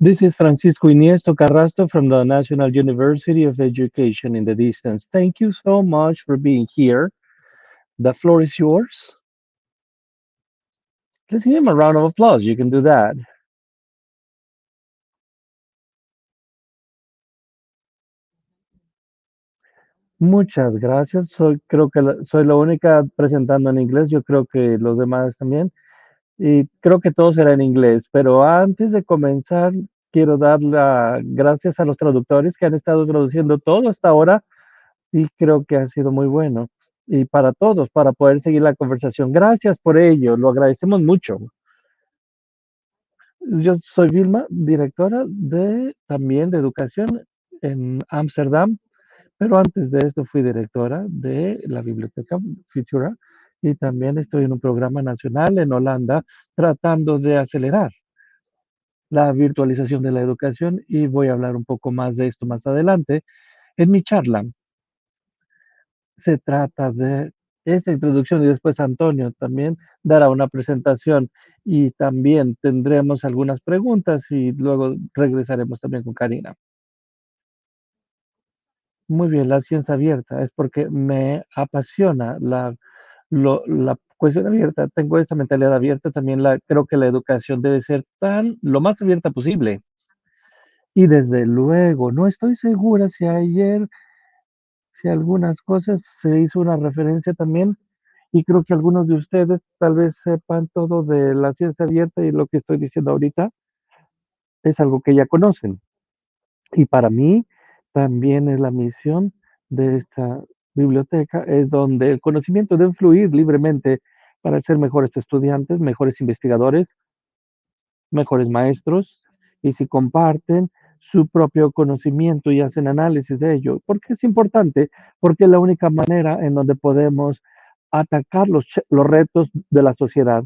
This is Francisco Iniesto Carrasco from the National University of Education in the distance. Thank you so much for being here. The floor is yours. Let's give him a round of applause. You can do that. Muchas gracias. Creo que soy la única presentando en inglés. Yo creo que los demás también. Y creo que todo será en inglés. Pero antes de comenzar, quiero dar las gracias a los traductores que han estado traduciendo todo hasta ahora y creo que ha sido muy bueno. Y para todos, para poder seguir la conversación. Gracias por ello, lo agradecemos mucho. Yo soy Vilma, directora también de educación en Ámsterdam, pero antes de esto fui directora de la Biblioteca Futura y también estoy en un programa nacional en Holanda tratando de acelerar la virtualización de la educación y voy a hablar un poco más de esto más adelante en mi charla. Se trata de esta introducción y después Antonio también dará una presentación y también tendremos algunas preguntas y luego regresaremos también con Karina. Muy bien, la ciencia abierta es porque me apasiona la cuestión abierta. Tengo esta mentalidad abierta, también creo que la educación debe ser lo más abierta posible. Y desde luego, no estoy segura si ayer, si algunas cosas se hizo una referencia también. Y creo que algunos de ustedes tal vez sepan todo de la ciencia abierta y lo que estoy diciendo ahorita es algo que ya conocen. Y para mí también es la misión de esta biblioteca, es donde el conocimiento debe fluir libremente para ser mejores estudiantes, mejores investigadores, mejores maestros, y si comparten su propio conocimiento y hacen análisis de ello. ¿Por qué es importante? Porque es la única manera en donde podemos atacar los retos de la sociedad.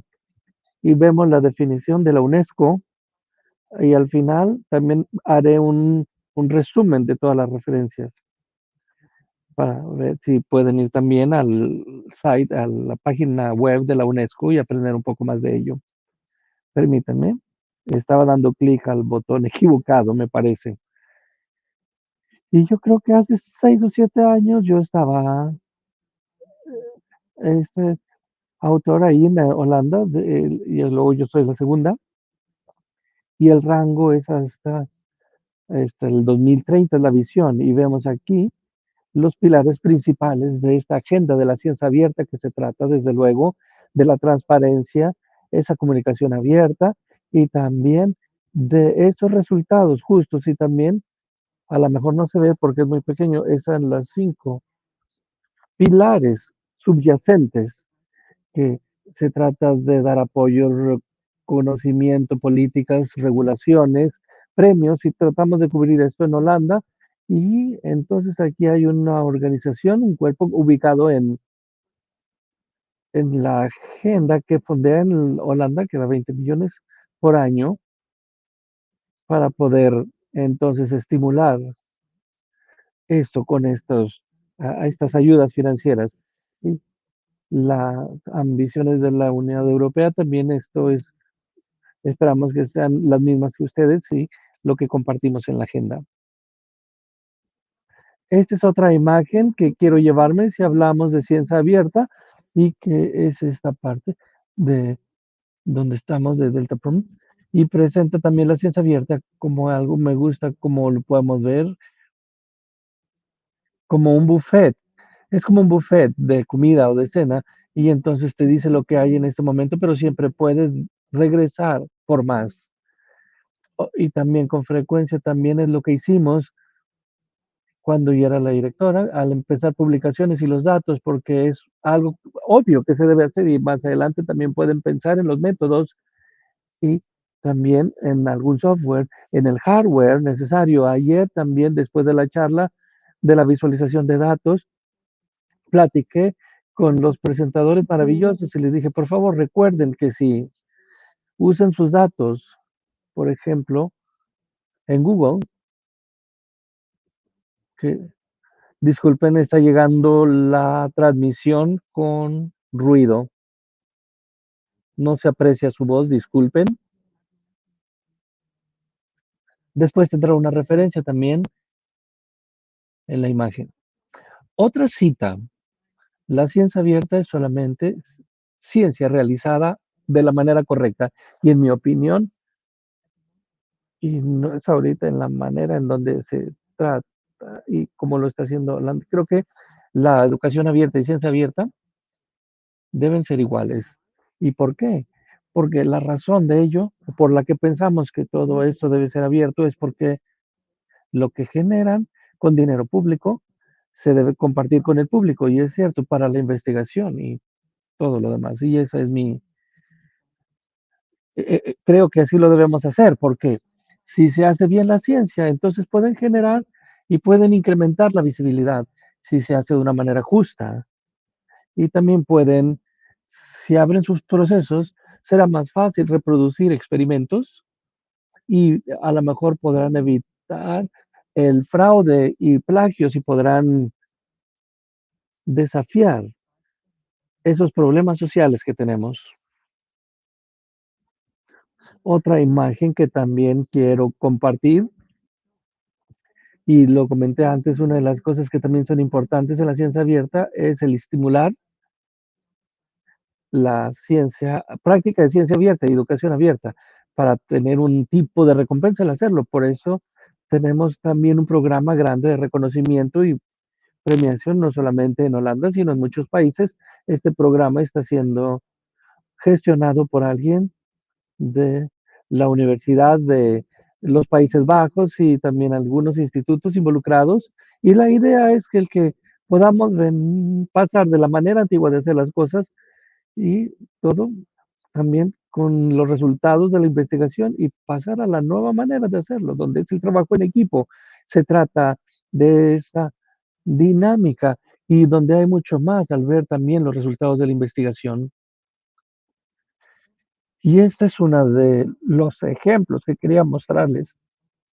Y vemos la definición de la UNESCO y al final también haré un resumen de todas las referencias para ver si pueden ir también al site, a la página web de la UNESCO y aprender un poco más de ello. Permítanme, estaba dando clic al botón equivocado, me parece. Y yo creo que hace 6 o 7 años yo estaba este autor ahí en Holanda, y luego yo soy la segunda, y el rango es hasta el 2030 es la visión, y vemos aquí los pilares principales de esta agenda de la ciencia abierta que se trata, desde luego, de la transparencia, esa comunicación abierta y también de esos resultados justos y también, a lo mejor no se ve porque es muy pequeño, están las 5 pilares subyacentes que se trata de dar apoyo, conocimiento, políticas, regulaciones, premios, y tratamos de cubrir esto en Holanda. Y entonces aquí hay una organización, un cuerpo ubicado en la agenda que fondea en Holanda, que da 20 millones por año, para poder entonces estimular esto con a estas ayudas financieras. Y las ambiciones de la Unión Europea también esto es. Esperamos que sean las mismas que ustedes y lo que compartimos en la agenda. Esta es otra imagen que quiero llevarme si hablamos de ciencia abierta y que es esta parte de donde estamos de Delta Prom y presenta también la ciencia abierta como algo, me gusta como lo podemos ver, como un buffet. Es como un buffet de comida o de cena y entonces te dice lo que hay en este momento, pero siempre puedes regresar por más. Y también con frecuencia también es lo que hicimos cuando yo era la directora, al empezar publicaciones y los datos, porque es algo obvio que se debe hacer y más adelante también pueden pensar en los métodos y también en algún software, en el hardware necesario. Ayer también, después de la charla de la visualización de datos, platiqué con los presentadores maravillosos y les dije, por favor, recuerden que si usan sus datos, por ejemplo, en Google, que disculpen, está llegando la transmisión con ruido. No se aprecia su voz, disculpen. Después tendrá una referencia también en la imagen. Otra cita, la ciencia abierta es solamente ciencia realizada de la manera correcta y en mi opinión, y no es ahorita en la manera en donde se trata y cómo lo está haciendo Holanda. Creo que la educación abierta y ciencia abierta deben ser iguales. ¿Y por qué? Porque la razón de ello, por la que pensamos que todo esto debe ser abierto, es porque lo que generan con dinero público se debe compartir con el público, y es cierto, para la investigación y todo lo demás. Y esa es mi, creo que así lo debemos hacer, porque si se hace bien la ciencia, entonces pueden generar y pueden incrementar la visibilidad si se hace de una manera justa. Y también pueden, si abren sus procesos, será más fácil reproducir experimentos y a lo mejor podrán evitar el fraude y plagios y podrán desafiar esos problemas sociales que tenemos. Otra imagen que también quiero compartir, y lo comenté antes, una de las cosas que también son importantes en la ciencia abierta es el estimular la ciencia, práctica de ciencia abierta y educación abierta para tener un tipo de recompensa al hacerlo. Por eso tenemos también un programa grande de reconocimiento y premiación, no solamente en Holanda, sino en muchos países. Este programa está siendo gestionado por alguien de la Universidad de los Países Bajos y también algunos institutos involucrados. Y la idea es que el que podamos pasar de la manera antigua de hacer las cosas y todo también con los resultados de la investigación y pasar a la nueva manera de hacerlo, donde es el trabajo en equipo. Se trata de esa dinámica y donde hay mucho más al ver también los resultados de la investigación. Y este es uno de los ejemplos que quería mostrarles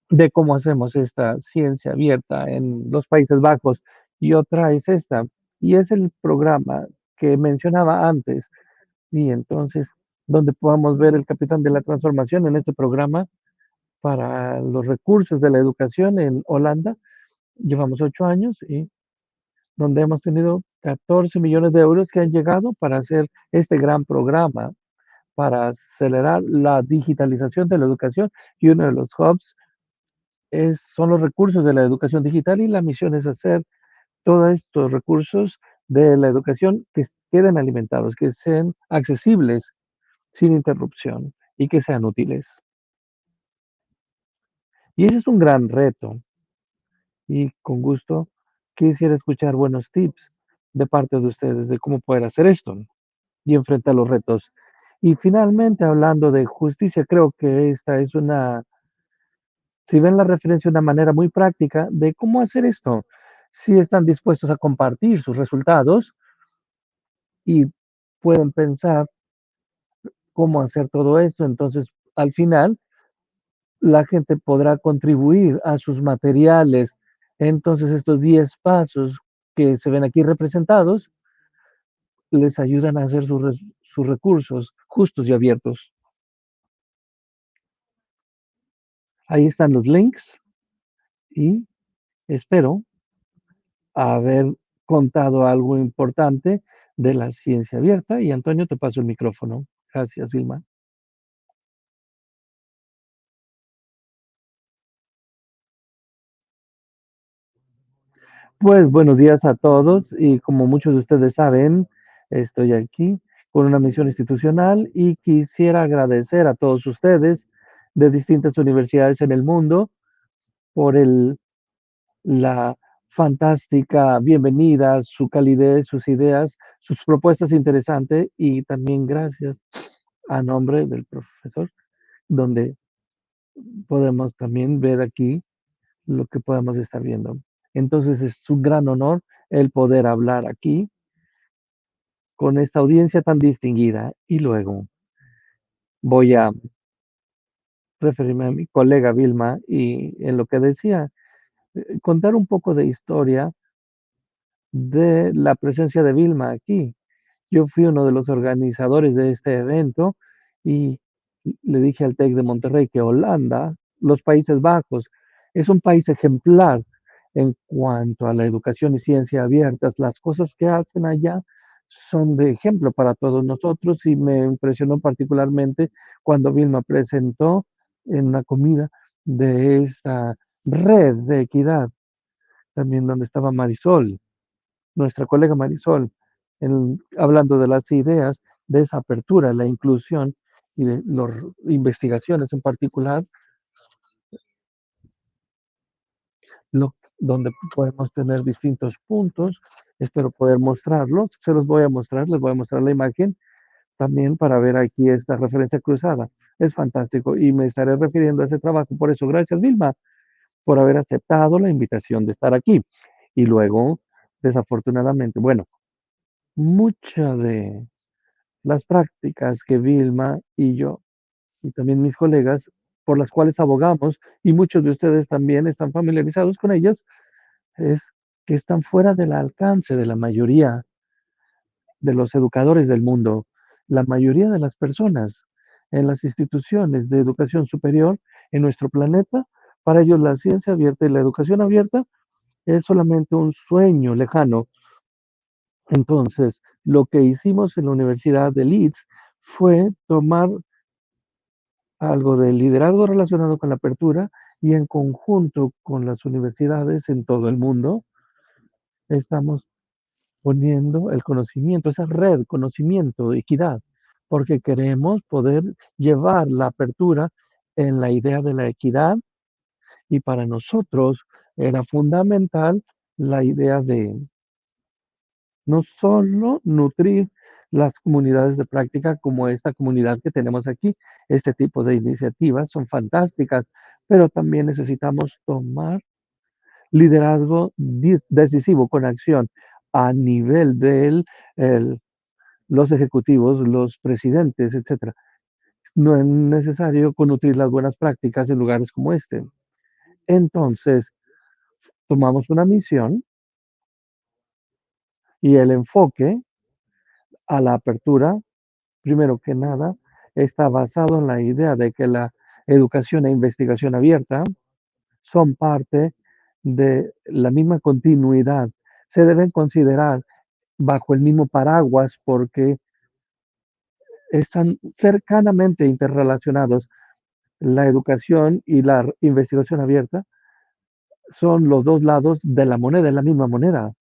de cómo hacemos esta ciencia abierta en los Países Bajos. Y otra es esta, y es el programa que mencionaba antes. Y entonces, donde podamos ver el capitán de la transformación en este programa para los recursos de la educación en Holanda. Llevamos 8 años y donde hemos tenido 14 millones de euros que han llegado para hacer este gran programa, para acelerar la digitalización de la educación. Y uno de los hubs son los recursos de la educación digital y la misión es hacer todos estos recursos de la educación que queden alimentados, que sean accesibles sin interrupción y que sean útiles. Y ese es un gran reto y con gusto quisiera escuchar buenos tips de parte de ustedes de cómo poder hacer esto y enfrentar los retos. Y finalmente, hablando de justicia, creo que esta es una, si ven la referencia, una manera muy práctica de cómo hacer esto. Si están dispuestos a compartir sus resultados y pueden pensar cómo hacer todo esto, entonces al final la gente podrá contribuir a sus materiales. Entonces estos 10 pasos que se ven aquí representados les ayudan a hacer sus recursos justos y abiertos. Ahí están los links y espero haber contado algo importante de la ciencia abierta. Y Antonio, te paso el micrófono. Gracias, Vilma. Pues buenos días a todos y como muchos de ustedes saben, estoy aquí con una misión institucional y quisiera agradecer a todos ustedes de distintas universidades en el mundo por la fantástica bienvenida, su calidez, sus ideas, sus propuestas interesantes y también gracias a nombre del profesor, donde podemos también ver aquí lo que podemos estar viendo. Entonces es un gran honor el poder hablar aquí con esta audiencia tan distinguida y luego voy a referirme a mi colega Vilma y en lo que decía, contar un poco de historia de la presencia de Vilma aquí. Yo fui uno de los organizadores de este evento y le dije al TEC de Monterrey que Holanda los Países Bajos. Es un país ejemplar en cuanto a la educación y ciencia abiertas. Las cosas que hacen allá son de ejemplo para todos nosotros y me impresionó particularmente cuando Vilma presentó en una comida de esta red de equidad, también donde estaba Marisol, nuestra colega Marisol, hablando de las ideas de esa apertura, la inclusión y de las investigaciones en particular, donde podemos tener distintos puntos. Espero poder mostrarlos. Se los voy a mostrar, les voy a mostrar la imagen también para ver aquí esta referencia cruzada. Es fantástico y me estaré refiriendo a ese trabajo. Por eso, gracias Vilma por haber aceptado la invitación de estar aquí. Y luego, desafortunadamente, bueno, muchas de las prácticas que Vilma y yo y también mis colegas por las cuales abogamos y muchos de ustedes también están familiarizados con ellas, es que están fuera del alcance de la mayoría de los educadores del mundo. La mayoría de las personas en las instituciones de educación superior en nuestro planeta, para ellos la ciencia abierta y la educación abierta es solamente un sueño lejano. Entonces, lo que hicimos en la Universidad de Leeds fue tomar algo del liderazgo relacionado con la apertura y en conjunto con las universidades en todo el mundo, estamos poniendo el conocimiento, esa red, conocimiento, equidad, porque queremos poder llevar la apertura en la idea de la equidad y para nosotros era fundamental la idea de no solo nutrir las comunidades de práctica como esta comunidad que tenemos aquí, este tipo de iniciativas son fantásticas, pero también necesitamos tomar liderazgo decisivo con acción a nivel de los ejecutivos, los presidentes, etcétera. No es necesario con nutrir las buenas prácticas en lugares como este. Entonces, tomamos una misión y el enfoque a la apertura, primero que nada, está basado en la idea de que la educación e investigación abierta son parte de la misma continuidad. Se deben considerar bajo el mismo paraguas porque están cercanamente interrelacionados. La educación y la investigación abierta son los dos lados de la moneda, es la misma moneda.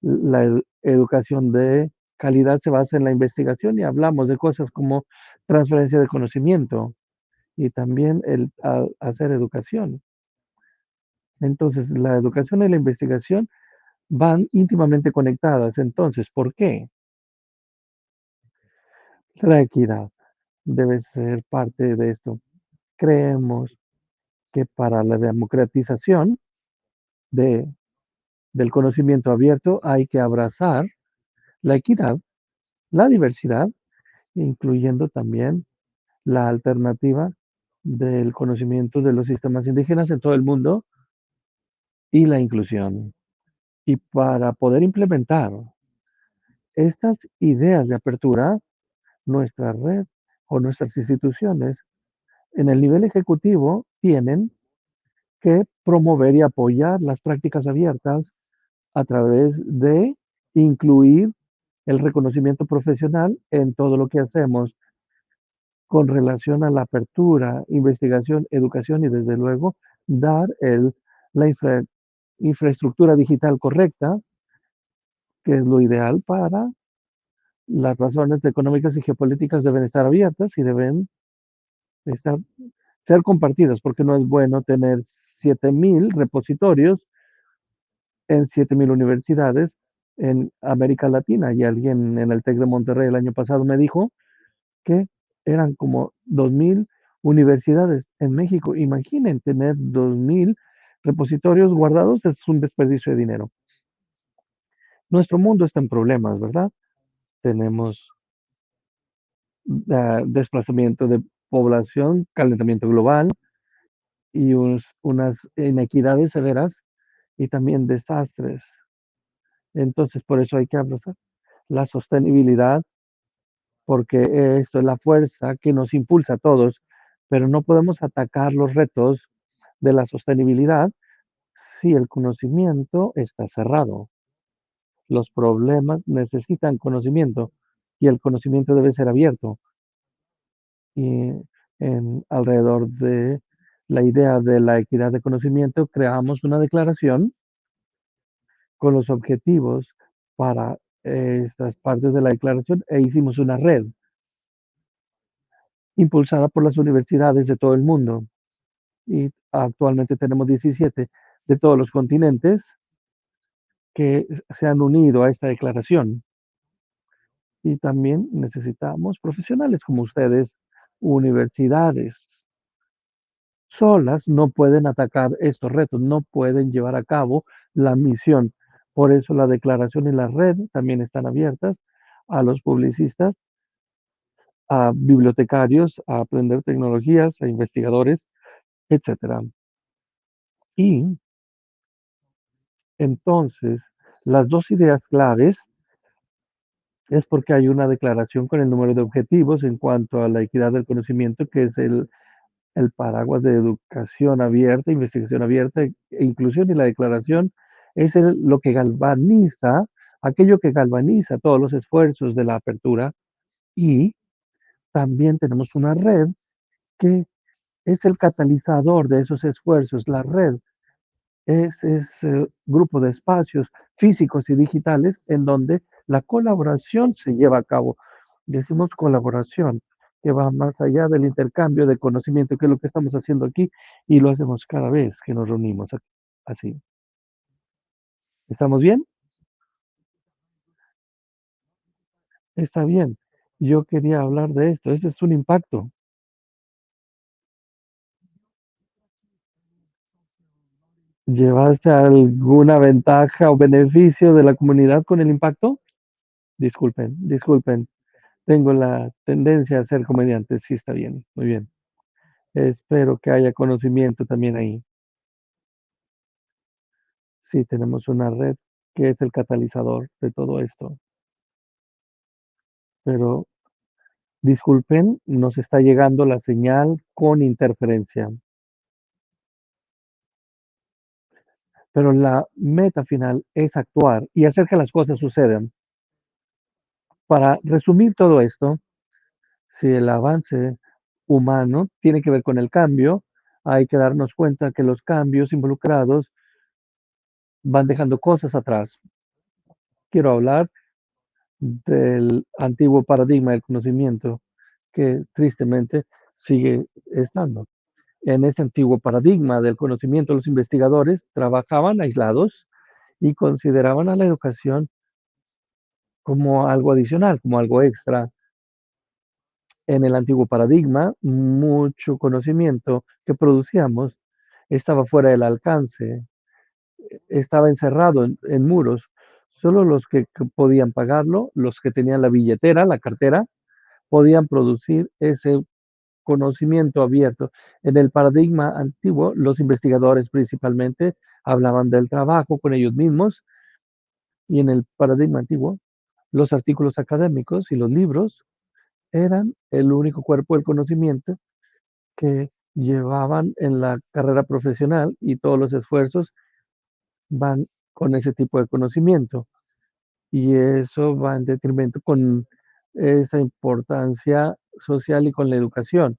La educación de calidad se basa en la investigación y hablamos de cosas como transferencia de conocimiento y también hacer educación. Entonces, la educación y la investigación van íntimamente conectadas. Entonces, ¿por qué? La equidad debe ser parte de esto. Creemos que para la democratización de, del conocimiento abierto hay que abrazar la equidad, la diversidad, incluyendo también la alternativa del conocimiento de los sistemas indígenas en todo el mundo y la inclusión. Y para poder implementar estas ideas de apertura, nuestra red o nuestras instituciones en el nivel ejecutivo tienen que promover y apoyar las prácticas abiertas a través de incluir el reconocimiento profesional en todo lo que hacemos con relación a la apertura, investigación, educación y desde luego dar la infraestructura digital correcta, que es lo ideal para las razones económicas y geopolíticas deben estar abiertas y deben estar, ser compartidas, porque no es bueno tener 7,000 repositorios en 7,000 universidades en América Latina. Y alguien en el TEC de Monterrey el año pasado me dijo que eran como 2,000 universidades en México. Imaginen tener 2,000 repositorios guardados, es un desperdicio de dinero. Nuestro mundo está en problemas, ¿verdad? Tenemos desplazamiento de población, calentamiento global y unas inequidades severas y también desastres. Entonces, por eso hay que abrazar la sostenibilidad, porque esto es la fuerza que nos impulsa a todos, pero no podemos atacar los retos de la sostenibilidad si el conocimiento está cerrado. Los problemas necesitan conocimiento y el conocimiento debe ser abierto. Y alrededor de la idea de la equidad de conocimiento, creamos una declaración con los objetivos para estas partes de la declaración e hicimos una red impulsada por las universidades de todo el mundo. Y actualmente tenemos 17 de todos los continentes que se han unido a esta declaración. Y también necesitamos profesionales como ustedes, universidades. Solas no pueden atacar estos retos, no pueden llevar a cabo la misión. Por eso la declaración y la red también están abiertas a los publicistas, a bibliotecarios, a aprender tecnologías, a investigadores, etcétera. Y entonces, las dos ideas claves es porque hay una declaración con el número de objetivos en cuanto a la equidad del conocimiento, que es el paraguas de educación abierta, investigación abierta e inclusión, y la declaración es lo que galvaniza, aquello que galvaniza todos los esfuerzos de la apertura. Y también tenemos una red que es el catalizador de esos esfuerzos. La red es ese grupo de espacios físicos y digitales en donde la colaboración se lleva a cabo. Decimos colaboración, que va más allá del intercambio de conocimiento, que es lo que estamos haciendo aquí, y lo hacemos cada vez que nos reunimos así. ¿Estamos bien? Está bien. Yo quería hablar de esto. Este es un impacto. ¿Llevaste alguna ventaja o beneficio de la comunidad con el impacto? Disculpen, disculpen. Tengo la tendencia a ser comediante. Sí, está bien, muy bien. Espero que haya conocimiento también ahí. Sí, tenemos una red que es el catalizador de todo esto. Pero disculpen, nos está llegando la señal con interferencia. Pero la meta final es actuar y hacer que las cosas sucedan. Para resumir todo esto, si el avance humano tiene que ver con el cambio, hay que darnos cuenta que los cambios involucrados van dejando cosas atrás. Quiero hablar del antiguo paradigma del conocimiento que tristemente sigue estando. En ese antiguo paradigma del conocimiento, los investigadores trabajaban aislados y consideraban a la educación como algo adicional, como algo extra. En el antiguo paradigma, mucho conocimiento que producíamos estaba fuera del alcance, estaba encerrado en muros. Solo los que podían pagarlo, los que tenían la billetera, la cartera, podían producir ese conocimiento abierto. En el paradigma antiguo, los investigadores principalmente hablaban del trabajo con ellos mismos, y en el paradigma antiguo, los artículos académicos y los libros eran el único cuerpo del conocimiento que llevaban en la carrera profesional, y todos los esfuerzos van con ese tipo de conocimiento. Y eso va en detrimento con esa importancia social y con la educación.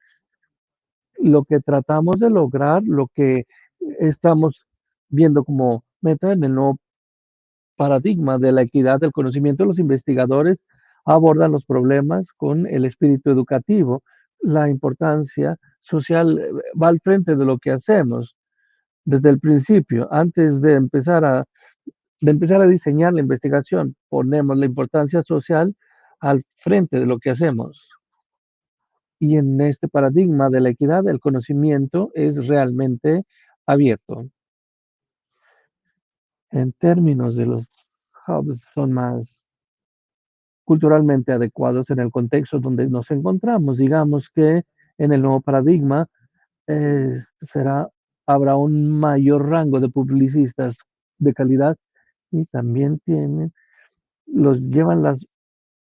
Lo que tratamos de lograr, lo que estamos viendo como meta en el nuevo paradigma de la equidad del conocimiento, los investigadores abordan los problemas con el espíritu educativo. La importancia social va al frente de lo que hacemos desde el principio. Antes de empezar a diseñar la investigación, ponemos la importancia social al frente de lo que hacemos. Y en este paradigma de la equidad, el conocimiento es realmente abierto. En términos de los hubs, son más culturalmente adecuados en el contexto donde nos encontramos. Digamos que en el nuevo paradigma será, habrá un mayor rango de publicistas de calidad, y también los llevan las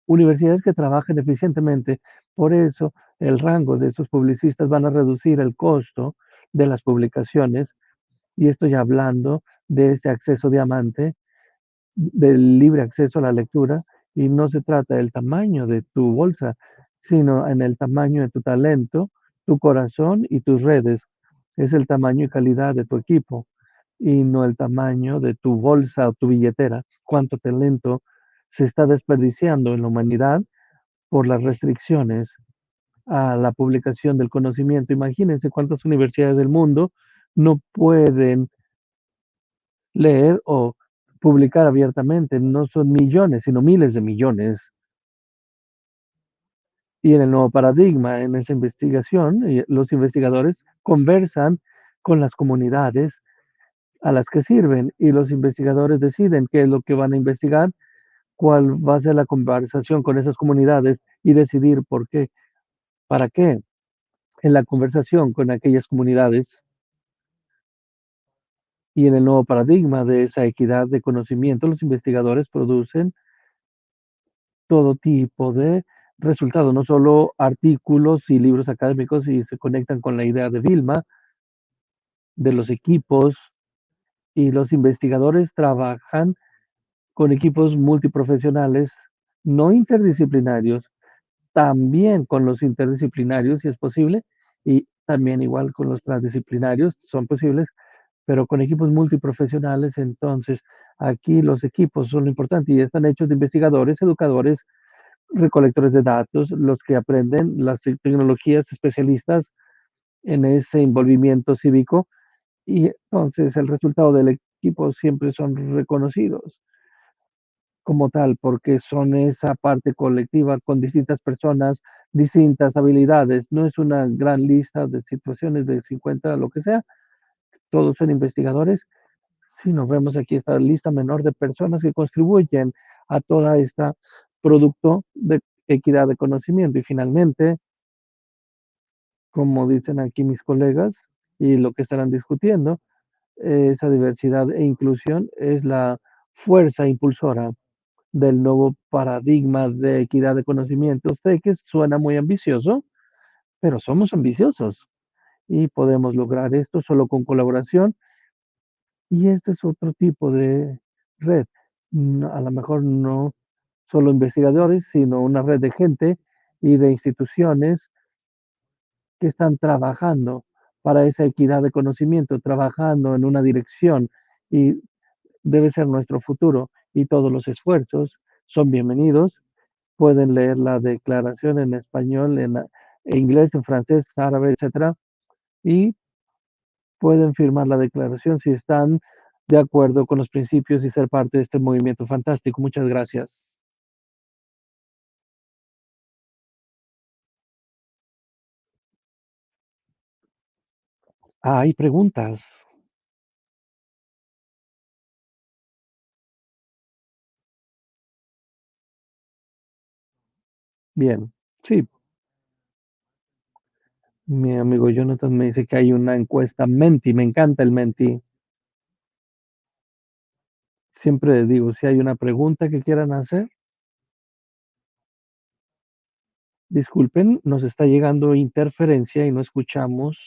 universidades que trabajen eficientemente. Por eso el rango de estos publicistas van a reducir el costo, de las publicaciones, y estoy hablando de ese acceso diamante, del libre acceso a la lectura, y no se trata del tamaño de tu bolsa, sino en el tamaño de tu talento, tu corazón y tus redes. Es el tamaño y calidad de tu equipo y no el tamaño de tu bolsa o tu billetera. Cuánto talento se está desperdiciando en la humanidad por las restricciones a la publicación del conocimiento. Imagínense cuántas universidades del mundo no pueden leer o publicar abiertamente. No son millones, sino miles de millones. Y en el nuevo paradigma, en esa investigación, los investigadores conversan con las comunidades a las que sirven y los investigadores deciden qué es lo que van a investigar, cuál va a ser la conversación con esas comunidades y decidir por qué, para qué. En la conversación con aquellas comunidades y en el nuevo paradigma de esa equidad de conocimiento, los investigadores producen todo tipo de resultados, no solo artículos y libros académicos, y se conectan con la idea de Vilma, de los equipos, y los investigadores trabajan con equipos multiprofesionales, no interdisciplinarios, también con los interdisciplinarios si es posible, y también igual con los transdisciplinarios son posibles, pero con equipos multiprofesionales, entonces aquí los equipos son lo importante y están hechos de investigadores, educadores, recolectores de datos, los que aprenden las tecnologías especialistas en ese envolvimiento cívico y entonces el resultado del equipo siempre son reconocidos como tal, porque son esa parte colectiva con distintas personas, distintas habilidades. No es una gran lista de situaciones de 50, lo que sea, todos son investigadores. Si nos vemos aquí esta lista menor de personas que contribuyen a toda esta producto de equidad de conocimiento. Y finalmente, como dicen aquí mis colegas y lo que estarán discutiendo, esa diversidad e inclusión es la fuerza impulsora del nuevo paradigma de equidad de conocimiento. Sé que suena muy ambicioso, pero somos ambiciosos y podemos lograr esto solo con colaboración. Y este es otro tipo de red. A lo mejor no solo investigadores, sino una red de gente y de instituciones que están trabajando para esa equidad de conocimiento, trabajando en una dirección y debe ser nuestro futuro y todos los esfuerzos son bienvenidos. Pueden leer la declaración en español, en inglés, en francés, árabe, etcétera, y pueden firmar la declaración si están de acuerdo con los principios y ser parte de este movimiento fantástico. Muchas gracias. Ah, hay preguntas. Bien. Sí, mi amigo Jonathan me dice que hay una encuesta Menti. Me encanta el Menti. Siempre digo, si hay una pregunta que quieran hacer, disculpen, nos está llegando interferencia y no escuchamos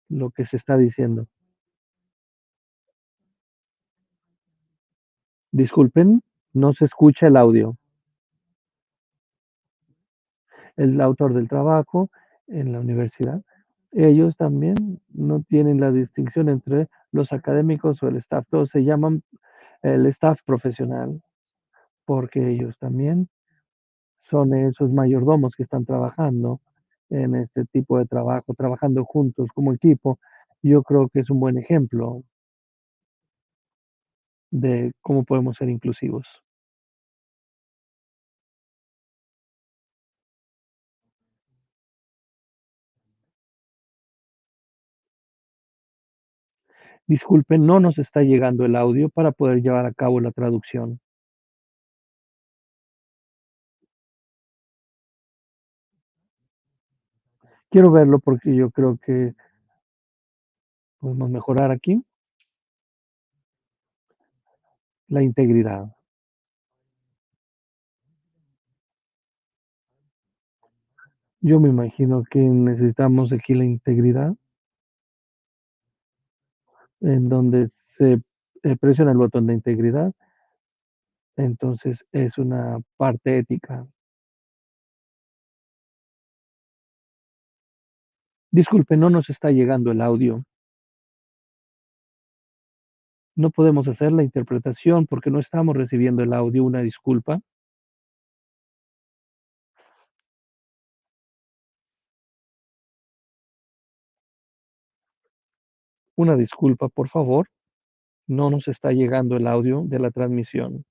lo que se está diciendo. Disculpen, no se escucha el audio. El autor del trabajo en la universidad, ellos también no tienen la distinción entre los académicos o el staff, todos se llaman el staff profesional, porque ellos también son esos mayordomos que están trabajando en este tipo de trabajo, trabajando juntos como equipo. Yo creo que es un buen ejemplo de cómo podemos ser inclusivos. Disculpen, no nos está llegando el audio para poder llevar a cabo la traducción. Quiero verlo porque yo creo que podemos mejorar aquí la integridad. Yo me imagino que necesitamos aquí la integridad en donde se presiona el botón de integridad, entonces es una parte ética. Disculpe, no nos está llegando el audio. No podemos hacer la interpretación porque no estamos recibiendo el audio. Una disculpa. Una disculpa, por favor. No nos está llegando el audio de la transmisión.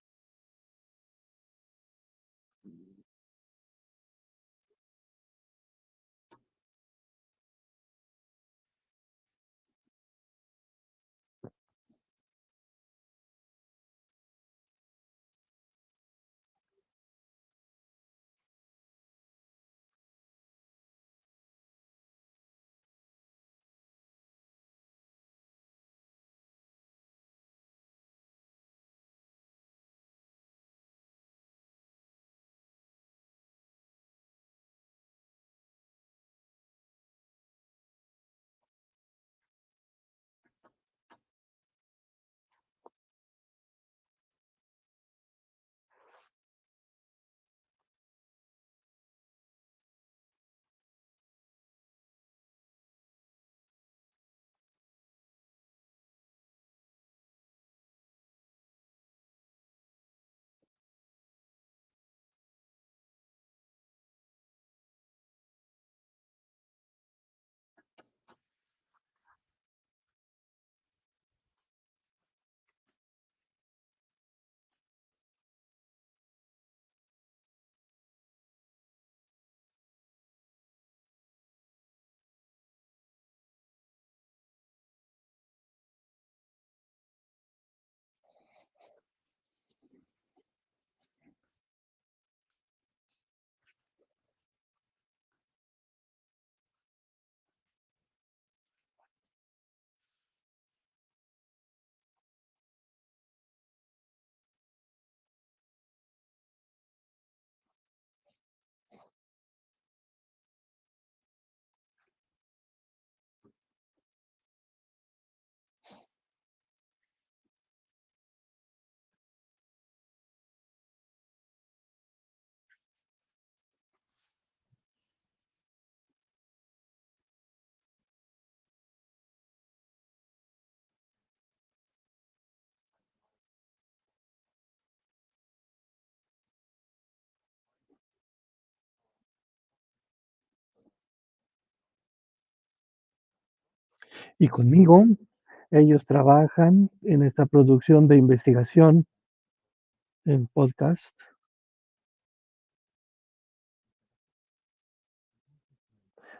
Y conmigo, ellos trabajan en esta producción de investigación en podcast,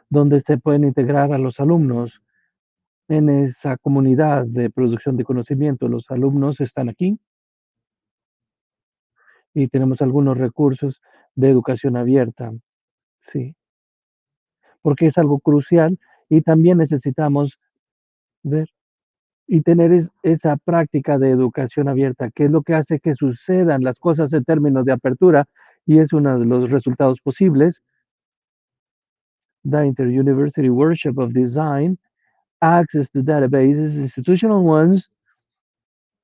donde se pueden integrar a los alumnos en esa comunidad de producción de conocimiento. Los alumnos están aquí y tenemos algunos recursos de educación abierta, sí, porque es algo crucial y también necesitamos ver y tener esa práctica de educación abierta, que es lo que hace que sucedan las cosas en términos de apertura y es uno de los resultados posibles. The Inter-University Workshop of Design, Access to Databases, Institutional Ones,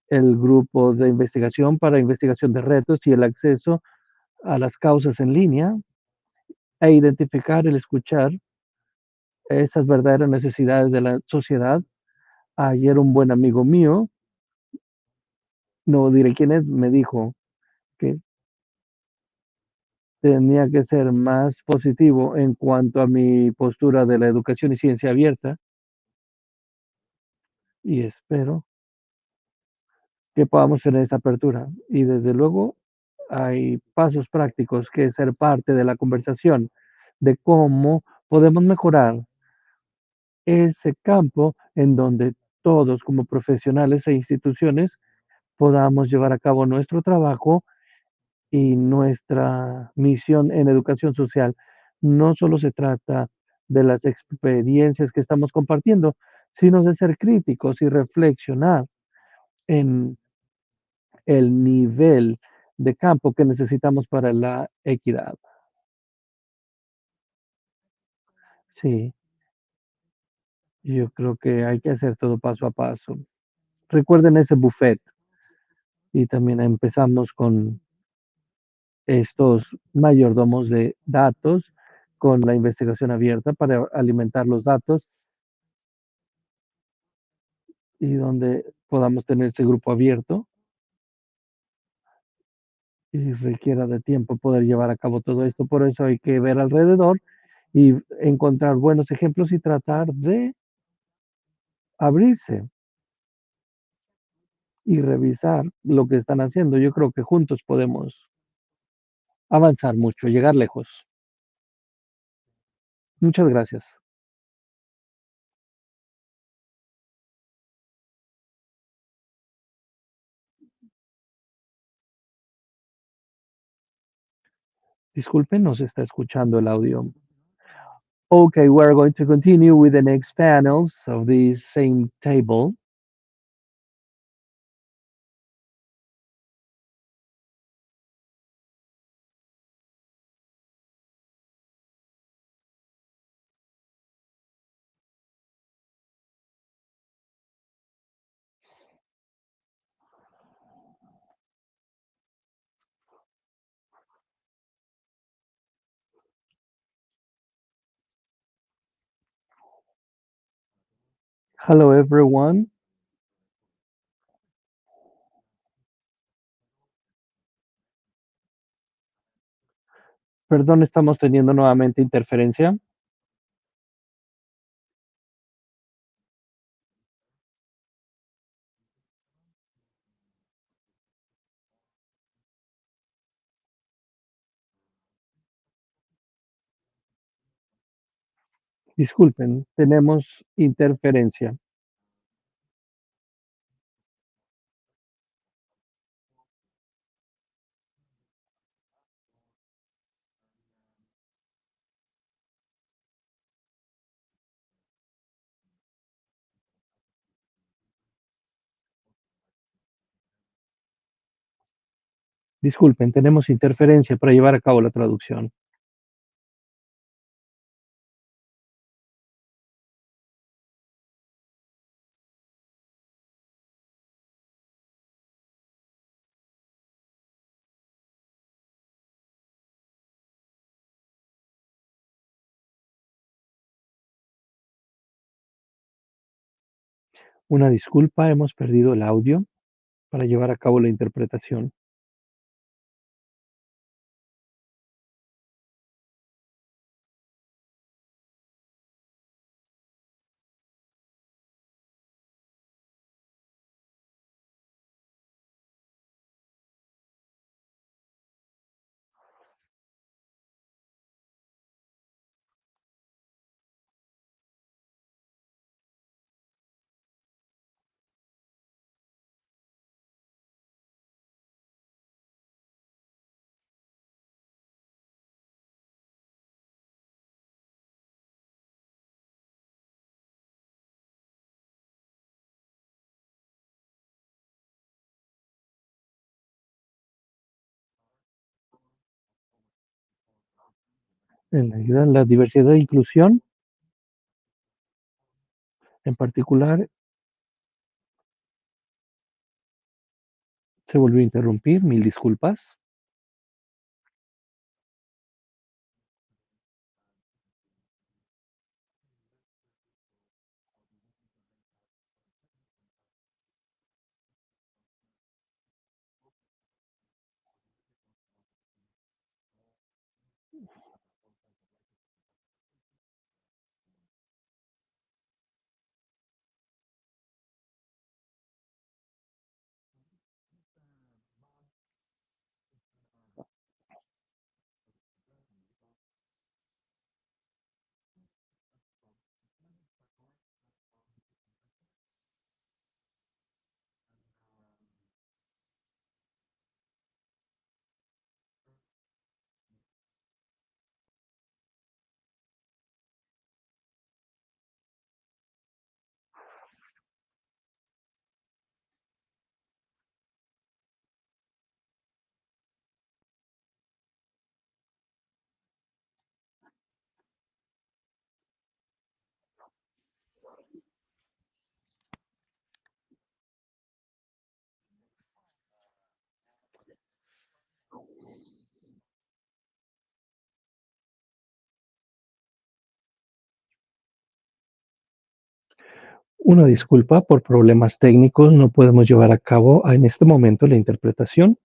el grupo de investigación para investigación de retos y el acceso a las causas en línea e identificar, el escuchar esas verdaderas necesidades de la sociedad. Ayer un buen amigo mío, no diré quién es, me dijo que tenía que ser más positivo en cuanto a mi postura de la educación y ciencia abierta y espero que podamos tener esa apertura. Y desde luego hay pasos prácticos que ser parte de la conversación de cómo podemos mejorar ese campo en donde todos como profesionales e instituciones podamos llevar a cabo nuestro trabajo y nuestra misión en educación social. No solo se trata de las experiencias que estamos compartiendo, sino de ser críticos y reflexionar en el nivel de campo que necesitamos para la equidad. Sí, yo creo que hay que hacer todo paso a paso. recuerden ese buffet y también empezamos con estos mayordomos de datos, con la investigación abierta para alimentar los datos y donde podamos tener ese grupo abierto y requiera de tiempo poder llevar a cabo todo esto. Por eso hay que ver alrededor y encontrar buenos ejemplos y tratar de abrirse y revisar lo que están haciendo. Yo creo que juntos podemos avanzar mucho, llegar lejos. Muchas gracias. Disculpen, no se está escuchando el audio. Okay, we're going to continue with the next panels of this same table. Hello, everyone. Perdón, estamos teniendo nuevamente interferencia. Disculpen, tenemos interferencia. Disculpen, tenemos interferencia para llevar a cabo la traducción. Una disculpa, hemos perdido el audio para llevar a cabo la interpretación. En la diversidad e inclusión, en particular, se volvió a interrumpir. Mil disculpas. Una disculpa, por problemas técnicos no podemos llevar a cabo en este momento la interpretación.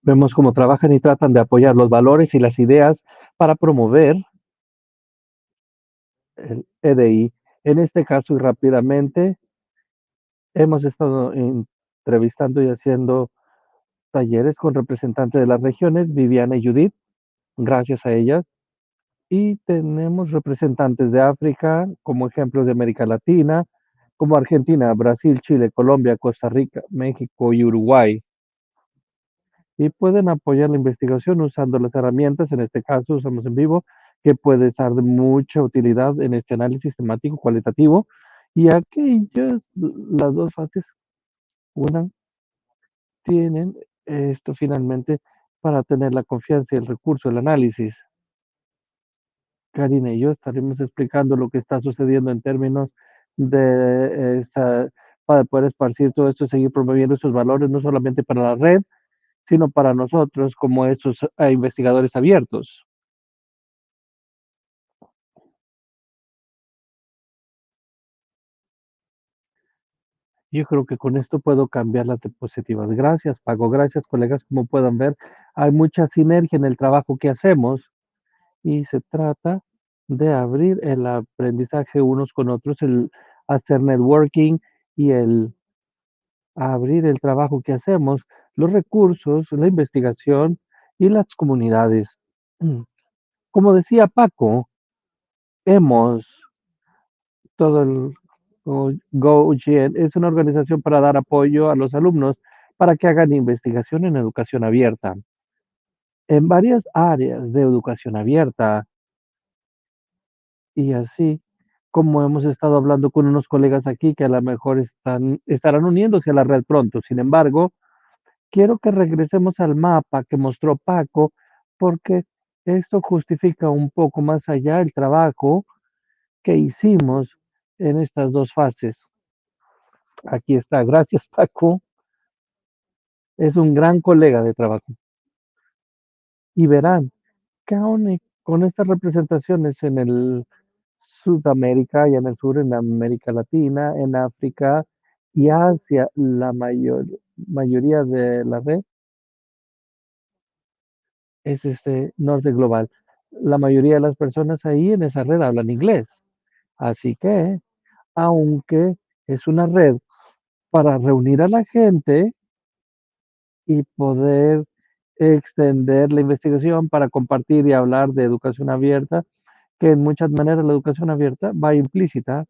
Vemos cómo trabajan y tratan de apoyar los valores y las ideas para promover el EDI. En este caso, y rápidamente, hemos estado entrevistando y haciendo talleres con representantes de las regiones, Viviana y Judith, gracias a ellas. Y tenemos representantes de África, como ejemplos de América Latina, como Argentina, Brasil, Chile, Colombia, Costa Rica, México y Uruguay. Y pueden apoyar la investigación usando las herramientas, en este caso usamos en vivo, que puede ser de mucha utilidad en este análisis temático cualitativo. Y aquellas, las dos fases, una, tienen esto finalmente para tener la confianza y el recurso del análisis. Karina y yo estaremos explicando lo que está sucediendo en términos de para poder esparcir todo esto y seguir promoviendo esos valores, no solamente para la red, sino para nosotros como esos investigadores abiertos. Yo creo que con esto puedo cambiar las diapositivas. Gracias, Paco. Gracias, colegas. Como puedan ver, hay mucha sinergia en el trabajo que hacemos y se trata de abrir el aprendizaje unos con otros, el hacer networking y el abrir el trabajo que hacemos, los recursos, la investigación y las comunidades. Mm. Como decía Paco, hemos todo el GoGen es una organización para dar apoyo a los alumnos para que hagan investigación en educación abierta. En varias áreas de educación abierta y así como hemos estado hablando con unos colegas aquí que a lo mejor estarán uniéndose a la red pronto. Sin embargo, quiero que regresemos al mapa que mostró Paco, porque esto justifica un poco más allá el trabajo que hicimos en estas dos fases. Aquí está, gracias Paco, es un gran colega de trabajo. Y verán que aún con estas representaciones en el Sudamérica y en el sur, en América Latina, en África y Asia, la mayoría de la red es este norte global. La mayoría de las personas ahí en esa red hablan inglés. Así que, aunque es una red para reunir a la gente y poder extender la investigación para compartir y hablar de educación abierta, que en muchas maneras la educación abierta va implícita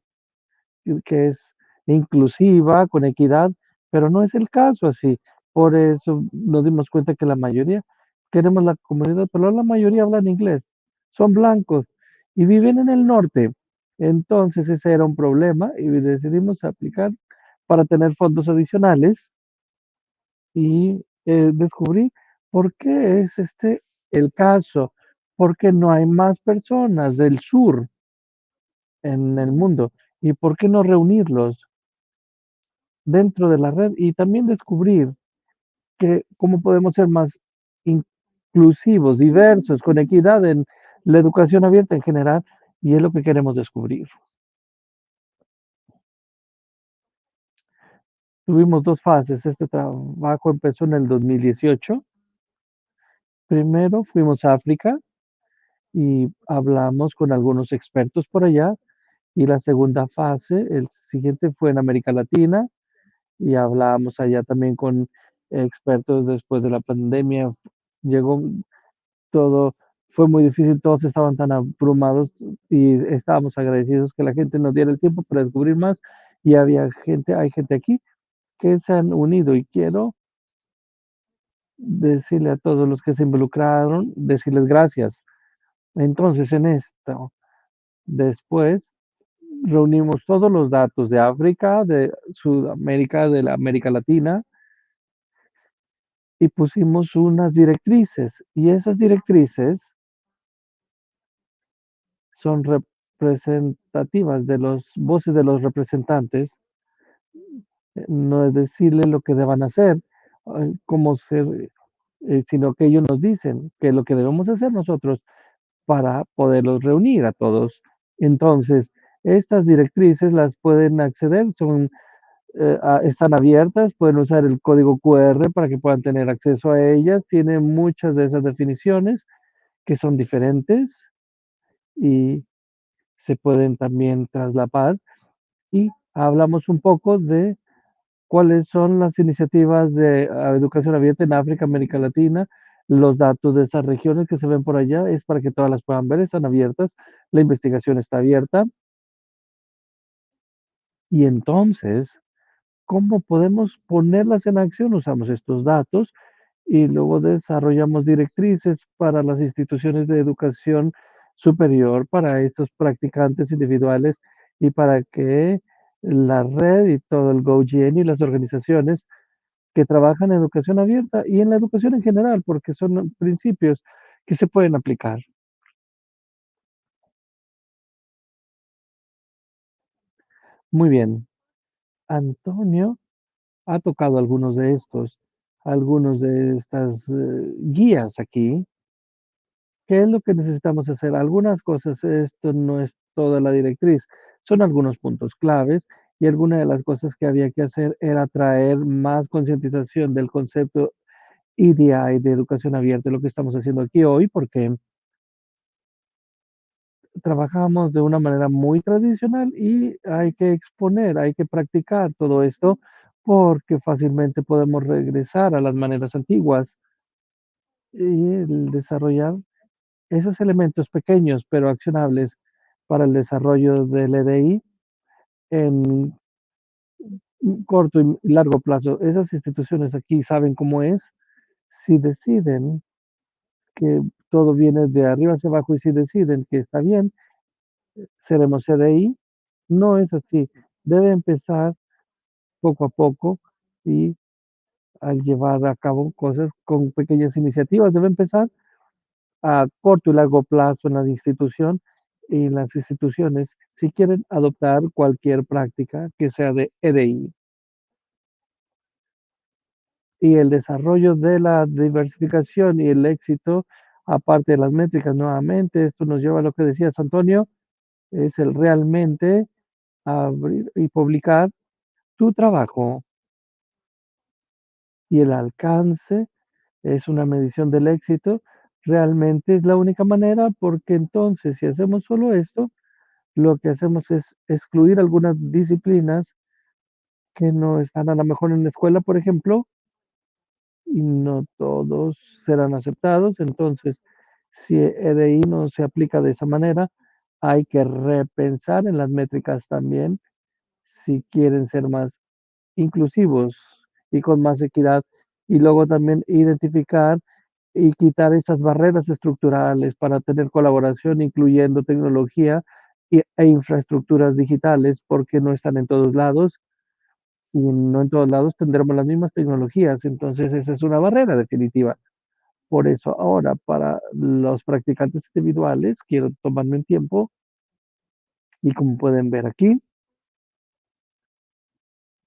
que es inclusiva, con equidad, pero no es el caso así. Por eso nos dimos cuenta que la mayoría queremos la comunidad, pero la mayoría hablan inglés, son blancos y viven en el norte. Entonces ese era un problema y decidimos aplicar para tener fondos adicionales y descubrí por qué es este el caso, porque no hay más personas del sur en el mundo y por qué no reunirlos dentro de la red y también descubrir que cómo podemos ser más inclusivos, diversos, con equidad en la educación abierta en general, y es lo que queremos descubrir. Tuvimos 2 fases, este trabajo empezó en el 2018. Primero fuimos a África y hablamos con algunos expertos por allá, y la segunda fase, el siguiente fue en América Latina, y hablamos allá también con expertos después de la pandemia. Llegó todo, fue muy difícil, todos estaban tan abrumados y estábamos agradecidos que la gente nos diera el tiempo para descubrir más, y hay gente aquí que se han unido, y quiero decirle a todos los que se involucraron, decirles gracias. Entonces, en esto, después reunimos todos los datos de África, de Sudamérica, de la América Latina, y pusimos unas directrices. Y esas directrices son representativas de las voces de los representantes, no es decirle lo que deban hacer, cómo ser, sino que ellos nos dicen que lo que debemos hacer nosotros para poderlos reunir a todos. Entonces, estas directrices las pueden acceder, están abiertas, pueden usar el código QR para que puedan tener acceso a ellas. Tiene muchas de esas definiciones que son diferentes y se pueden también traslapar. Y hablamos un poco de cuáles son las iniciativas de educación abierta en África, América Latina. Los datos de esas regiones que se ven por allá es para que todas las puedan ver, están abiertas, la investigación está abierta. Y entonces, ¿cómo podemos ponerlas en acción? Usamos estos datos y luego desarrollamos directrices para las instituciones de educación superior, para estos practicantes individuales, y para que la red y todo el GoGN y las organizaciones que trabajan en educación abierta y en la educación en general, porque son principios que se pueden aplicar. Muy bien, Antonio ha tocado algunos de estas guías aquí. ¿Qué es lo que necesitamos hacer? Algunas cosas, esto no es toda la directriz, son algunos puntos claves, y alguna de las cosas que había que hacer era traer más concientización del concepto EDI, de educación abierta, lo que estamos haciendo aquí hoy, porque trabajamos de una manera muy tradicional y hay que exponer, hay que practicar todo esto, porque fácilmente podemos regresar a las maneras antiguas y el desarrollar esos elementos pequeños pero accionables para el desarrollo del EDI en corto y largo plazo. Esas instituciones aquí saben cómo es. Si deciden que todo viene de arriba hacia abajo y si deciden que está bien, seremos CDI. No es así. Debe empezar poco a poco, y al llevar a cabo cosas con pequeñas iniciativas, debe empezar a corto y largo plazo en la institución, y las instituciones, si quieren adoptar cualquier práctica que sea de EDI. Y el desarrollo de la diversificación y el éxito, aparte de las métricas, nuevamente, esto nos lleva a lo que decías, Antonio, es el realmente abrir y publicar tu trabajo, y el alcance es una medición del éxito. Realmente es la única manera, porque entonces si hacemos solo esto, lo que hacemos es excluir algunas disciplinas que no están a lo mejor en la escuela, por ejemplo, y no todos serán aceptados. Entonces, si EDI no se aplica de esa manera, hay que repensar en las métricas también, si quieren ser más inclusivos y con más equidad, y luego también identificar y quitar esas barreras estructurales para tener colaboración, incluyendo tecnología e infraestructuras digitales, porque no están en todos lados, y no en todos lados tendremos las mismas tecnologías. Entonces, esa es una barrera definitiva. Por eso ahora, para los practicantes individuales, quiero tomarme un tiempo y, como pueden ver aquí,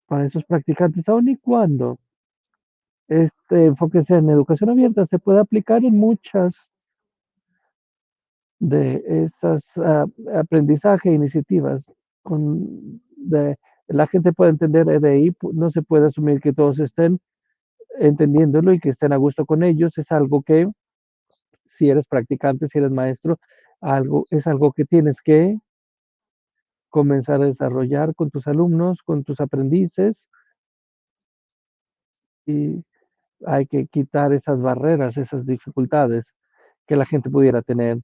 para esos practicantes, aun y cuando este enfoque sea en educación abierta, se puede aplicar en muchas de esas aprendizaje, iniciativas, la gente puede entender de ahí, no se puede asumir que todos estén entendiéndolo y que estén a gusto con ellos, es algo que si eres practicante, si eres maestro, es algo que tienes que comenzar a desarrollar con tus alumnos, con tus aprendices, y hay que quitar esas barreras, esas dificultades que la gente pudiera tener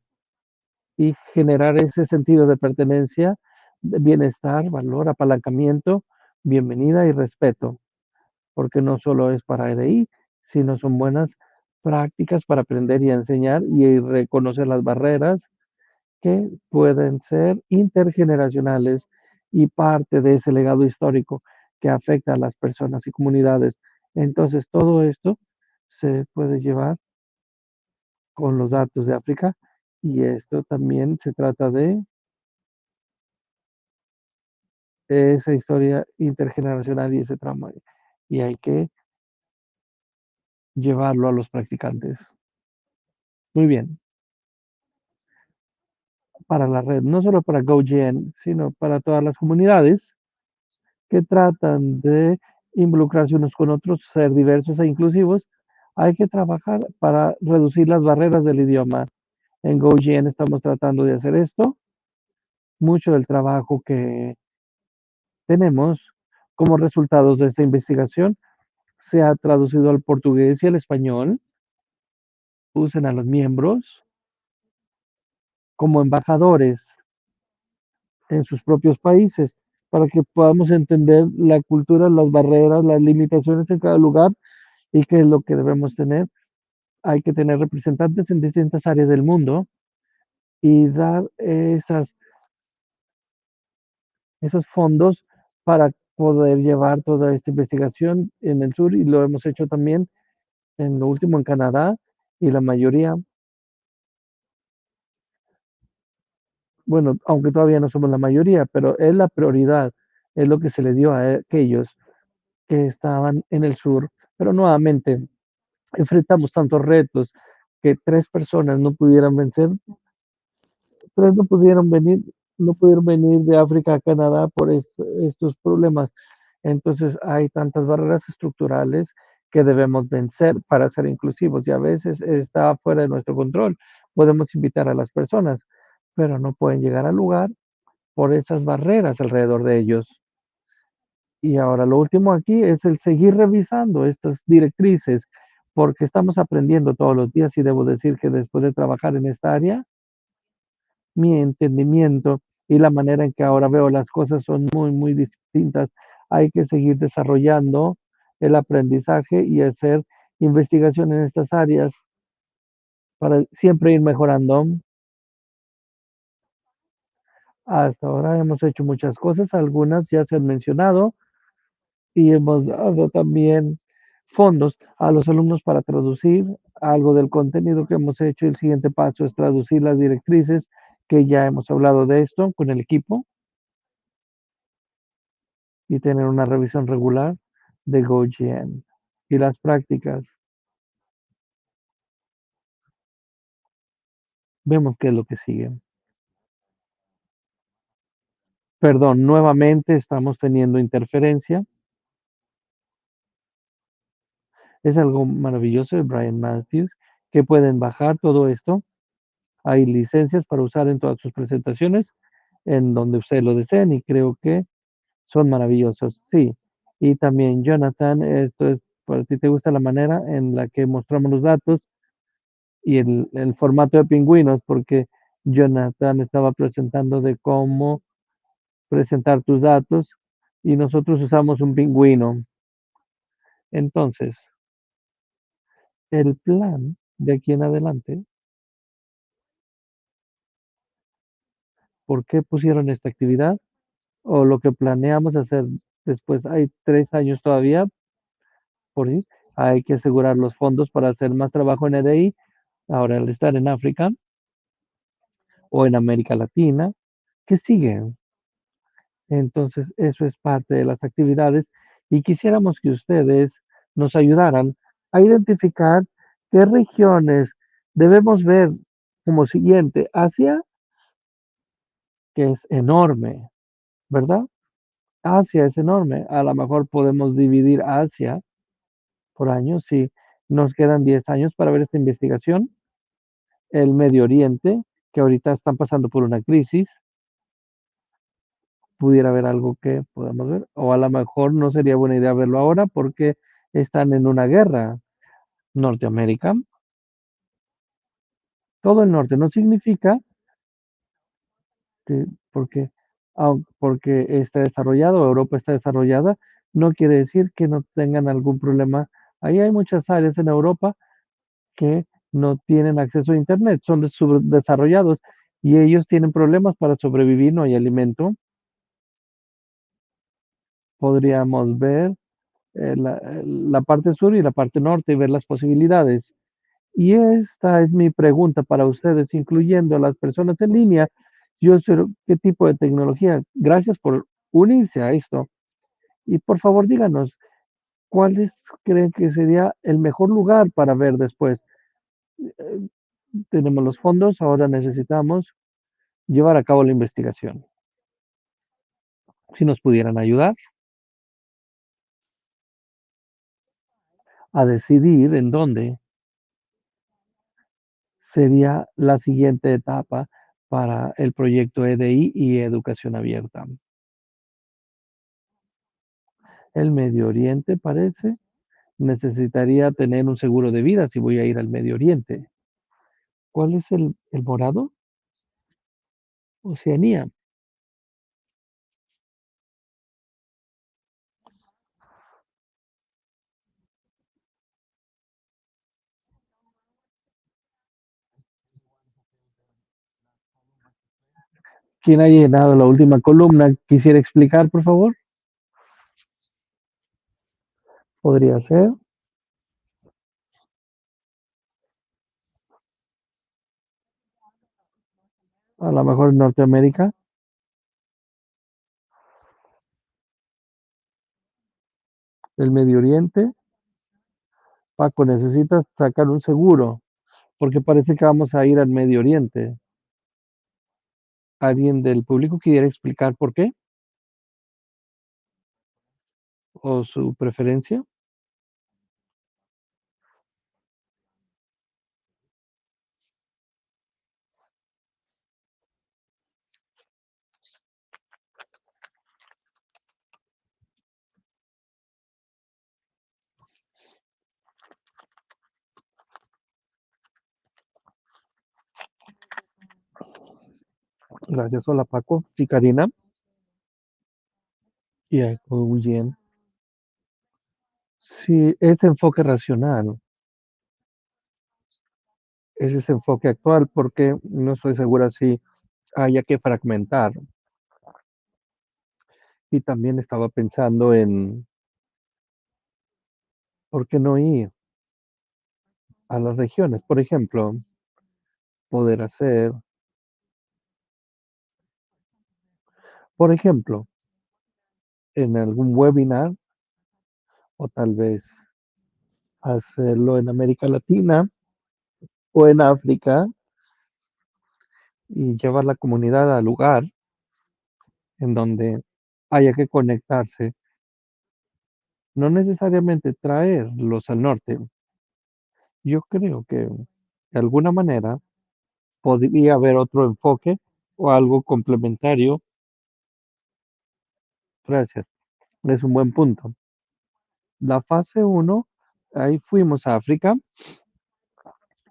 y generar ese sentido de pertenencia, de bienestar, valor, apalancamiento, bienvenida y respeto, porque no solo es para EDI, sino son buenas prácticas para aprender y enseñar y reconocer las barreras que pueden ser intergeneracionales y parte de ese legado histórico que afecta a las personas y comunidades. Entonces, todo esto se puede llevar con los datos de África y esto también se trata de esa historia intergeneracional y ese trauma y hay que llevarlo a los practicantes. Muy bien, para la red, no solo para GoGen, sino para todas las comunidades que tratan de involucrarse unos con otros, ser diversos e inclusivos, hay que trabajar para reducir las barreras del idioma. En GoGen estamos tratando de hacer esto. Mucho del trabajo que tenemos como resultados de esta investigación se ha traducido al portugués y al español. Usen a los miembros como embajadores en sus propios países para que podamos entender la cultura, las barreras, las limitaciones en cada lugar y qué es lo que debemos tener. Hay que tener representantes en distintas áreas del mundo y dar esos fondos para poder llevar toda esta investigación en el sur y lo hemos hecho también en lo último en Canadá y la mayoría, bueno, aunque todavía no somos la mayoría, pero es la prioridad, es lo que se le dio a aquellos que estaban en el sur. Pero nuevamente, enfrentamos tantos retos que 3 personas no pudieran vencer, 3 no pudieron venir de África a Canadá por estos problemas. Entonces hay tantas barreras estructurales que debemos vencer para ser inclusivos y a veces está fuera de nuestro control. Podemos invitar a las personas, pero no pueden llegar al lugar por esas barreras alrededor de ellos. Y ahora lo último aquí es el seguir revisando estas directrices, porque estamos aprendiendo todos los días y debo decir que después de trabajar en esta área, mi entendimiento y la manera en que ahora veo las cosas son muy, muy distintas. Hay que seguir desarrollando el aprendizaje y hacer investigación en estas áreas para siempre ir mejorando. Hasta ahora hemos hecho muchas cosas, algunas ya se han mencionado y hemos dado también fondos a los alumnos para traducir algo del contenido que hemos hecho. El siguiente paso es traducir las directrices, que ya hemos hablado de esto con el equipo, y tener una revisión regular de GoGN. Y las prácticas, vemos qué es lo que sigue. Perdón, nuevamente estamos teniendo interferencia. Es algo maravilloso de Brian Matthews, que pueden bajar todo esto. Hay licencias para usar en todas sus presentaciones, en donde ustedes lo deseen, y creo que son maravillosos. Sí. Y también Jonathan, esto es, para ti te gusta la manera en la que mostramos los datos y el formato de pingüinos, porque Jonathan estaba presentando de cómo presentar tus datos y nosotros usamos un pingüino. Entonces, el plan de aquí en adelante, ¿por qué pusieron esta actividad? O lo que planeamos hacer después, hay 3 años todavía por ir, hay que asegurar los fondos para hacer más trabajo en EDI. Ahora, al estar en África o en América Latina, ¿qué sigue? Entonces, eso es parte de las actividades y quisiéramos que ustedes nos ayudaran a identificar qué regiones debemos ver como siguiente, Asia, que es enorme, ¿verdad? Asia es enorme. A lo mejor podemos dividir Asia por años, si nos quedan 10 años para ver esta investigación. El Medio Oriente, que ahorita están pasando por una crisis, pudiera haber algo que podamos ver, o a lo mejor no sería buena idea verlo ahora porque están en una guerra. Norteamérica, todo el norte, no significa que porque está desarrollado, Europa está desarrollada, no quiere decir que no tengan algún problema. Ahí hay muchas áreas en Europa que no tienen acceso a Internet, son subdesarrollados y ellos tienen problemas para sobrevivir, no hay alimento. Podríamos ver la parte sur y la parte norte y ver las posibilidades. Y esta es mi pregunta para ustedes, incluyendo a las personas en línea. Yo sé qué tipo de tecnología. Gracias por unirse a esto. Y por favor, díganos, ¿cuáles creen que sería el mejor lugar para ver después? Eh, Tenemos los fondos, ahora necesitamos llevar a cabo la investigación. Si nos pudieran ayudar a decidir en dónde sería la siguiente etapa para el proyecto EDI y educación abierta. El Medio Oriente parece necesitaría tener un seguro de vida si voy a ir al Medio Oriente. ¿Cuál es el morado? Oceanía. ¿Quién ha llenado la última columna? ¿Quisiera explicar, por favor? Podría ser, a lo mejor en Norteamérica. El Medio Oriente. Paco, necesitas sacar un seguro, porque parece que vamos a ir al Medio Oriente. ¿Alguien del público quisiera explicar por qué? ¿O su preferencia? Gracias, hola Paco y Karina. Y muy bien. Sí, ese enfoque racional, es ese enfoque actual, porque no estoy segura si haya que fragmentar. Y también estaba pensando en por qué no ir a las regiones. Por ejemplo, poder hacer, por ejemplo, en algún webinar o tal vez hacerlo en América Latina o en África y llevar la comunidad al lugar en donde haya que conectarse. No necesariamente traerlos al norte. Yo creo que de alguna manera podría haber otro enfoque o algo complementario. Gracias. Es un buen punto. La fase uno, ahí fuimos a África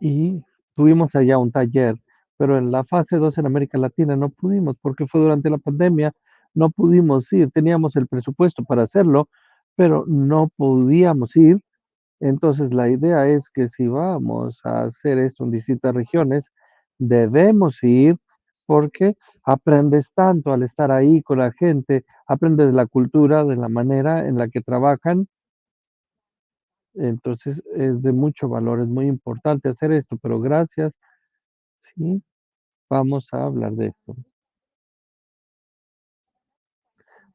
y tuvimos allá un taller, pero en la fase 2 en América Latina no pudimos porque fue durante la pandemia, no pudimos ir, teníamos el presupuesto para hacerlo, pero no podíamos ir. Entonces la idea es que si vamos a hacer esto en distintas regiones, debemos ir porque aprendes tanto al estar ahí con la gente, aprendes de la cultura, de la manera en la que trabajan. Entonces es de mucho valor, es muy importante hacer esto, pero gracias, sí, vamos a hablar de esto.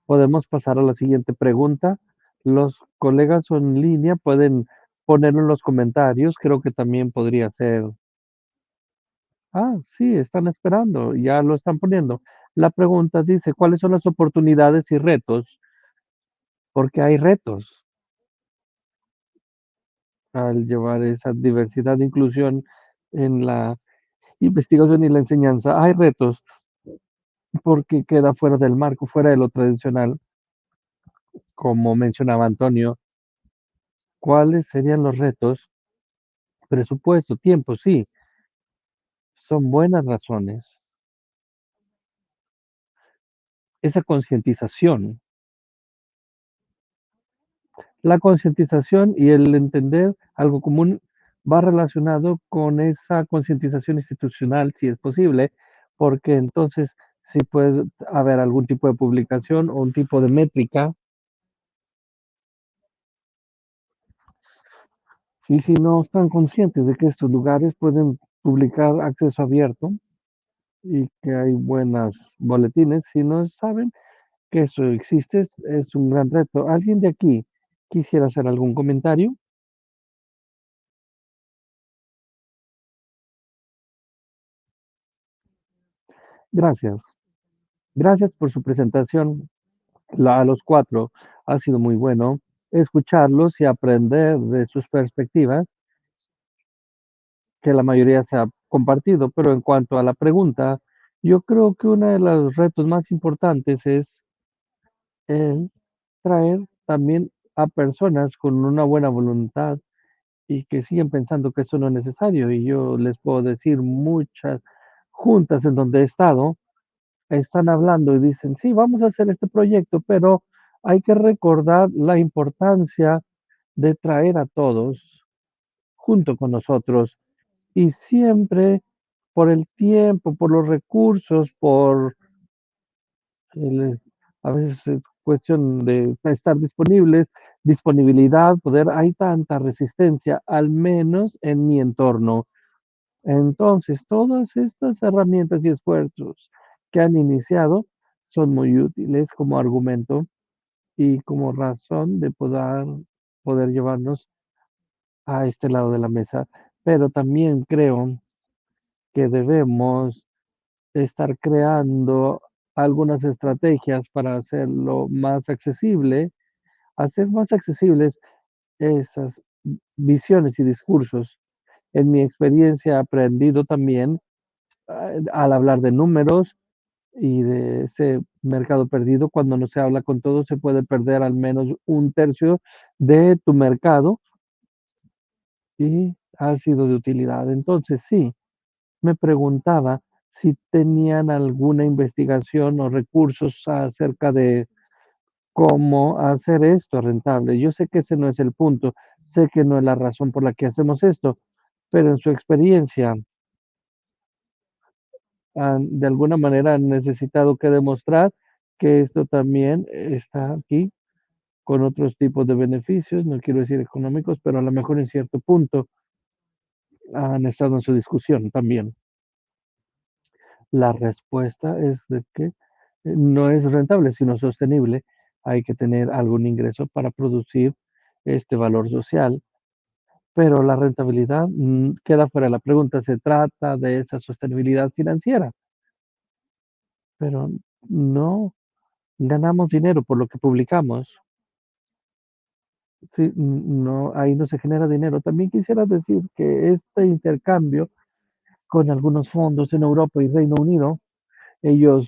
Podemos pasar a la siguiente pregunta. Los colegas en línea pueden ponerlo en los comentarios, creo que también podría ser Sí, están esperando, ya lo están poniendo. La pregunta dice, ¿cuáles son las oportunidades y retos? Porque hay retos al llevar esa diversidad e inclusión en la investigación y la enseñanza. Hay retos porque queda fuera del marco, fuera de lo tradicional, como mencionaba Antonio. ¿Cuáles serían los retos? Presupuesto, tiempo, sí, son buenas razones. Esa concientización, la concientización y el entender algo común va relacionado con esa concientización institucional, si es posible, porque entonces sí puede haber algún tipo de publicación o un tipo de métrica. Y si no están conscientes de que estos lugares pueden publicar acceso abierto y que hay buenas boletines, si no saben que eso existe, es un gran reto. ¿Alguien de aquí quisiera hacer algún comentario? Gracias. Gracias por su presentación. A los cuatro ha sido muy bueno escucharlos y aprender de sus perspectivas, que la mayoría se ha compartido. Pero en cuanto a la pregunta, yo creo que uno de los retos más importantes es el traer también a personas con una buena voluntad y que siguen pensando que esto no es necesario. Y yo les puedo decir muchas juntas en donde he estado, están hablando y dicen, sí, vamos a hacer este proyecto, pero hay que recordar la importancia de traer a todos junto con nosotros y siempre por el tiempo, por los recursos, por el, a veces es cuestión de estar disponibles, disponibilidad, poder, hay tanta resistencia, al menos en mi entorno. Entonces, todas estas herramientas y esfuerzos que han iniciado son muy útiles como argumento y como razón de poder llevarnos a este lado de la mesa. Pero también creo que debemos estar creando algunas estrategias para hacerlo más accesible, hacer más accesibles esas visiones y discursos. En mi experiencia he aprendido también al hablar de números y de ese mercado perdido, cuando no se habla con todos, se puede perder al menos un tercio de tu mercado y ha sido de utilidad. Entonces, sí, me preguntaba si tenían alguna investigación o recursos acerca de cómo hacer esto rentable. Yo sé que ese no es el punto, sé que no es la razón por la que hacemos esto, pero en su experiencia, de alguna manera han necesitado que demostrar que esto también está aquí con otros tipos de beneficios, no quiero decir económicos, pero a lo mejor en cierto punto han estado en su discusión también. La respuesta es de que no es rentable, sino sostenible. Hay que tener algún ingreso para producir este valor social, pero la rentabilidad queda fuera de la pregunta. Se trata de esa sostenibilidad financiera, pero no ganamos dinero por lo que publicamos. Sí, no, ahí no se genera dinero. También quisiera decir que este intercambio con algunos fondos en Europa y Reino Unido, ellos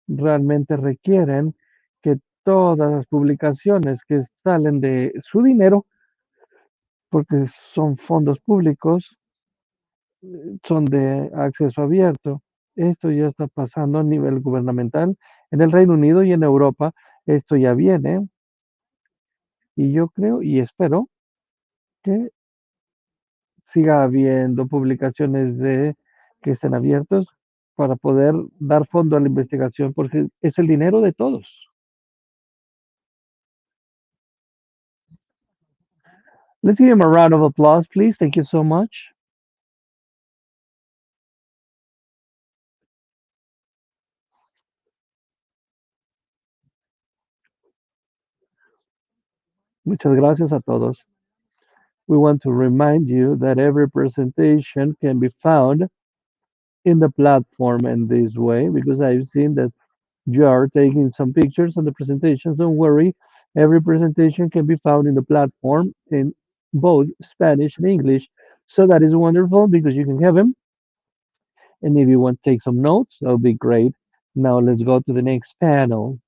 realmente requieren que todas las publicaciones que salen de su dinero, porque son fondos públicos, son de acceso abierto. Esto ya está pasando a nivel gubernamental. En el Reino Unido y en Europa esto ya viene y yo creo y espero que siga habiendo publicaciones que estén abiertos para poder dar fondo a la investigación, porque es el dinero de todos. Let's give him a round of applause, please. Thank you so much. Muchas gracias a todos. We want to remind you that every presentation can be found in the platform in this way because I've seen that you are taking some pictures on the presentations. Don't worry, every presentation can be found in the platform in both Spanish and English. So that is wonderful because you can have them. And if you want to take some notes, that would be great. Now let's go to the next panel.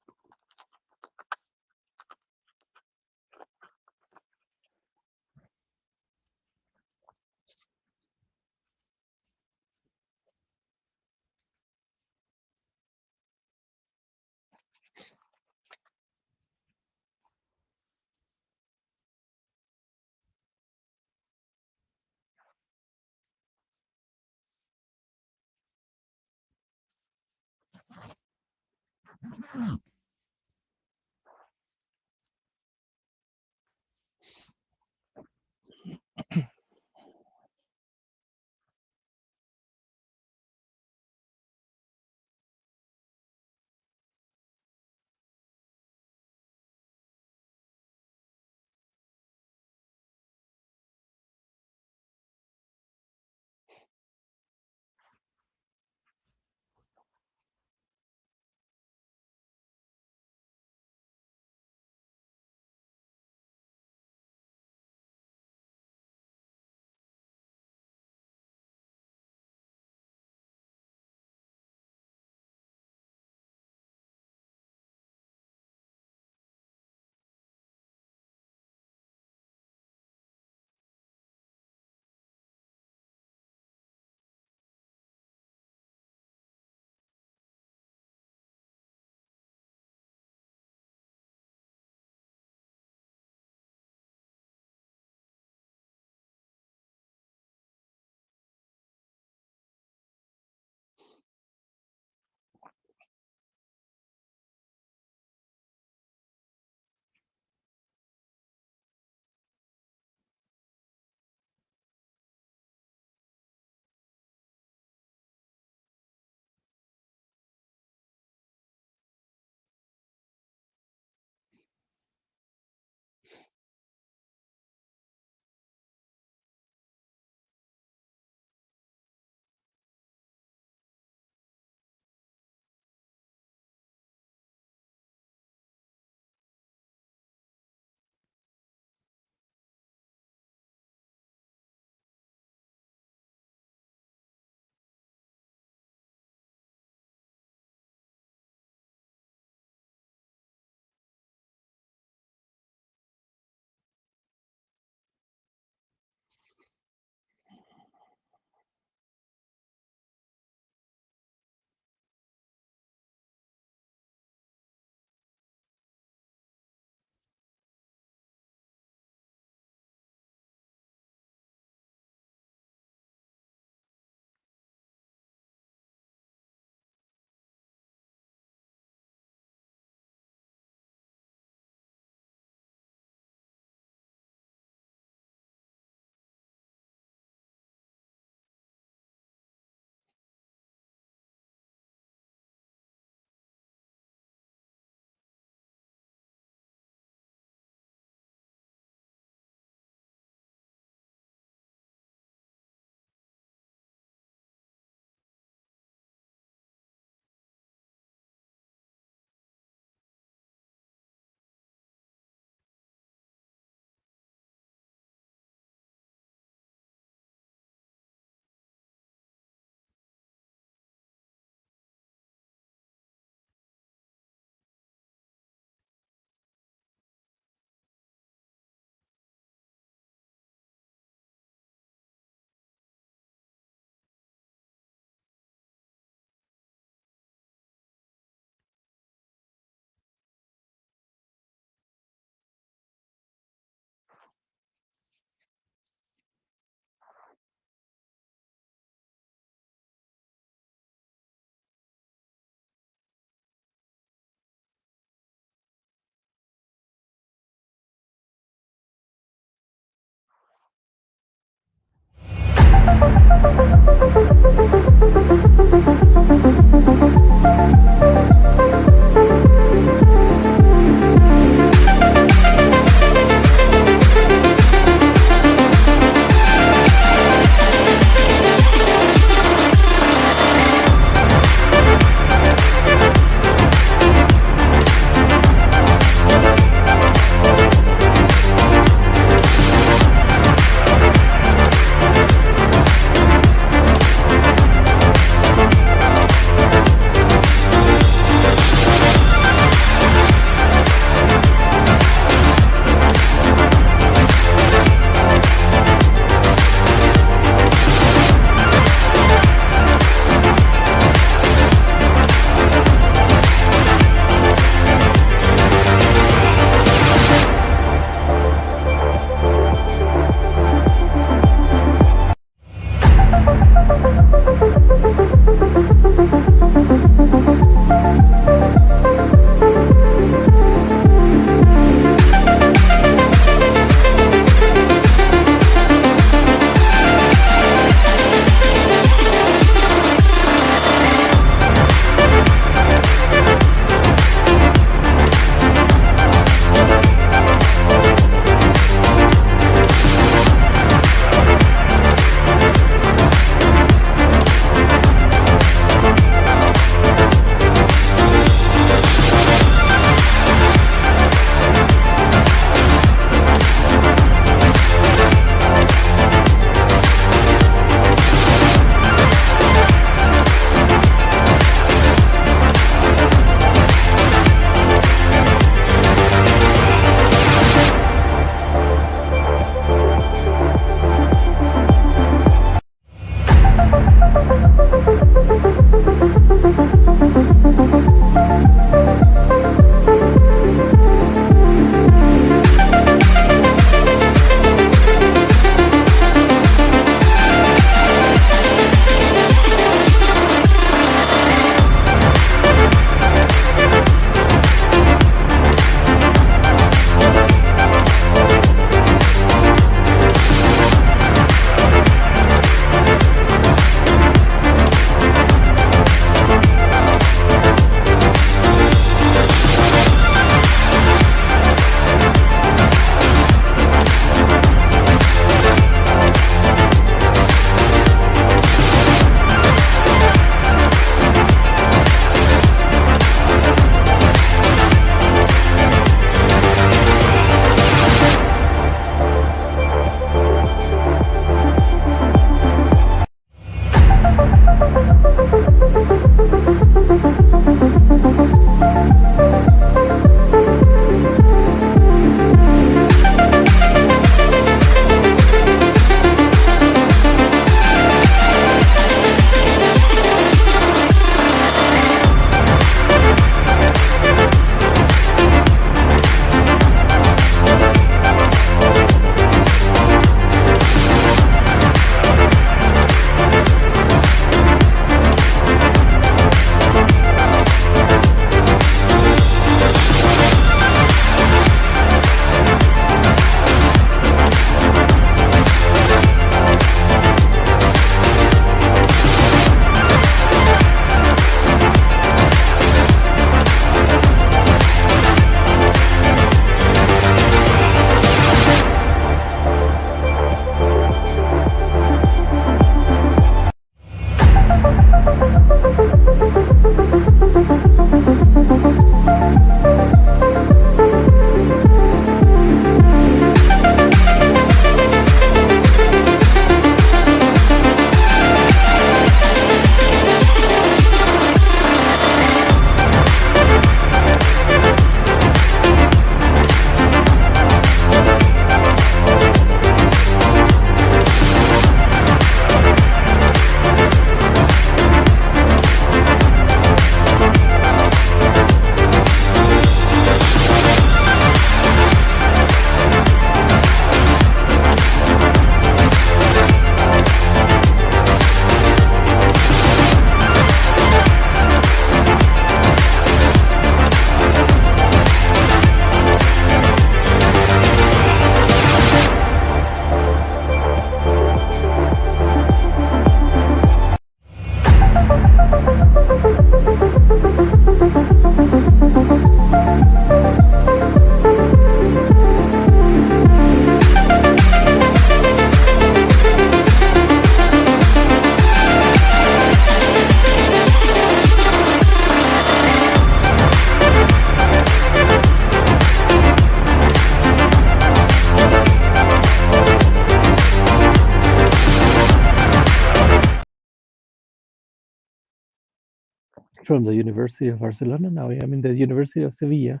from the University of Barcelona. Now I am in the University of Sevilla.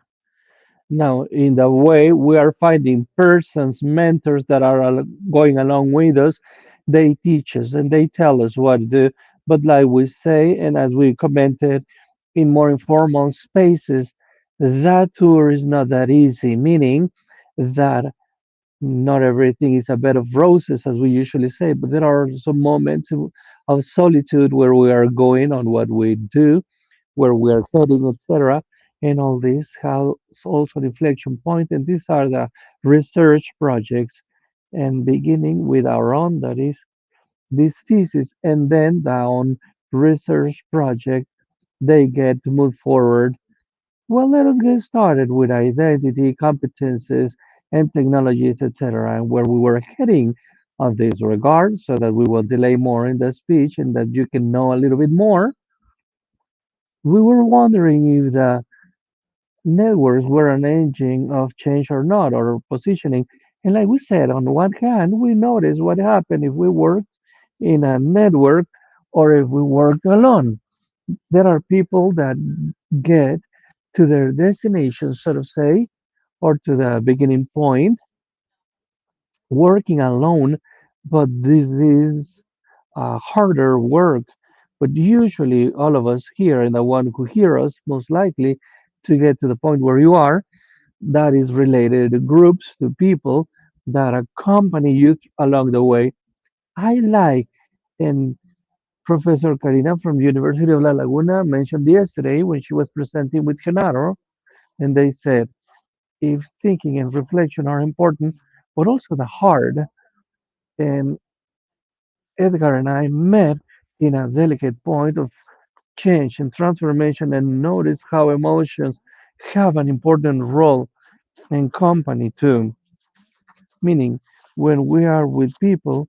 Now, in the way we are finding persons, mentors that are going along with us, they teach us and they tell us what to do. But like we say, and as we commented in more informal spaces, that tour is not that easy, meaning that not everything is a bed of roses, as we usually say, but there are some moments of solitude where we are going on what we do, where we are heading, etc. And all this has also an inflection point, and these are the research projects, and beginning with our own, that is this thesis, and then down research project, they get to move forward. Well, let us get started with identity, competences, and technologies, etc., and where we were heading on this regard, so that we will delay more in the speech and that you can know a little bit more. We were wondering if the networks were an engine of change or not, or positioning. And like we said, on one hand, we notice what happened if we worked in a network or if we worked alone. There are people that get to their destination, so to say, or to the beginning point, working alone, but this is harder work. But usually, all of us here, and the one who hear us, most likely to get to the point where you are, that is related to groups, to people that accompany you along the way. I like, and Professor Karina from University of La Laguna mentioned yesterday when she was presenting with Genaro, and they said, if thinking and reflection are important, but also the heart, and Edgar and I met in a delicate point of change and transformation and notice how emotions have an important role in company too. Meaning, when we are with people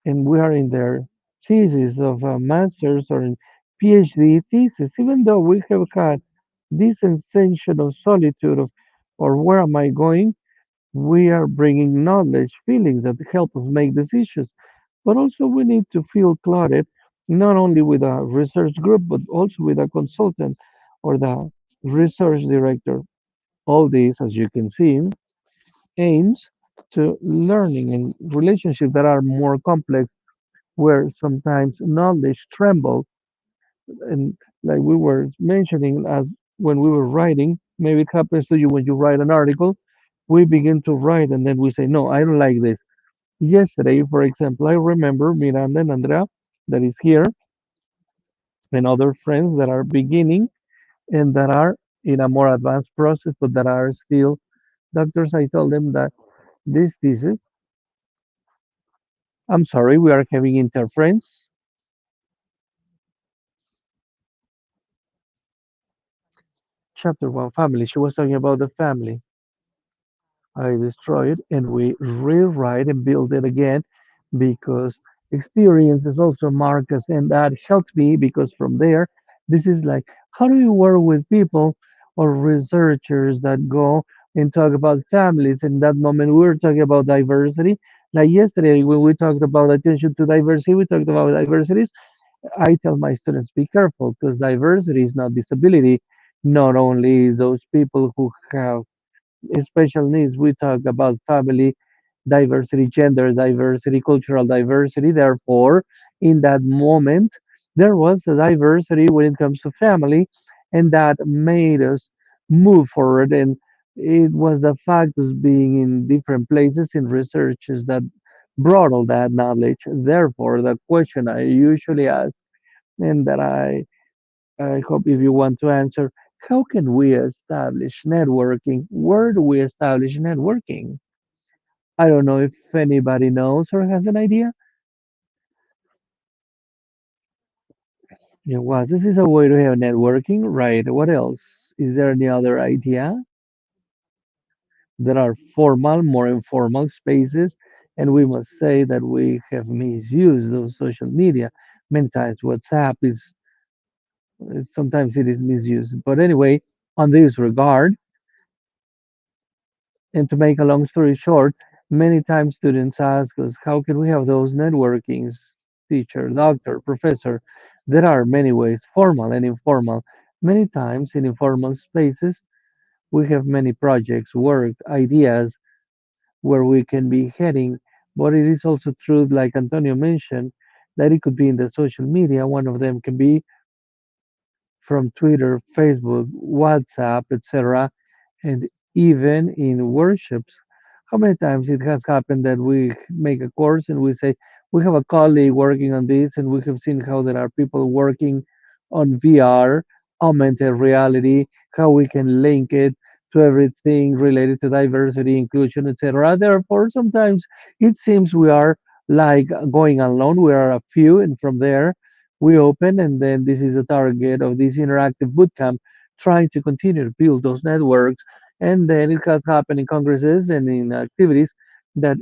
and we are in their thesis of a master's or in PhD thesis, even though we have had this sensation of solitude of, or where am I going? We are bringing knowledge, feelings that help us make decisions. But also we need to feel clotted, not only with a research group, but also with a consultant or the research director. All this, as you can see, aims to learning and relationships that are more complex, where sometimes knowledge tremble. And like we were mentioning, as when we were writing, maybe it happens to you when you write an article, we begin to write and then we say, no, I don't like this. Yesterday, for example, I remember Miranda and Andrea, that is here, and other friends that are beginning and that are in a more advanced process, but that are still doctors. I told them that this thesis, I'm sorry, we are having interference. Chapter one, family. She was talking about the family. I destroy it and we rewrite and build it again because experiences also mark us, and that helped me because from there, this is like, how do you work with people or researchers that go and talk about families? In that moment, we were talking about diversity. Like yesterday, when we talked about attention to diversity, we talked about diversities. I tell my students, be careful because diversity is not disability. Not only those people who have special needs, we talk about family diversity, gender diversity, cultural diversity. Therefore, in that moment, there was a diversity when it comes to family, and that made us move forward. And it was the fact of being in different places in researches that brought all that knowledge. Therefore, the question I usually ask, and that I hope if you want to answer, how can we establish networking? Where do we establish networking? I don't know if anybody knows or has an idea. Yeah, well, this is a way to have networking, right? What else? Is there any other idea? There are formal, more informal spaces, and we must say that we have misused those social media. Many times WhatsApp is, sometimes it is misused. But anyway, on this regard, and to make a long story short, many times students ask us, how can we have those networkings, teacher, doctor, professor? There are many ways, formal and informal. Many times in informal spaces, we have many projects, work, ideas where we can be heading. But it is also true, like Antonio mentioned, that it could be in the social media. One of them can be from Twitter, Facebook, WhatsApp, etc., and even in workshops. How many times it has happened that we make a course and we say, we have a colleague working on this, and we have seen how there are people working on VR, augmented reality, how we can link it to everything related to diversity, inclusion, etc. Therefore, sometimes it seems we are like going alone. We are a few, and from there, we open, and then this is the target of this interactive bootcamp, trying to continue to build those networks. And then it has happened in congresses and in activities that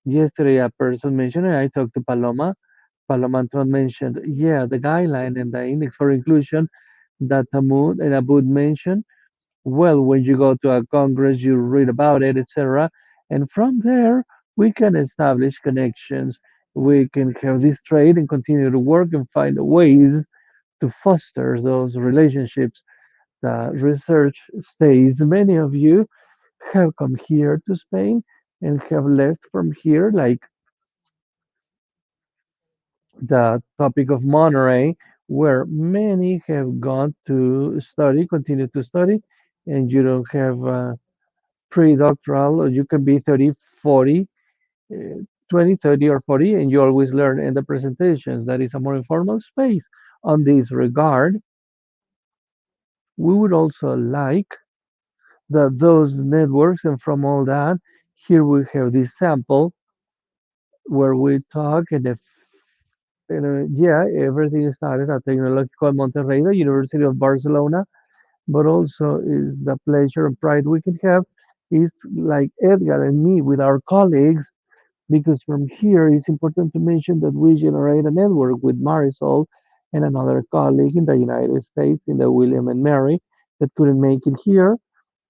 yesterday a person mentioned, and I talked to Paloma. Paloma Anton mentioned, yeah, the guideline and the index for inclusion that Tamud and Abud mentioned. Well, when you go to a congress, you read about it, etc. And from there, we can establish connections. We can have this trade and continue to work and find ways to foster those relationships. The research says many of you have come here to Spain and have left from here, like the topic of Monterey, where many have gone to study, continue to study, and you don't have pre-doctoral, or you can be 30, 40, 20, 30, or 40, and you always learn in the presentations. That is a more informal space. On this regard, we would also like that those networks, and from all that, here we have this sample where we talk, yeah, everything started at Technological Monterrey, the University of Barcelona, but also is the pleasure and pride we can have is like Edgar and me with our colleagues, because from here it's important to mention that we generate a network with Marisol and another colleague in the United States, in the William and Mary, that couldn't make it here.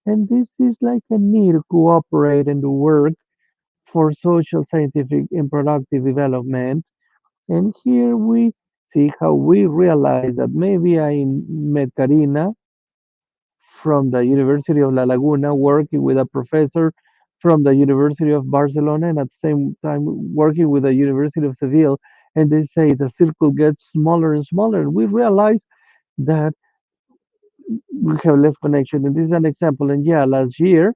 And this is like a need to cooperate and to work for social, scientific, and productive development. And here we see how we realize that maybe I met Karina from the University of La Laguna, working with a professor from the University of Barcelona, and at the same time working with the University of Seville. And they say the circle gets smaller and smaller. And we realize that we have less connection. And this is an example. And yeah, last year,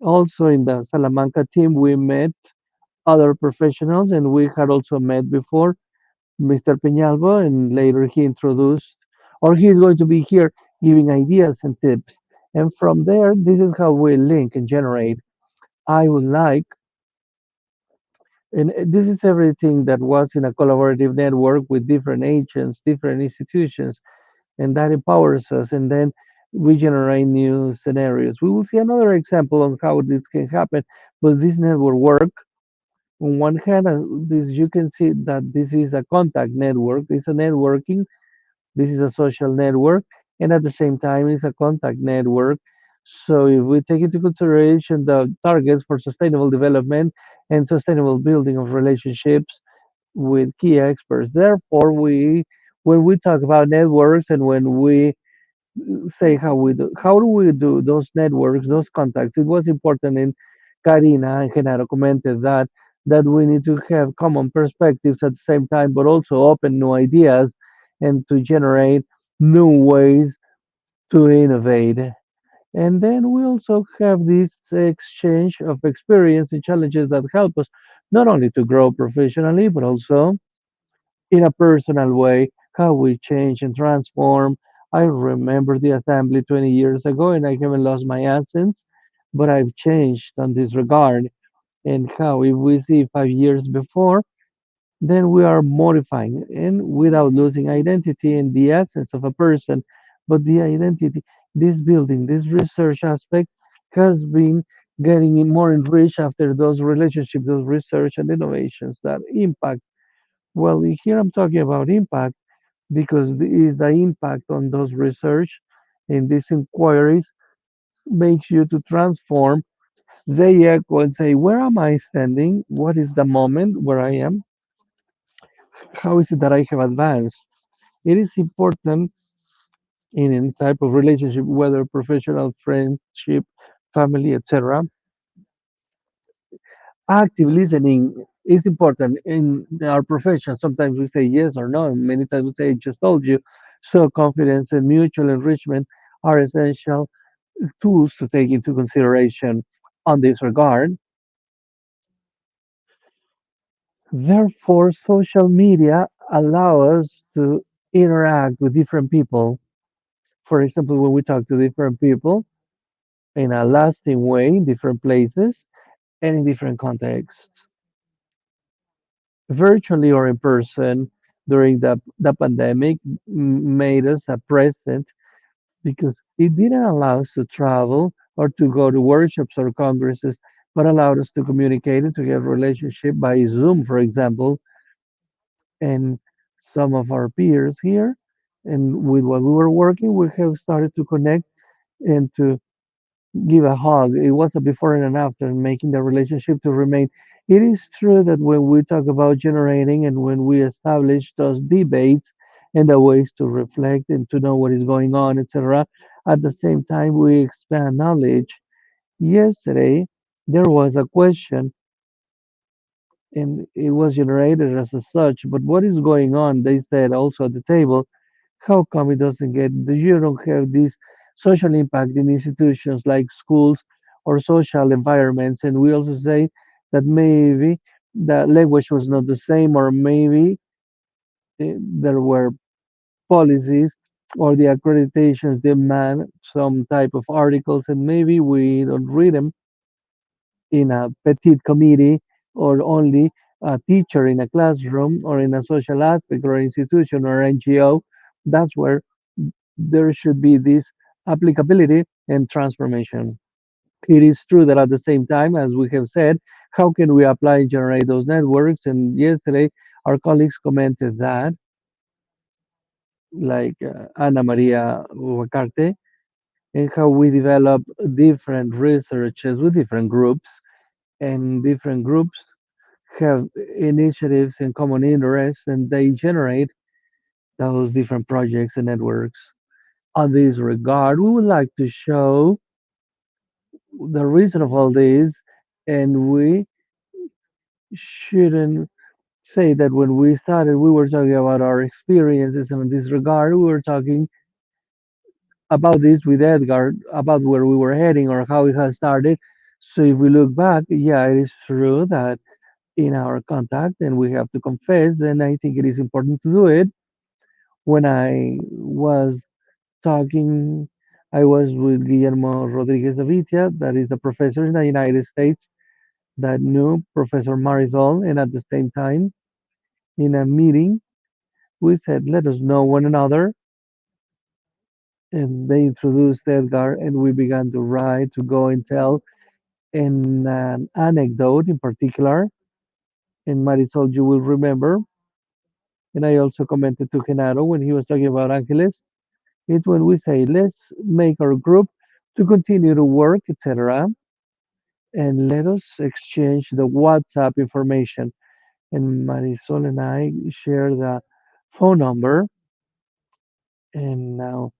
also in the Salamanca team, we met other professionals, and we had also met before Mr. Peñalba, and later he introduced, or he's going to be here giving ideas and tips. And from there, this is how we link and generate. I would like, and this is everything that was in a collaborative network with different agents, different institutions, and that empowers us. And then we generate new scenarios. We will see another example on how this can happen, but this network work. On one hand, this you can see that this is a contact network. It's a networking. This is a social network, and at the same time, it's a contact network. So, if we take into consideration the targets for sustainable development and sustainable building of relationships with key experts, therefore, when we talk about networks and when we say how do we do those networks, those contacts, it was important. And Karina and Genaro commented that we need to have common perspectives at the same time, but also open new ideas and to generate new ways to innovate. And then we also have this exchange of experience and challenges that help us not only to grow professionally, but also in a personal way, how we change and transform. I remember the assembly 20 years ago, and I haven't lost my essence, but I've changed on this regard. And how, if we see 5 years before, then we are modifying and without losing identity and the essence of a person, but the identity, this building, this research aspect has been getting more enriched after those relationships, those research and innovations that impact. Well, here I'm talking about impact because is the impact on those research in these inquiries makes you to transform. They echo and say, where am I standing? What is the moment where I am? How is it that I have advanced? It is important in any type of relationship, whether professional, friendship, family, etc. Active listening is important in our profession. Sometimes we say yes or no, and many times we say, I just told you. So, confidence and mutual enrichment are essential tools to take into consideration on this regard. Therefore, social media allow us to interact with different people. For example, when we talk to different people in a lasting way in different places and in different contexts, virtually or in person during the pandemic made us a present because it didn't allow us to travel or to go to workshops or congresses, but allowed us to communicate and to get relationship by Zoom, for example, and some of our peers here. And with what we were working, we have started to connect and to give a hug. It was a before and an after, and making the relationship to remain. It is true that when we talk about generating and when we establish those debates and the ways to reflect and to know what is going on, etc., at the same time we expand knowledge. Yesterday, there was a question and it was generated as a such, but what is going on? They said also at the table, how come it doesn't get, you don't have this social impact in institutions like schools or social environments? And we also say that maybe the language was not the same, or maybe there were policies or the accreditations demand some type of articles, and maybe we don't read them in a petite committee or only a teacher in a classroom or in a social aspect or institution or NGO. That's where there should be this applicability and transformation. It is true that at the same time, as we have said, how can we apply and generate those networks? And yesterday, our colleagues commented that, like Ana Maria Huacarte, and how we develop different researches with different groups, and different groups have initiatives and common interests, and they generate those different projects and networks. On this regard, we would like to show the reason of all this, and we shouldn't say that when we started, we were talking about our experiences, and in this regard, we were talking about this with Edgar, about where we were heading or how it has started. So if we look back, yeah, it is true that in our contact, and we have to confess, and I think it is important to do it. When I was talking, I was with Guillermo Rodriguez Avitia, that is a professor in the United States, that knew Professor Marisol, and at the same time, in a meeting, we said, let us know one another. And they introduced Edgar, and we began to write, to go and tell, and an anecdote in particular. And Marisol, you will remember, and I also commented to Genaro when he was talking about Angeles, it's when we say, let's make our group to continue to work, etc., and let us exchange the WhatsApp information. And Marisol and I share the phone number, and now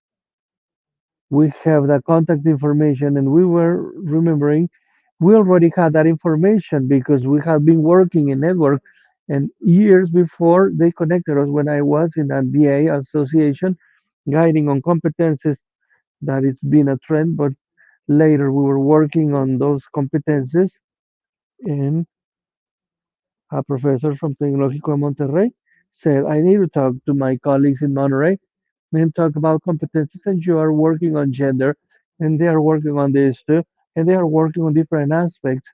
we have the contact information. And we were remembering we already had that information because we have been working in network. And years before, they connected us when I was in a DA association, guiding on competences. That it's been a trend, but later we were working on those competences, and a professor from Tecnológico de Monterrey said, I need to talk to my colleagues in Monterrey and talk about competences, and you are working on gender, and they are working on this too, and they are working on different aspects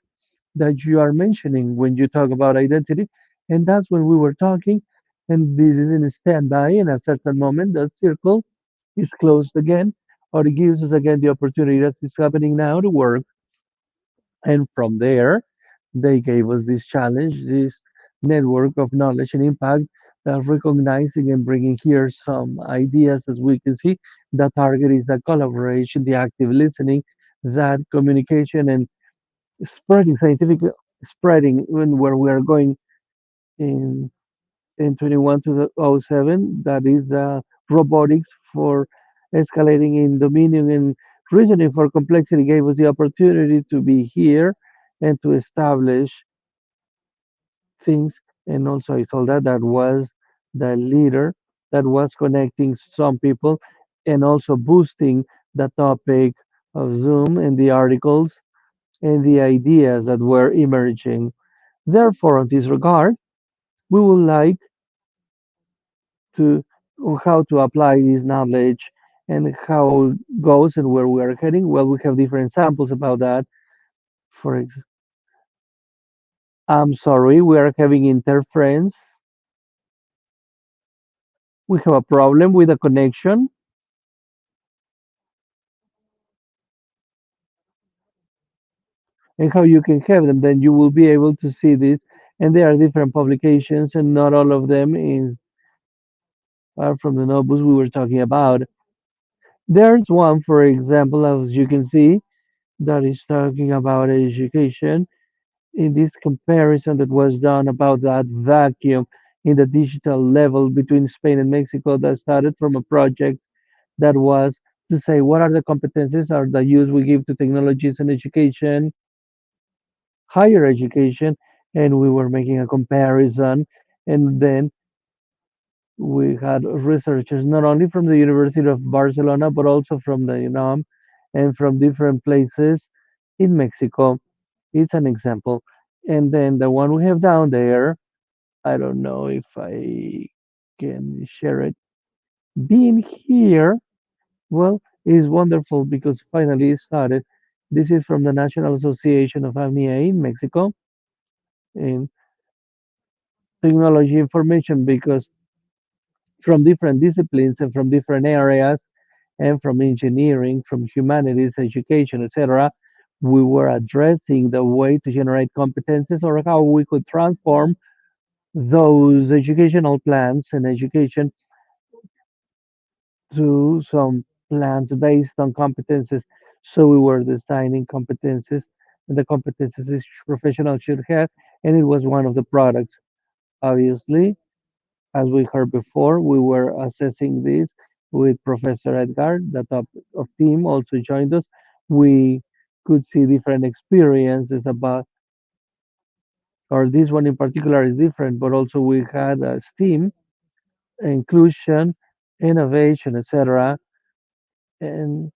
that you are mentioning when you talk about identity. And that's when we were talking, and this is in standby. In a certain moment, the circle is closed again, or it gives us again the opportunity that is happening now to work. And from there, they gave us this challenge, this network of knowledge and impact, recognizing and bringing here some ideas. As we can see, the target is the collaboration, the active listening, that communication, and spreading scientific, spreading when where we are going in. in 21-07, that is the robotics for escalating in dominion and reasoning for complexity, gave us the opportunity to be here and to establish things. And also, I saw that that was the leader that was connecting some people and also boosting the topic of Zoom and the articles and the ideas that were emerging. Therefore, in this regard, we would like to on how to apply this knowledge and how it goes and where we are heading. Well, we have different samples about that. For example, I'm sorry, we are having interference. We have a problem with the connection and how you can have them. Then you will be able to see this. And there are different publications, and not all of them are from the notebooks we were talking about. There's one, for example, as you can see, that is talking about education in this comparison that was done about that vacuum in the digital level between Spain and Mexico that started from a project that was to say what are the competencies or the use we give to technologies and education, higher education, and we were making a comparison. And then we had researchers not only from the University of Barcelona but also from the UNAM and from different places in Mexico. It's an example. And then the one we have down there, I don't know if I can share it. Being here, well, is wonderful because finally it started. This is from the National Association of AMIA in Mexico in technology information because from different disciplines and from different areas and from engineering, from humanities, education, etc., we were addressing the way to generate competences or how we could transform those educational plans and education to some plans based on competences. So we were designing competences and the competences each professional should have, and it was one of the products. Obviously, as we heard before, we were assessing this with Professor Edgar, the top of team also joined us. We could see different experiences about, or this one in particular is different, but also we had STEAM, inclusion, innovation, etc. And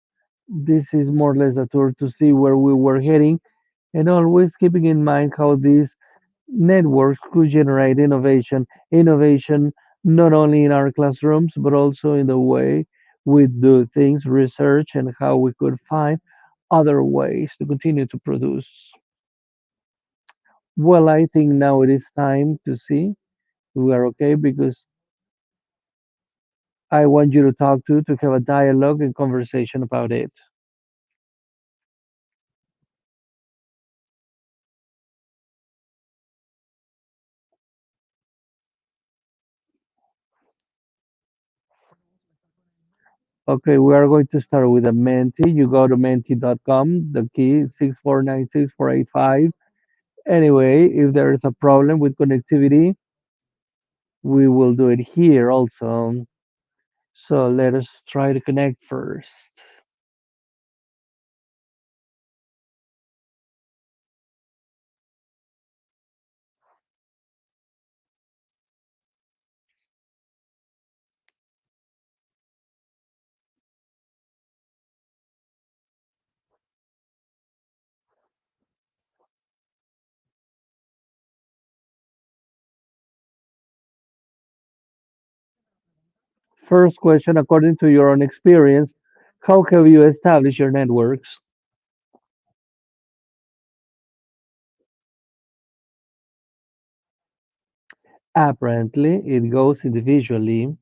this is more or less a tour to see where we were heading, and always keeping in mind how these networks could generate innovation. Innovation not only in our classrooms, but also in the way we do things, research, and how we could find other ways to continue to produce. Well, I think now it is time to see we are okay because I want you to talk to have a dialogue and conversation about it. Okay, we are going to start with a Menti. You go to menti.com, the key is 6496485. Anyway, if there is a problem with connectivity, we will do it here also. So let us try to connect first. First question, according to your own experience, how have you established your networks? Apparently, it goes individually.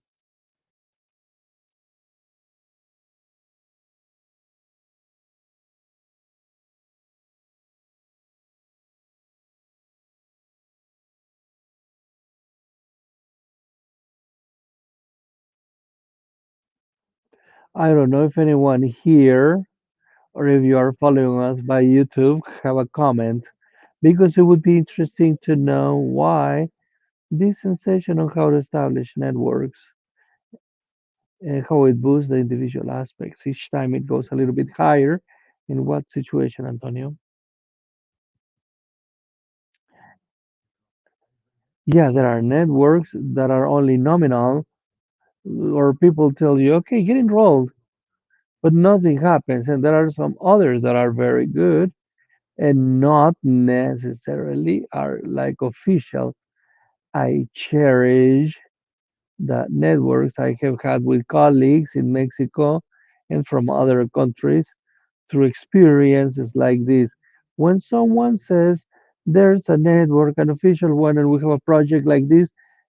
I don't know if anyone here or if you are following us by YouTube have a comment because it would be interesting to know why This sensation on how to establish networks and how it boosts the individual aspects. Each time it goes a little bit higher. In what situation, Antonio? Yeah, there are networks that are only nominal, or people tell you, okay, get enrolled, but nothing happens. And there are some others that are very good and not necessarily are like official. I cherish the networks I have had with colleagues in Mexico and from other countries through experiences like this. When someone says there's a network, an official one, and we have a project like this,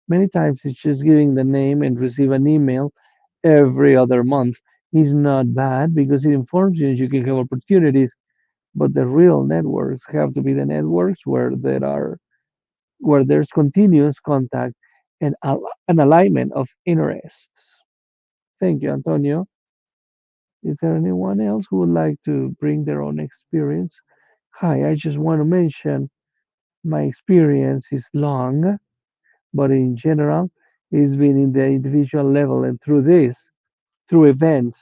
many times it's just giving the name and receive an email every other month. It's not bad because it informs you and you can have opportunities, but the real networks have to be the networks where there's continuous contact and an alignment of interests. Thank you, Antonio. Is there anyone else who would like to bring their own experience? Hi, I just want to mention my experience is long, but in general, it's been in the individual level and through this, through events.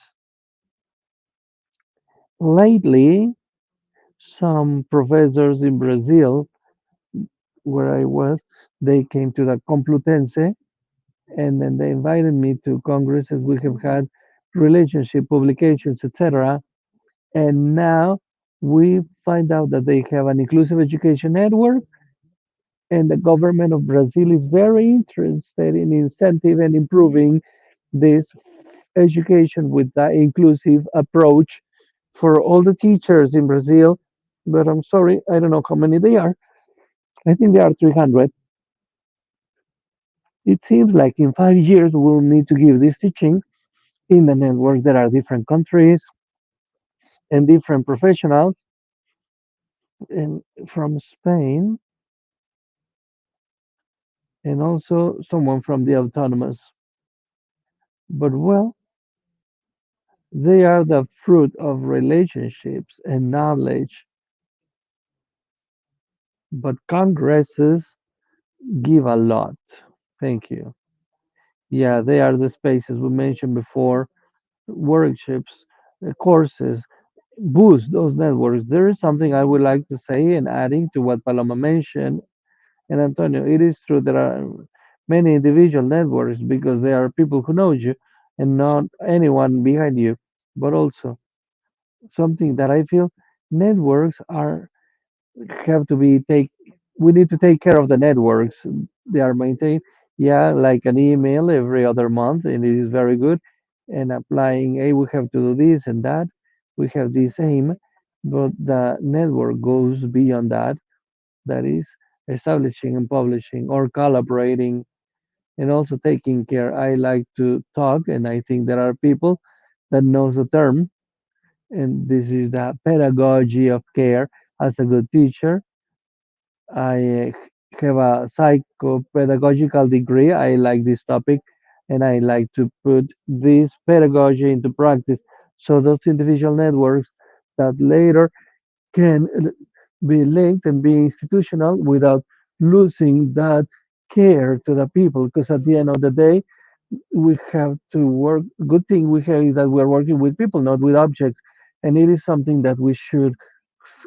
Lately, some professors in Brazil, where I was, they came to the Complutense and then they invited me to congresses. We have had relationship publications, etc. And now we find out that they have an inclusive education network, and the government of Brazil is very interested in incentive and improving this education with the inclusive approach for all the teachers in Brazil. But I'm sorry, I don't know how many they are. I think there are 300. It seems like in 5 years we'll need to give this teaching in the network. There are different countries and different professionals. And from Spain, and also someone from the autonomous. But well, they are the fruit of relationships and knowledge. But congresses give a lot. Thank you. Yeah, they are the spaces we mentioned before, workshops, courses, boost those networks. There is something I would like to say, and adding to what Paloma mentioned, and Antonio, it is true there are many individual networks because there are people who know you and not anyone behind you. But also something that I feel networks are have to be take. We need to take care of the networks. They are maintained. Yeah, like an email every other month, and it is very good. And applying, hey, we have to do this and that. We have this aim, but the network goes beyond that. That is establishing and publishing or collaborating and also taking care. I like to talk, and I think there are people that knows the term, and this is the pedagogy of care. As a good teacher, I have a psychopedagogical degree. I like this topic, and I like to put this pedagogy into practice. So those individual networks that later can be linked and be institutional without losing that care to the people. Because at the end of the day, we have to work. Good thing we have is that we're working with people, not with objects, and it is something that we should,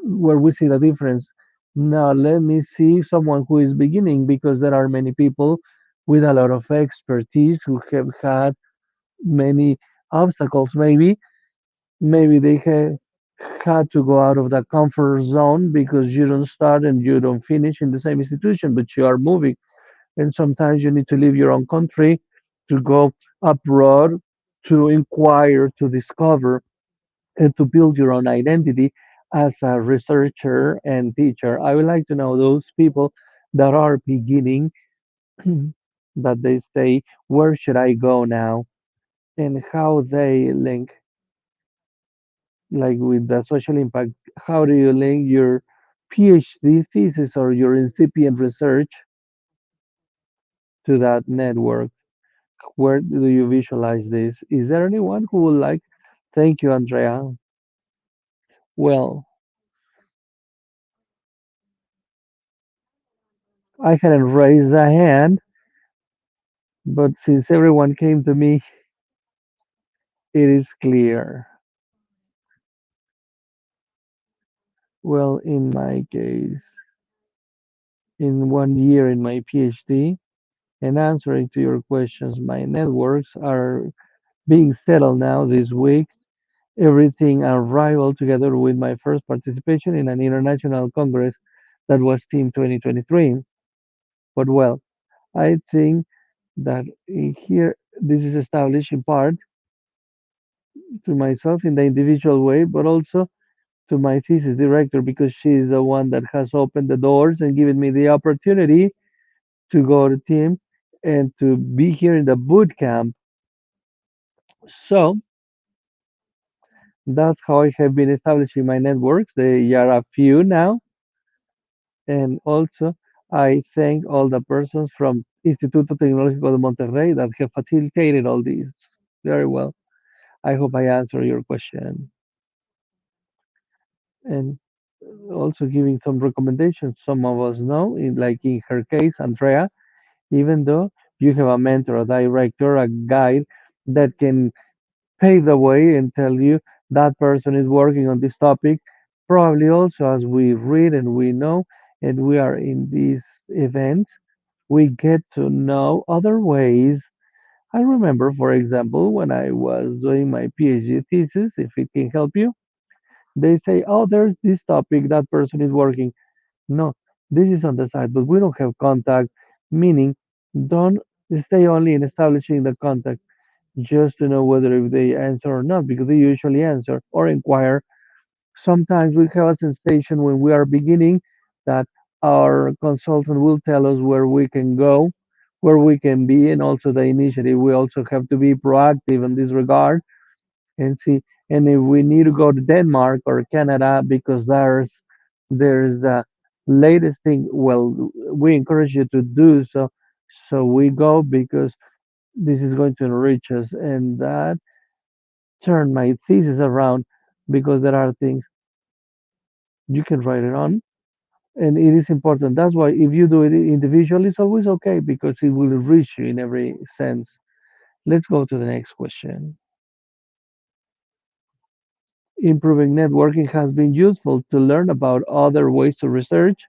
where we see the difference. Now, let me see someone who is beginning because there are many people with a lot of expertise who have had many obstacles. Maybe they have had to go out of the comfort zone because you don't start and you don't finish in the same institution, but you are moving. And sometimes you need to leave your own country to go abroad to inquire, to discover, and to build your own identity as a researcher and teacher. I would like to know those people that are beginning, that they say, where should I go now? And how they link, like with the social impact, how do you link your PhD thesis or your incipient research to that network? Where do you visualize this? Is there anyone who would like? Thank you, Andrea. Well, I hadn't raised a hand, but since everyone came to me, it is clear. Well, in my case, in 1 year in my PhD, and answering to your questions, my networks are being settled now this week. Everything arrived together with my first participation in an international congress that was Team 2023. But well, I think that in here this is established in part to myself in the individual way, but also to my thesis director because she is the one that has opened the doors and given me the opportunity to go to team and to be here in the boot camp. So that's how I have been establishing my networks. They are a few now, and also I thank all the persons from Instituto Tecnológico de Monterrey that have facilitated all these very well. I hope I answer your question and also giving some recommendations. Some of us know, like in her case, Andrea, even though you have a mentor, a director, a guide that can pave the way and tell you that person is working on this topic. Probably also, as we read and we know, and we are in these events, we get to know other ways. I remember, for example, when I was doing my PhD thesis, if it can help you, they say, oh, there's this topic, that person is working. No, this is on the side, but we don't have contact, meaning don't stay only in establishing the contact just to know whether if they answer or not, because they usually answer or inquire. Sometimes we have a sensation when we are beginning that our consultant will tell us where we can go, where we can be, and also the initiative. We also have to be proactive in this regard and see. And if we need to go to Denmark or Canada because there's the latest thing, well, we encourage you to do so. So we go because this is going to enrich us, and that turned my thesis around because there are things you can write it on and it is important. That's why if you do it individually, it's always okay because it will reach you in every sense. Let's go to the next question. Improving networking has been useful to learn about other ways to research,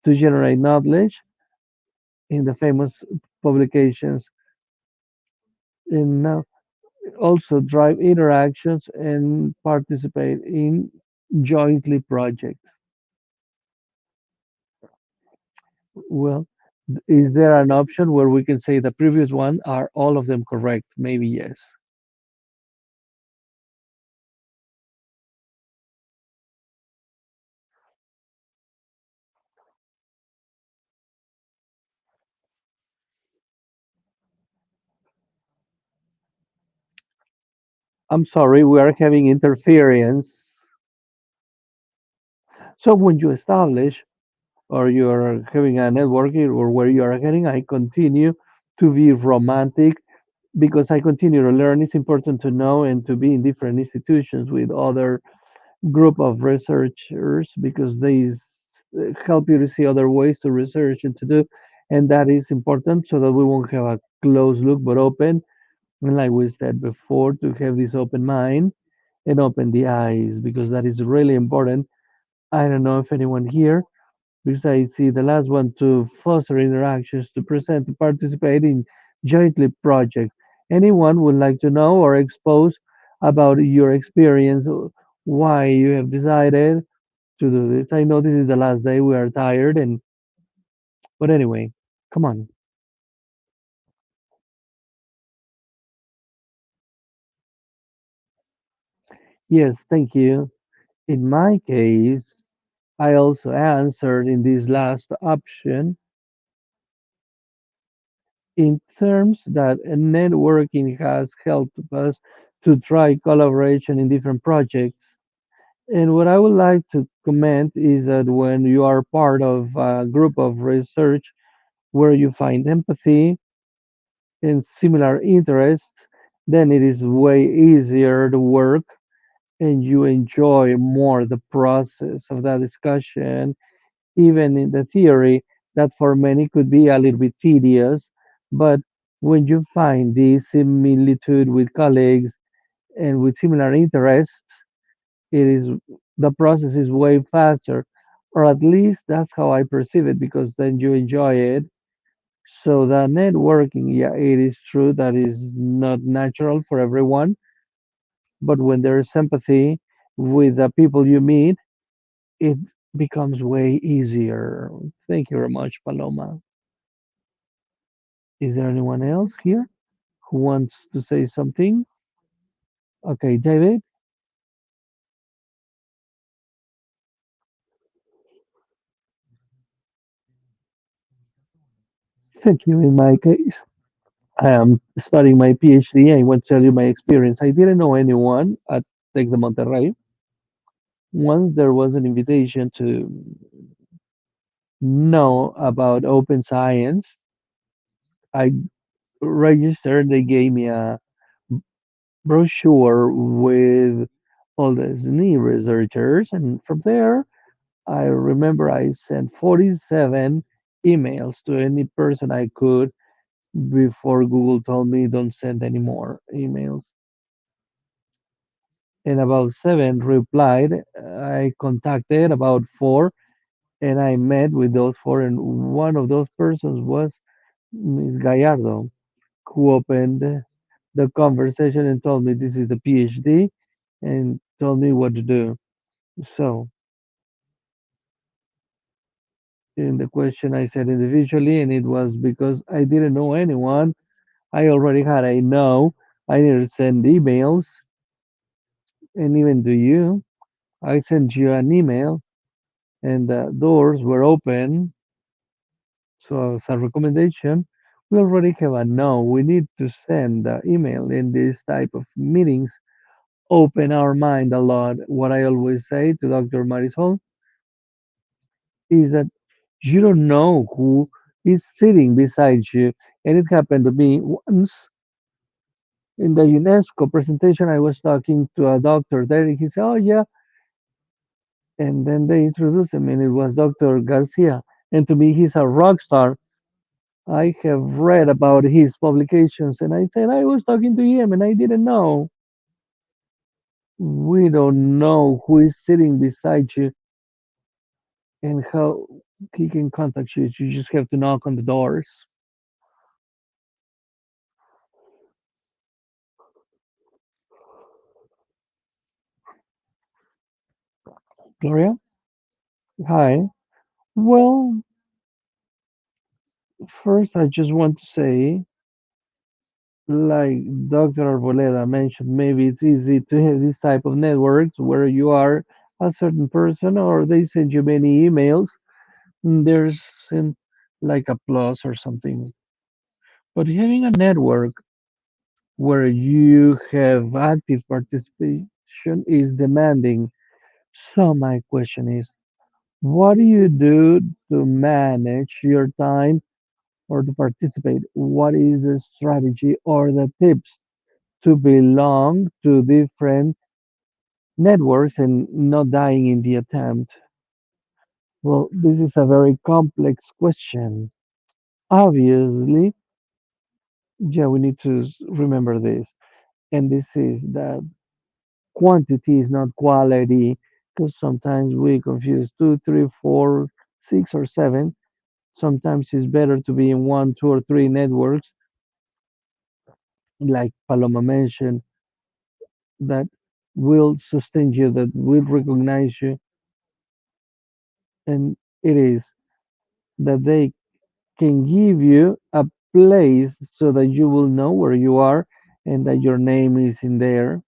to generate knowledge in the famous publications, and now also drive interactions and participate in jointly projects. Well, is there an option where we can say the previous one are all of them correct? Maybe yes. I'm sorry, we are having interference. So when you establish or you are having a networking or where you are getting, I continue to be romantic because I continue to learn. It's important to know and to be in different institutions with other group of researchers because help you to see other ways to research and to do, and that is important so that we won't have a closed look but open. And like we said before, to have this open mind and open the eyes because that is really important. I don't know if anyone here, because I see the last one to foster interactions, to present, to participate in jointly projects. Anyone would like to know or expose about your experience, why you have decided to do this? I know this is the last day, we are tired, and but anyway, come on. Yes, thank you. In my case, I also answered in this last option in terms that networking has helped us to try collaboration in different projects. And what I would like to comment is that when you are part of a group of research where you find empathy and similar interests, then it is way easier to work and you enjoy more the process of that discussion, even in the theory. that for many could be a little bit tedious, but when you find this similitude with colleagues and with similar interests, it is the process is way faster, or at least that's how I perceive it, because then you enjoy it. So the networking, yeah, it is true that is not natural for everyone, but when there is sympathy with the people you meet, it becomes way easier. Thank you very much, Paloma. Is there anyone else here who wants to say something? Okay, David. Thank you. In my case, I am studying my PhD. I want to tell you my experience. I didn't know anyone at Tec de Monterrey. Once there was an invitation to know about open science, I registered. They gave me a brochure with all the SNE researchers, and from there, I remember I sent 47 emails to any person I could before Google told me don't send any more emails. And about seven replied. I contacted about four, and I met with those four, and one of those persons was Ms. Gallardo, who opened the conversation and told me this is the PhD and told me what to do. So, in the question, I said individually, and it was because I didn't know anyone. I already had a no. I didn't send emails, and even to you, I sent you an email, and the doors were open. So, as a recommendation, we already have a no. We need to send the email in this type of meetings. Open our mind a lot. What I always say to Dr. Marisol is that you don't know who is sitting beside you. And it happened to me once in the UNESCO presentation. I was talking to a doctor there, and he said, "Oh, yeah." And then they introduced him, and it was Dr. Garcia. And to me, he's a rock star. I have read about his publications, and I said, I was talking to him, and I didn't know. We don't know who is sitting beside you and how he can contact you. You just have to knock on the doors. Gloria? Hi. Well, first, I just want to say, like Dr. Arboleda mentioned, maybe it's easy to have this type of networks where you are a certain person or they send you many emails. There's like a plus or something. But having a network where you have active participation is demanding. So my question is, what do you do to manage your time or to participate? What is the strategy or the tips to belong to different networks and not dying in the attempt? Well, this is a very complex question. Obviously, yeah, we need to remember this. And this is that quantity is not quality, because sometimes we confuse two, three, four, six, or seven. Sometimes it's better to be in one, two, or three networks, like Paloma mentioned, that will sustain you, that will recognize you, and it is that they can give you a place so that you will know where you are and that your name is in there.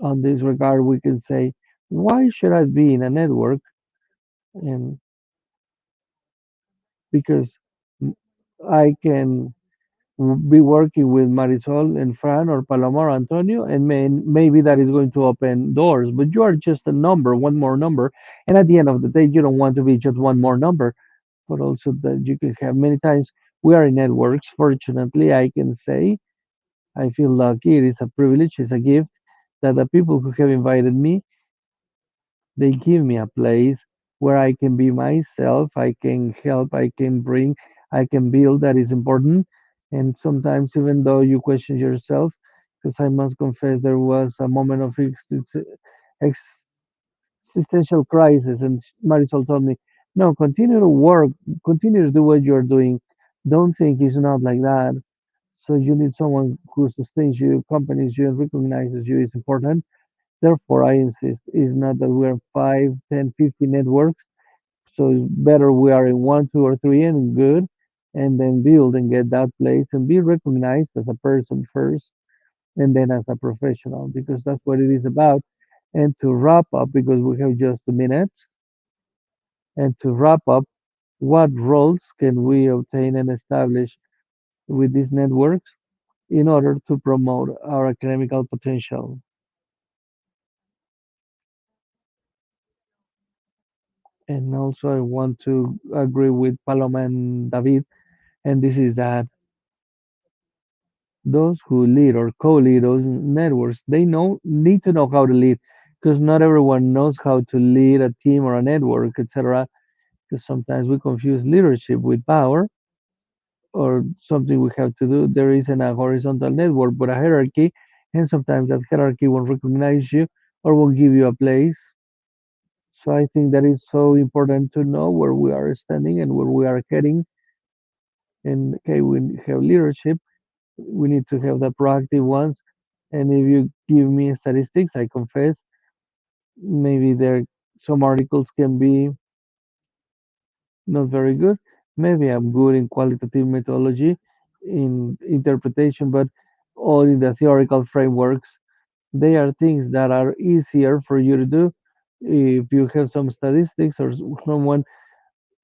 On this regard, we can say, why should I be in a network? And because I can be working with Marisol and Fran or Paloma or Antonio, and maybe that is going to open doors. But you are just a number, one more number. And at the end of the day, you don't want to be just one more number, but also that you can have many times. We are in networks. Fortunately, I can say I feel lucky. It is a privilege, it's a gift that the people who have invited me, they give me a place where I can be myself, I can help, I can bring, I can build. That is important. And sometimes, even though you question yourself, because I must confess, there was a moment of existential crisis, and Marisol told me, "No, continue to work, continue to do what you're doing. Don't think it's not like that." So you need someone who sustains you, accompanies you, and recognizes you is important. Therefore, I insist, it's not that we're 5, 10, 50 networks. So it's better we are in one, two, or three and good, and then build and get that place and be recognized as a person first and then as a professional, because that's what it is about. And to wrap up, because we have just 2 minutes, and to wrap up, what roles can we obtain and establish with these networks in order to promote our academical potential? And also, I want to agree with Paloma and David, and this is that those who lead or co-lead those networks, they need to know how to lead, because not everyone knows how to lead a team or a network, etc. Because sometimes we confuse leadership with power or something we have to do. There isn't a horizontal network, but a hierarchy, and sometimes that hierarchy won't recognize you or won't give you a place. So I think that is so important to know where we are standing and where we are heading. And okay, we have leadership, we need to have the proactive ones. And if you give me statistics, I confess, maybe there some articles can be not very good. Maybe I'm good in qualitative methodology, in interpretation, but all in the theoretical frameworks, they are things that are easier for you to do if you have some statistics or someone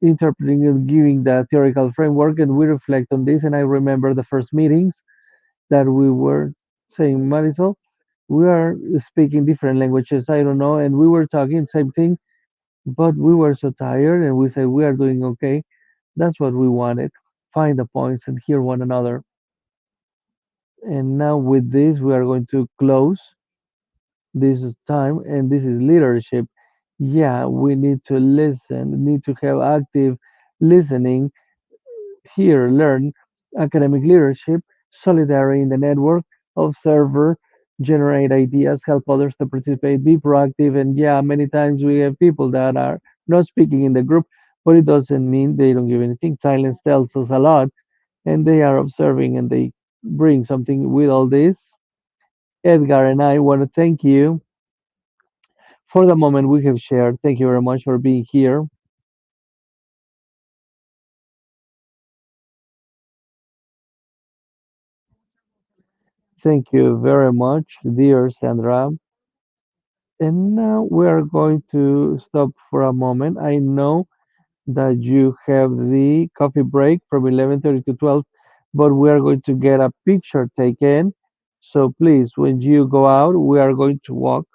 interpreting and giving the theoretical framework, and we reflect on this. And I remember the first meetings that we were saying, Marisol, we are speaking different languages, I don't know, and we were talking same thing, but we were so tired, and we said we are doing okay. That's what we wanted. Find the points and hear one another. And now with this, we are going to close this time, and this is leadership. Yeah, we need to listen, need to have active listening, hear, learn, academic leadership, solidarity in the network, observer, generate ideas, help others to participate, be proactive. And yeah, many times we have people that are not speaking in the group, but it doesn't mean they don't give anything. Silence tells us a lot, and they are observing and they bring something with all this. Edgar and I want to thank you for the moment we have shared. Thank you very much for being here. Thank you very much, dear Sandra. And now we are going to stop for a moment. I know that you have the coffee break from 11:30 to 12, but we are going to get a picture taken. So please, when you go out, we are going to walk.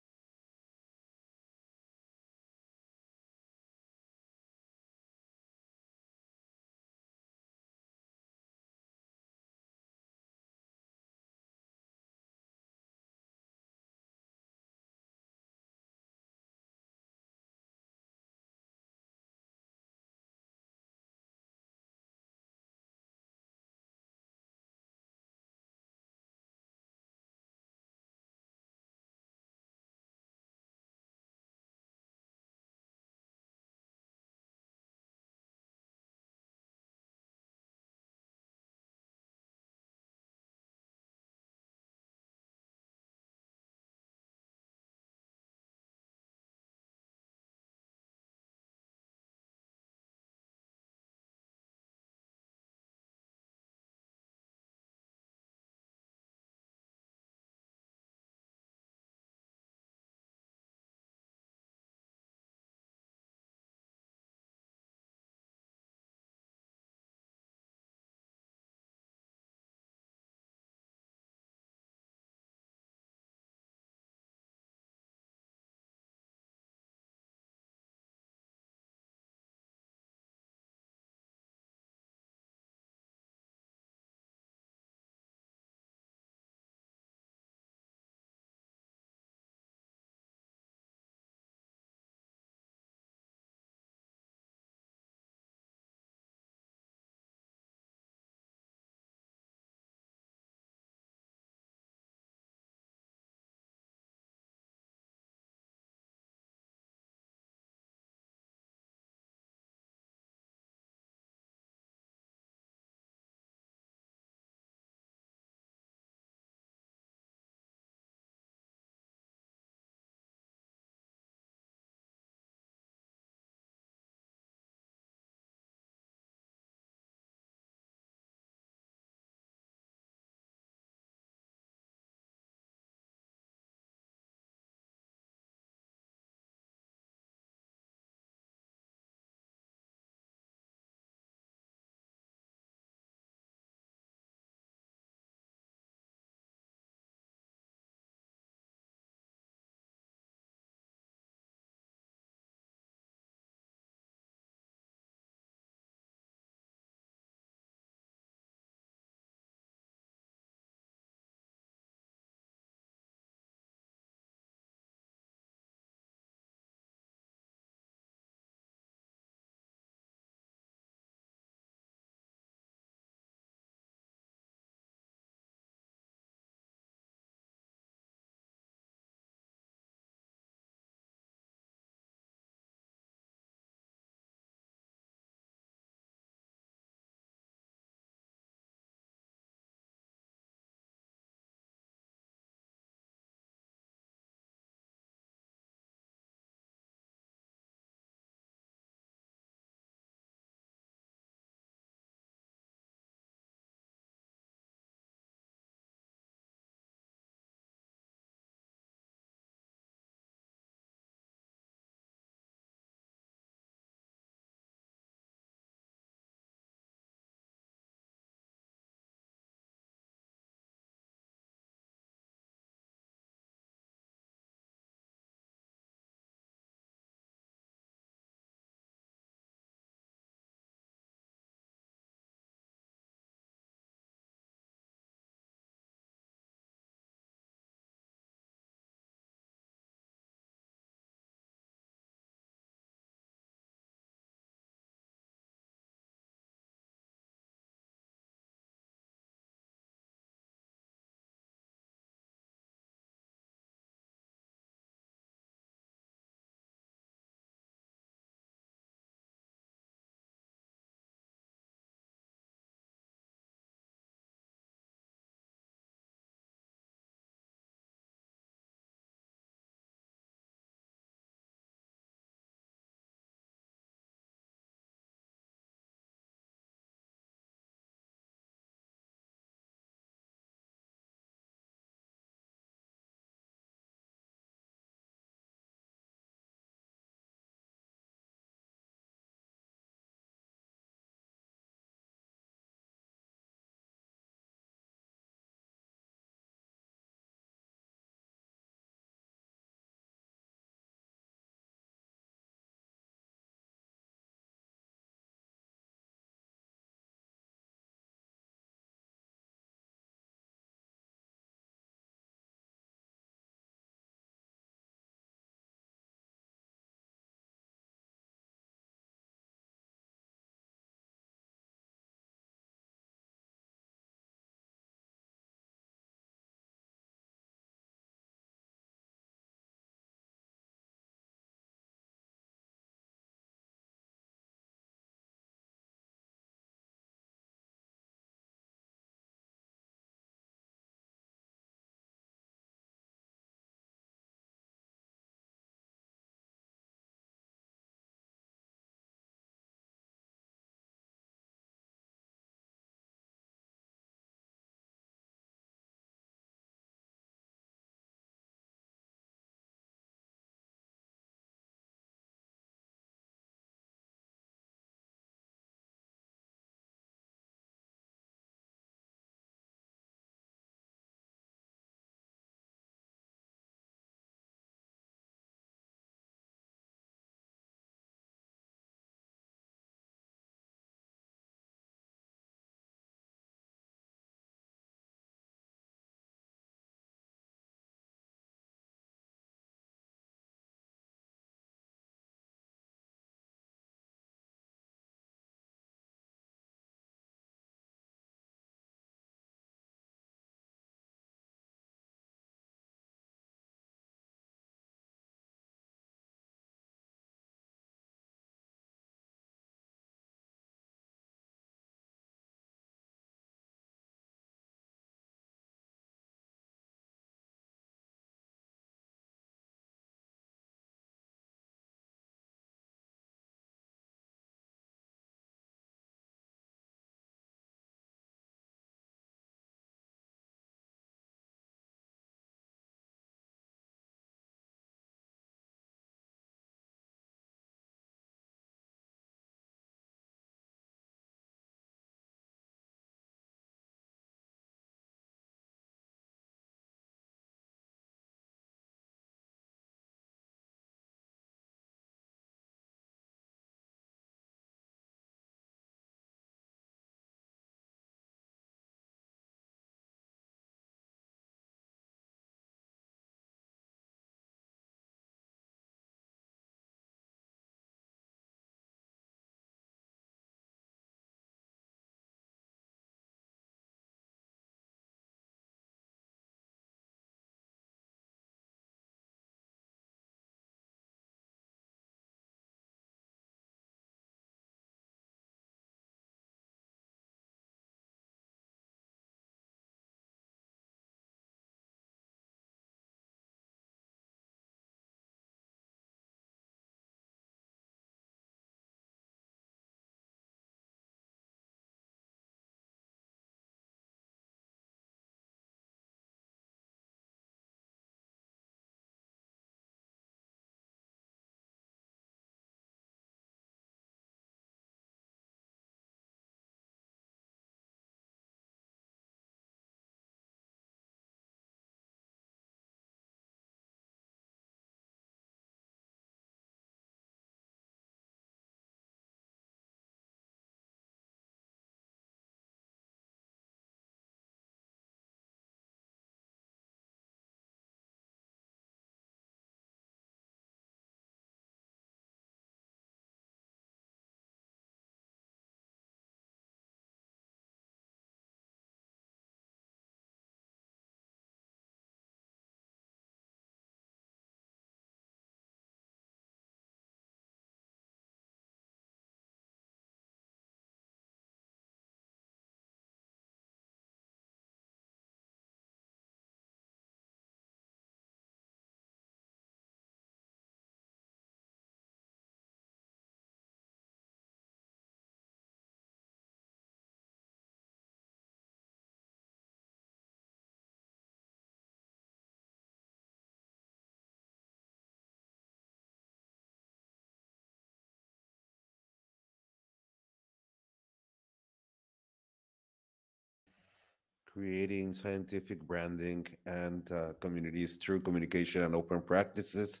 creating scientific branding and communities through communication and open practices.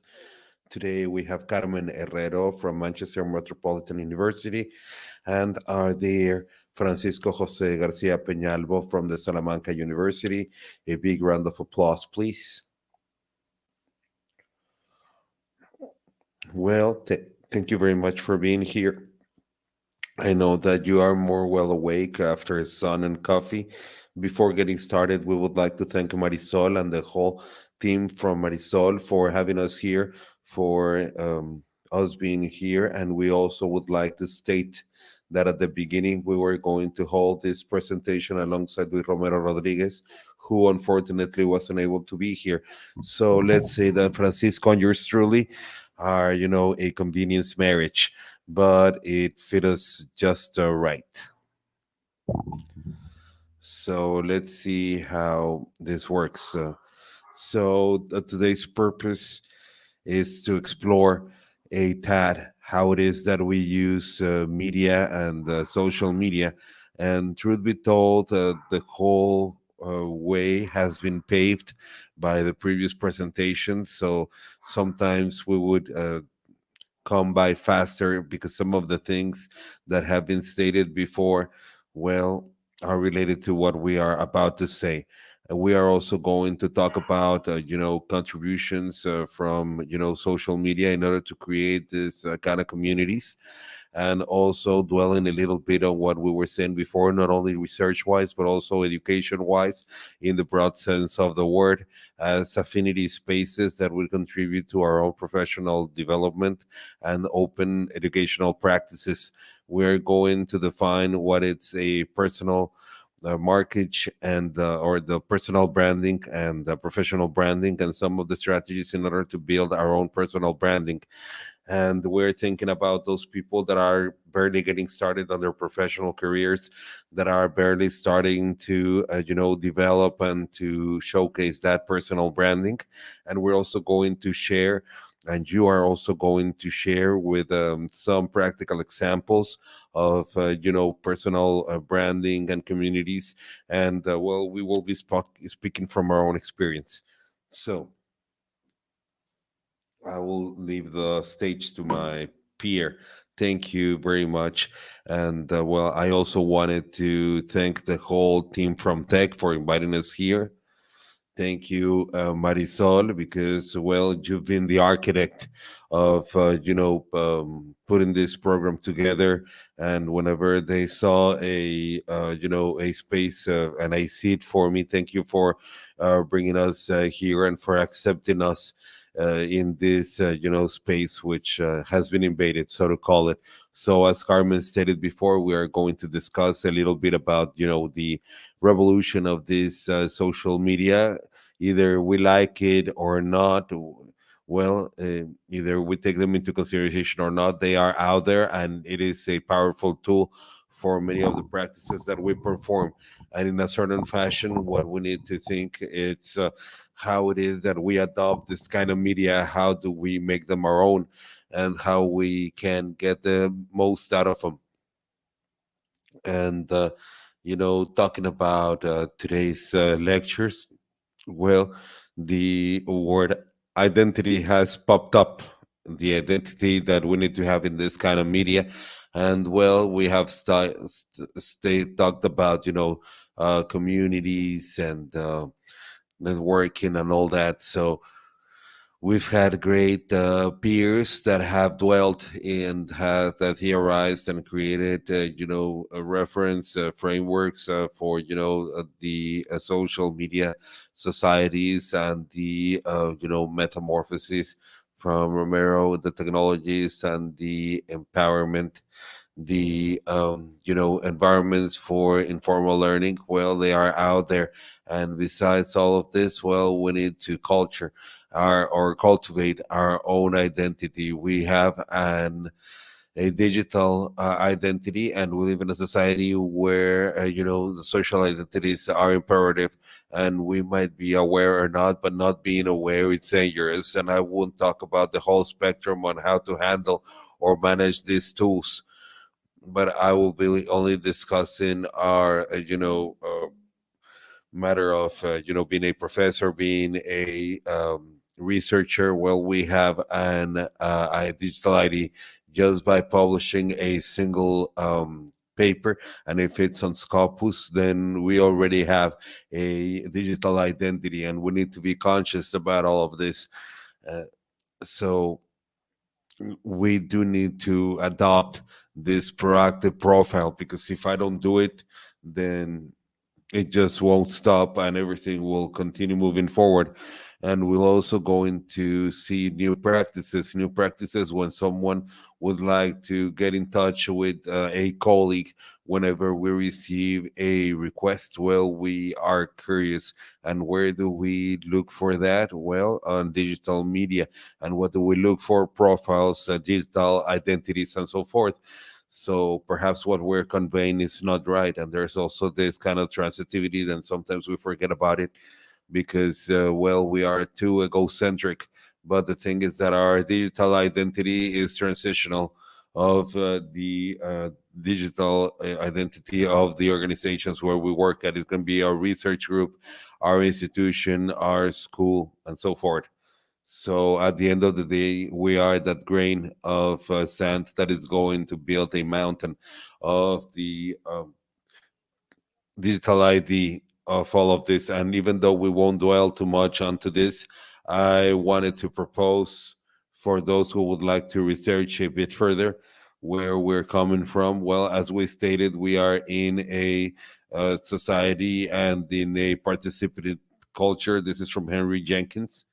Today we have Carmen Herrero from Manchester Metropolitan University and are there Francisco Jose Garcia Peñalvo from the Salamanca University. A big round of applause, please. Well, thank you very much for being here. I know that you are more well awake after sun and coffee. Before getting started, we would like to thank Marisol and the whole team from Marisol for having us here, for us being here. And we also would like to state that at the beginning, we were going to hold this presentation alongside with Romero Rodriguez, who unfortunately wasn't able to be here. So let's say that Francisco and yours truly are, a convenience marriage, but it fit us just right. So let's see how this works. Today's purpose is to explore a tad how it is that we use media and social media. And truth be told, the whole way has been paved by the previous presentation. So sometimes we would come by faster because some of the things that have been stated before, well, are related to what we are about to say. We are also going to talk about, contributions from, social media in order to create this kind of communities, and also dwelling a little bit on what we were saying before, not only research wise, but also education wise, in the broad sense of the word, as affinity spaces that will contribute to our own professional development and open educational practices. We're going to define what it's a personal markage and or the personal branding and the professional branding, and some of the strategies in order to build our own personal branding. And we're thinking about those people that are barely getting started on their professional careers, that are barely starting to develop and to showcase that personal branding. And we're also going to share, and you are also going to share with some practical examples of personal branding and communities. And well, we will be speaking from our own experience. So I will leave the stage to my peer. Thank you very much. And well, I also wanted to thank the whole team from Tech for inviting us here. Thank you, Marisol, because well, you've been the architect of putting this program together. And whenever they saw a space and a seat for me, thank you for bringing us here and for accepting us in this space which has been invaded, so to call it. So, as Carmen stated before, we are going to discuss a little bit about the revolution of this social media. Either we like it or not, well, either we take them into consideration or not, they are out there, and it is a powerful tool for many of the practices that we perform. And in a certain fashion, what we need to think it's how it is that we adopt this kind of media, how do we make them our own, and how we can get the most out of them. And talking about today's lectures, well, the word identity has popped up, the identity that we need to have in this kind of media. And well, we have talked about communities and networking and all that. So we've had great peers that have dwelt and have theorized and created, reference frameworks for, the social media societies and the, metamorphosis from Romero, the technologies and the empowerment, the environments for informal learning. Well, they are out there. And besides all of this, well, we need to culture our or cultivate our own identity. We have an a digital identity, and we live in a society where the social identities are imperative, and we might be aware or not, but not being aware it's dangerous. And I won't talk about the whole spectrum on how to handle or manage these tools, but I will be only discussing our matter of being a professor, being a researcher. Well, we have a digital ID just by publishing a single paper, and if it's on Scopus, then we already have a digital identity, and we need to be conscious about all of this. So we do need to adopt this proactive profile, because if I don't do it, then it just won't stop, and everything will continue moving forward. And we'll also going to see new practices when someone would like to get in touch with a colleague. Whenever we receive a request, well, we are curious, and where do we look for that? Well, on digital media. And what do we look for? Profiles, digital identities, and so forth. So perhaps what we're conveying is not right, and there's also this kind of transitivity. Then sometimes we forget about it, because well, we are too egocentric. But the thing is that our digital identity is transitional of the digital identity of the organizations where we work at. It can be our research group, our institution, our school, and so forth. So at the end of the day, we are that grain of sand that is going to build a mountain of the digital ID of all of this. And even though we won't dwell too much onto this, I wanted to propose for those who would like to research a bit further where we're coming from. Well, as we stated, we are in a society and in a participative culture. This is from Henry Jenkins.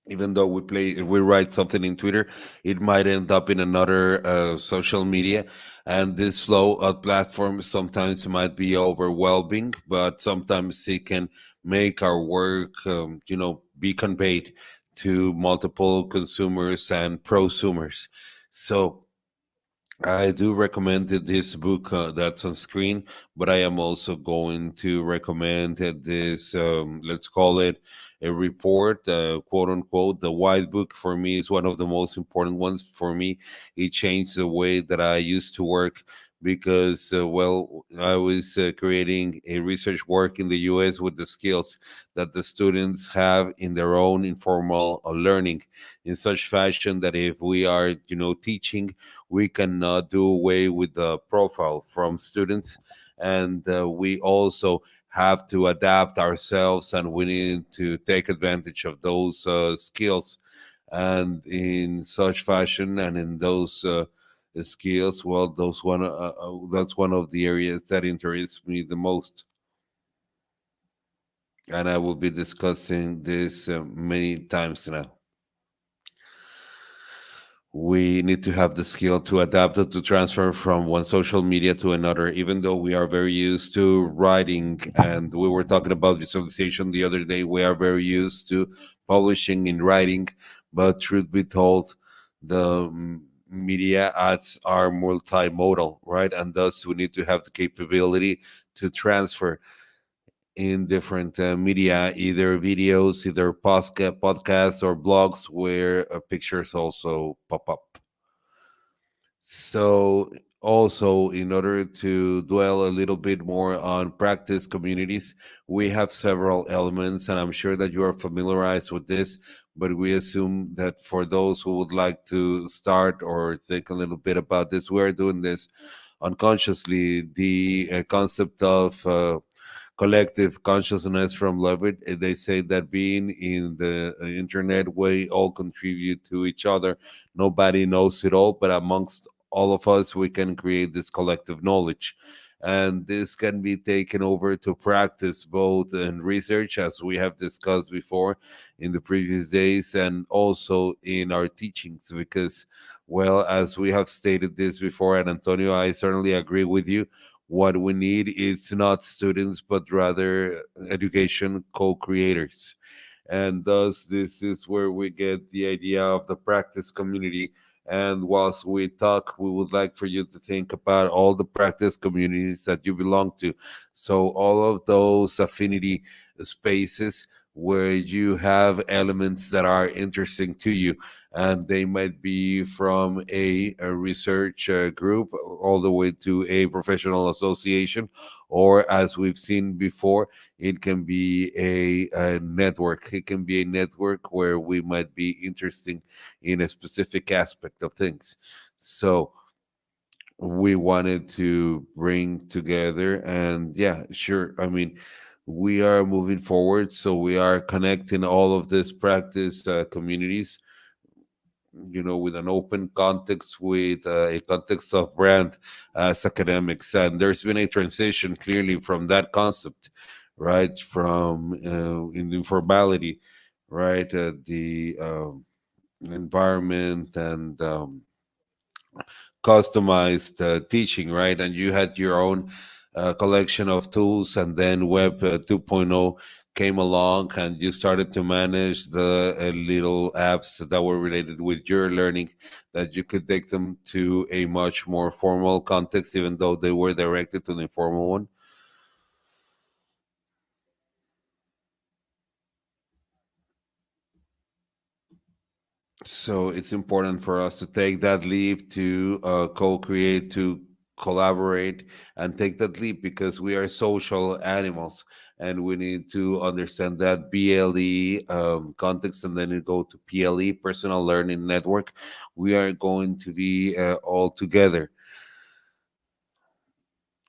Even though we write something in Twitter, it might end up in another social media, and this flow of platforms sometimes might be overwhelming, but sometimes it can make our work be conveyed to multiple consumers and prosumers. So I do recommend this book that's on screen, but I am also going to recommend this, let's call it a report, quote unquote. The White Book for me is one of the most important ones for me. It changed the way that I used to work, because, well, I was creating a research work in the US with the skills that the students have in their own informal learning, in such fashion that if we are, teaching, we cannot do away with the profile from students. And we also have to adapt ourselves, and we need to take advantage of those skills. And in such fashion, and in those skills, well, that's one of the areas that interests me the most. And I will be discussing this many times now. We need to have the skill to adapt it, to transfer from one social media to another, even though we are very used to writing. And we were talking about visualization the other day. We are very used to publishing in writing, but truth be told, the media ads are multimodal, right? And thus we need to have the capability to transfer in different media, either videos, either podcasts or blogs, where pictures also pop up. So, also, in order to dwell a little bit more on practice communities, we have several elements, and I'm sure that you are familiarized with this. But we assume that for those who would like to start or think a little bit about this, we are doing this unconsciously. The concept of collective consciousness from Levitt. They say that being in the internet, we all contribute to each other. Nobody knows it all, but amongst all of us, we can create this collective knowledge. And this can be taken over to practice both in research, as we have discussed before in the previous days, and also in our teachings. Because, well, as we have stated this before, and Antonio, I certainly agree with you, what we need is not students, but rather education co-creators. And thus, this is where we get the idea of the practice community. And whilst we talk, we would like for you to think about all the practice communities that you belong to. So all of those affinity spaces where you have elements that are interesting to you, and they might be from a research group all the way to a professional association, or as we've seen before, it can be a network. It can be a network where we might be interesting in a specific aspect of things. So we wanted to bring together, and yeah, sure, I mean, we are moving forward, so we are connecting all of this practice communities, with an open context, with a context of brand as academics. And there's been a transition clearly from that concept, right, from in informality, right, the environment, and customized teaching, right? And you had your own collection of tools, and then Web 2.0 came along, and you started to manage the little apps that were related with your learning, that you could take them to a much more formal context, even though they were directed to the informal one. So it's important for us to take that leap, to co-create, to collaborate, and take that leap, because we are social animals, and we need to understand that BLE context, and then you go to PLE, personal learning network. We are going to be all together.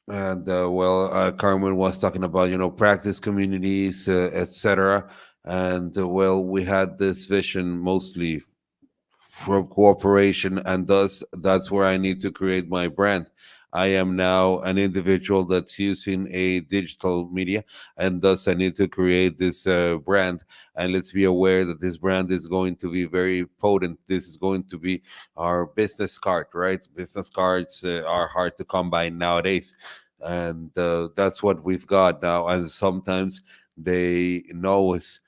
And Carmen was talking about, practice communities, etc. And well, we had this vision mostly from cooperation, and thus that's where I need to create my brand. I am now an individual that's using a digital media, and thus I need to create this brand. And let's be aware that this brand is going to be very potent. This is going to be our business card, right? Business cards are hard to come by nowadays, and that's what we've got now. And sometimes they know us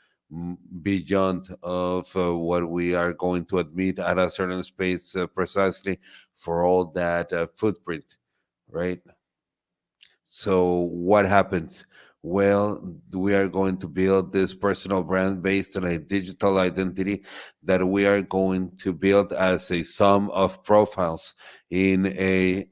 beyond of what we are going to admit at a certain space, precisely for all that footprint, right? So what happens? Well, we are going to build this personal brand based on a digital identity that we are going to build as a sum of profiles in a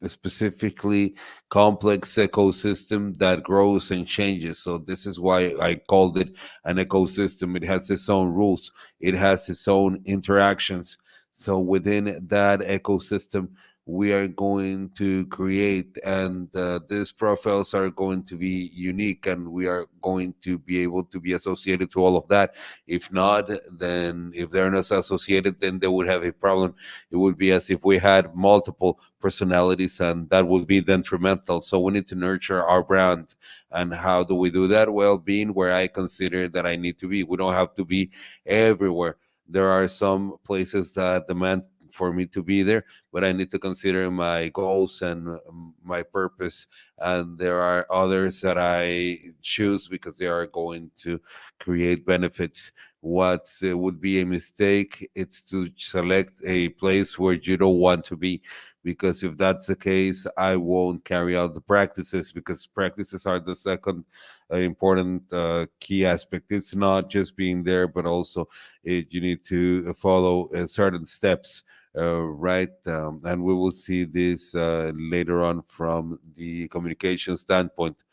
specifically complex ecosystem that grows and changes. So this is why I called it an ecosystem. It has its own rules, it has its own interactions. So within that ecosystem, we are going to create, and these profiles are going to be unique, and we are going to be able to be associated to all of that. If not, then if they're not associated, then they would have a problem. It would be as if we had multiple personalities, and that would be detrimental. So we need to nurture our brand. And how do we do that? Well, being where I consider that I need to be. We don't have to be everywhere. There are some places that demand for me to be there, but I need to consider my goals and my purpose. And there are others that I choose because they are going to create benefits. What would be a mistake? It's to select a place where you don't want to be, because if that's the case, I won't carry out the practices, because practices are the second important key aspect. It's not just being there, but also you need to follow certain steps, right? And we will see this later on from the communication standpoint.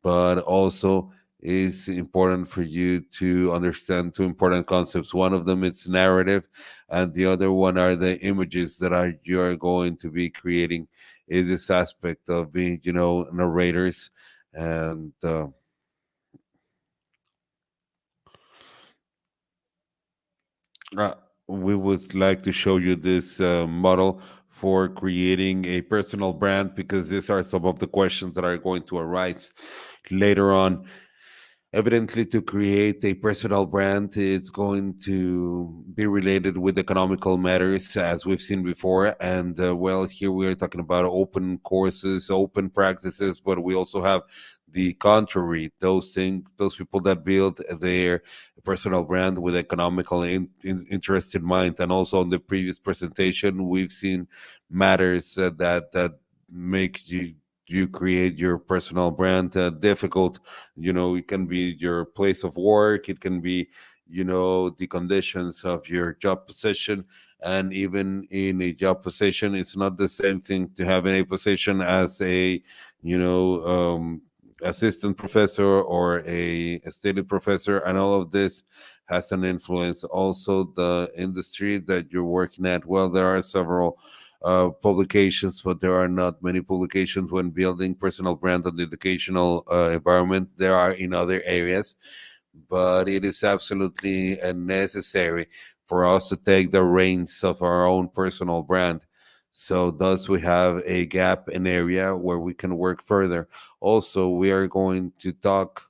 But also, it's important for you to understand two important concepts. One of them is narrative, and the other one are the images that are you are going to be creating. Is this aspect of being, narrators, and Uh, we would like to show you this model for creating a personal brand, because these are some of the questions that are going to arise later on. Evidently, to create a personal brand, it's going to be related with economical matters, as we've seen before. And well, here we are talking about open courses, open practices, but we also have the contrary, those people that build their personal brand with economical interest in mind. And also, on the previous presentation, we've seen matters that make you you create your personal brand difficult. It can be your place of work, it can be the conditions of your job position. And even in a job position, it's not the same thing to have in a position as a assistant professor or a stated professor, and all of this has an influence. Also, the industry that you're working at, well, there are several publications, but there are not many publications when building personal brand on the educational environment. There are in other areas, but it is absolutely necessary for us to take the reins of our own personal brand. So, thus, we have a gap in area where we can work further. Also, we are going to talk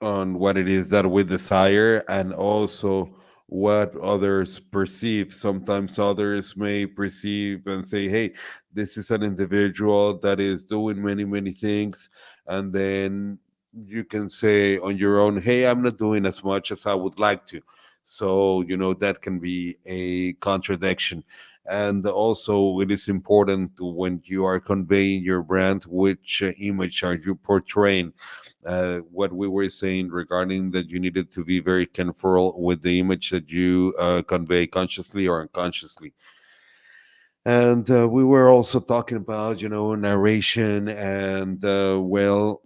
on what it is that we desire, and also what others perceive. Sometimes others may perceive and say, hey, this is an individual that is doing many, many things. And then you can say on your own, hey, I'm not doing as much as I would like to. So, that can be a contradiction. And also, it is important when you are conveying your brand, which image are you portraying? What we were saying regarding that you needed to be very careful with the image that you convey consciously or unconsciously. And we were also talking about, narration and, well,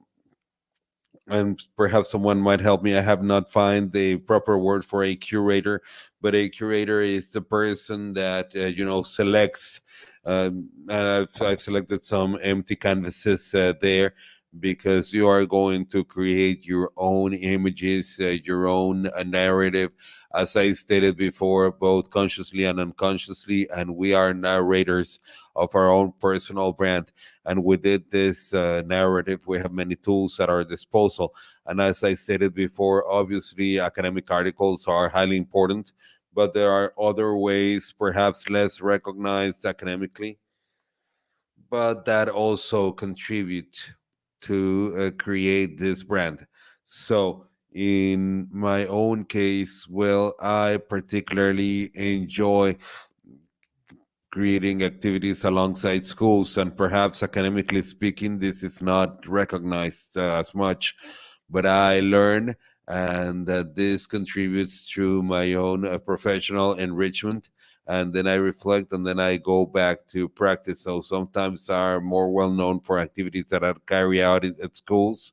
and perhaps someone might help me. I have not find the proper word for a curator, but a curator is the person that selects. And I've selected some empty canvases there, because you are going to create your own images, your own narrative. As I stated before, both consciously and unconsciously, and we are narrators of our own personal brand. And within this narrative, we have many tools at our disposal. And as I stated before, obviously, academic articles are highly important, but there are other ways, perhaps less recognized academically, but that also contribute to create this brand. So, in my own case, well, I particularly enjoy creating activities alongside schools, and perhaps academically speaking, this is not recognized as much, but I learn, and this contributes to my own professional enrichment. And then I reflect, and then I go back to practice. So sometimes are more well known for activities that are carried out at schools.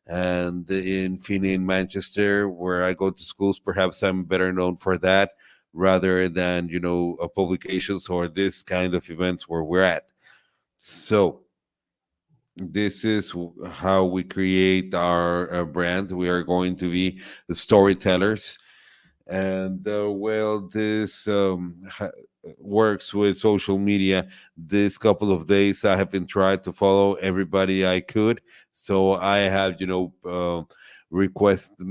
And in Finney in Manchester, where I go to schools, perhaps I'm better known for that rather than publications or this kind of events where we're at. So this is how we create our brand. We are going to be the storytellers. And well, this works with social media. This couple of days I have been trying to follow everybody I could, so I have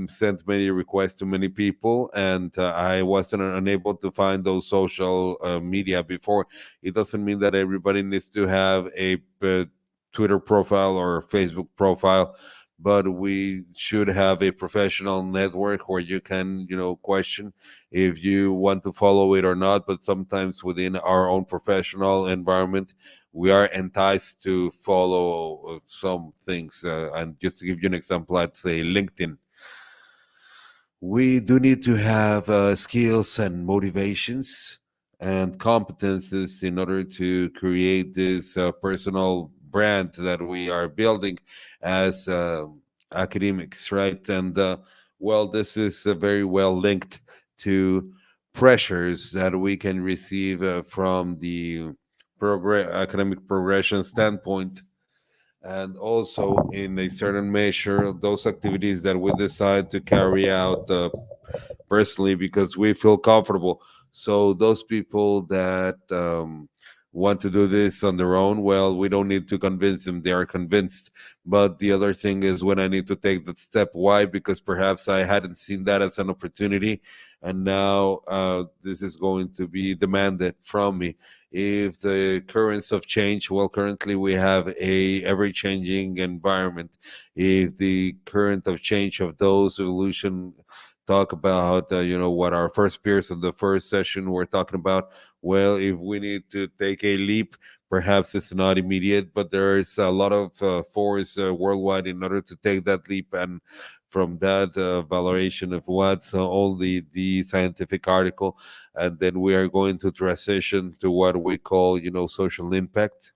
sent many requests to many people, and I wasn't unable to find those social media before. It doesn't mean that everybody needs to have a Twitter profile or Facebook profile, but we should have a professional network where you can question if you want to follow it or not. But sometimes within our own professional environment, we are enticed to follow some things. And just to give you an example, I'd say LinkedIn. We do need to have skills and motivations and competences in order to create this personal brand that we are building as academics, right? And well, this is very well linked to pressures that we can receive from the academic progression standpoint, and also in a certain measure those activities that we decide to carry out personally because we feel comfortable. So those people that want to do this on their own, well, we don't need to convince them; they are convinced. But the other thing is when I need to take that step. Why? Because perhaps I hadn't seen that as an opportunity, and now this is going to be demanded from me. If the currents of change, well, currently we have a ever-changing environment. If the current of change of those evolution talk about what our first peers in the first session were talking about. Well, if we need to take a leap, perhaps it's not immediate, but there is a lot of force worldwide in order to take that leap. And from that valorization of what's only the scientific article, and then we are going to transition to what we call social impact.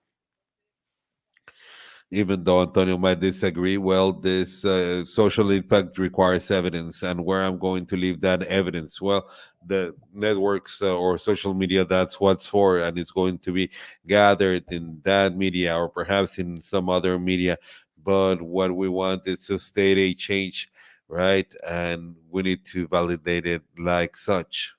Even though Antonio might disagree, well, this social impact requires evidence, and where I'm going to leave that evidence, well, the networks or social media, that's what's for, and it's going to be gathered in that media or perhaps in some other media. But what we want is to state a change, right? And we need to validate it like such.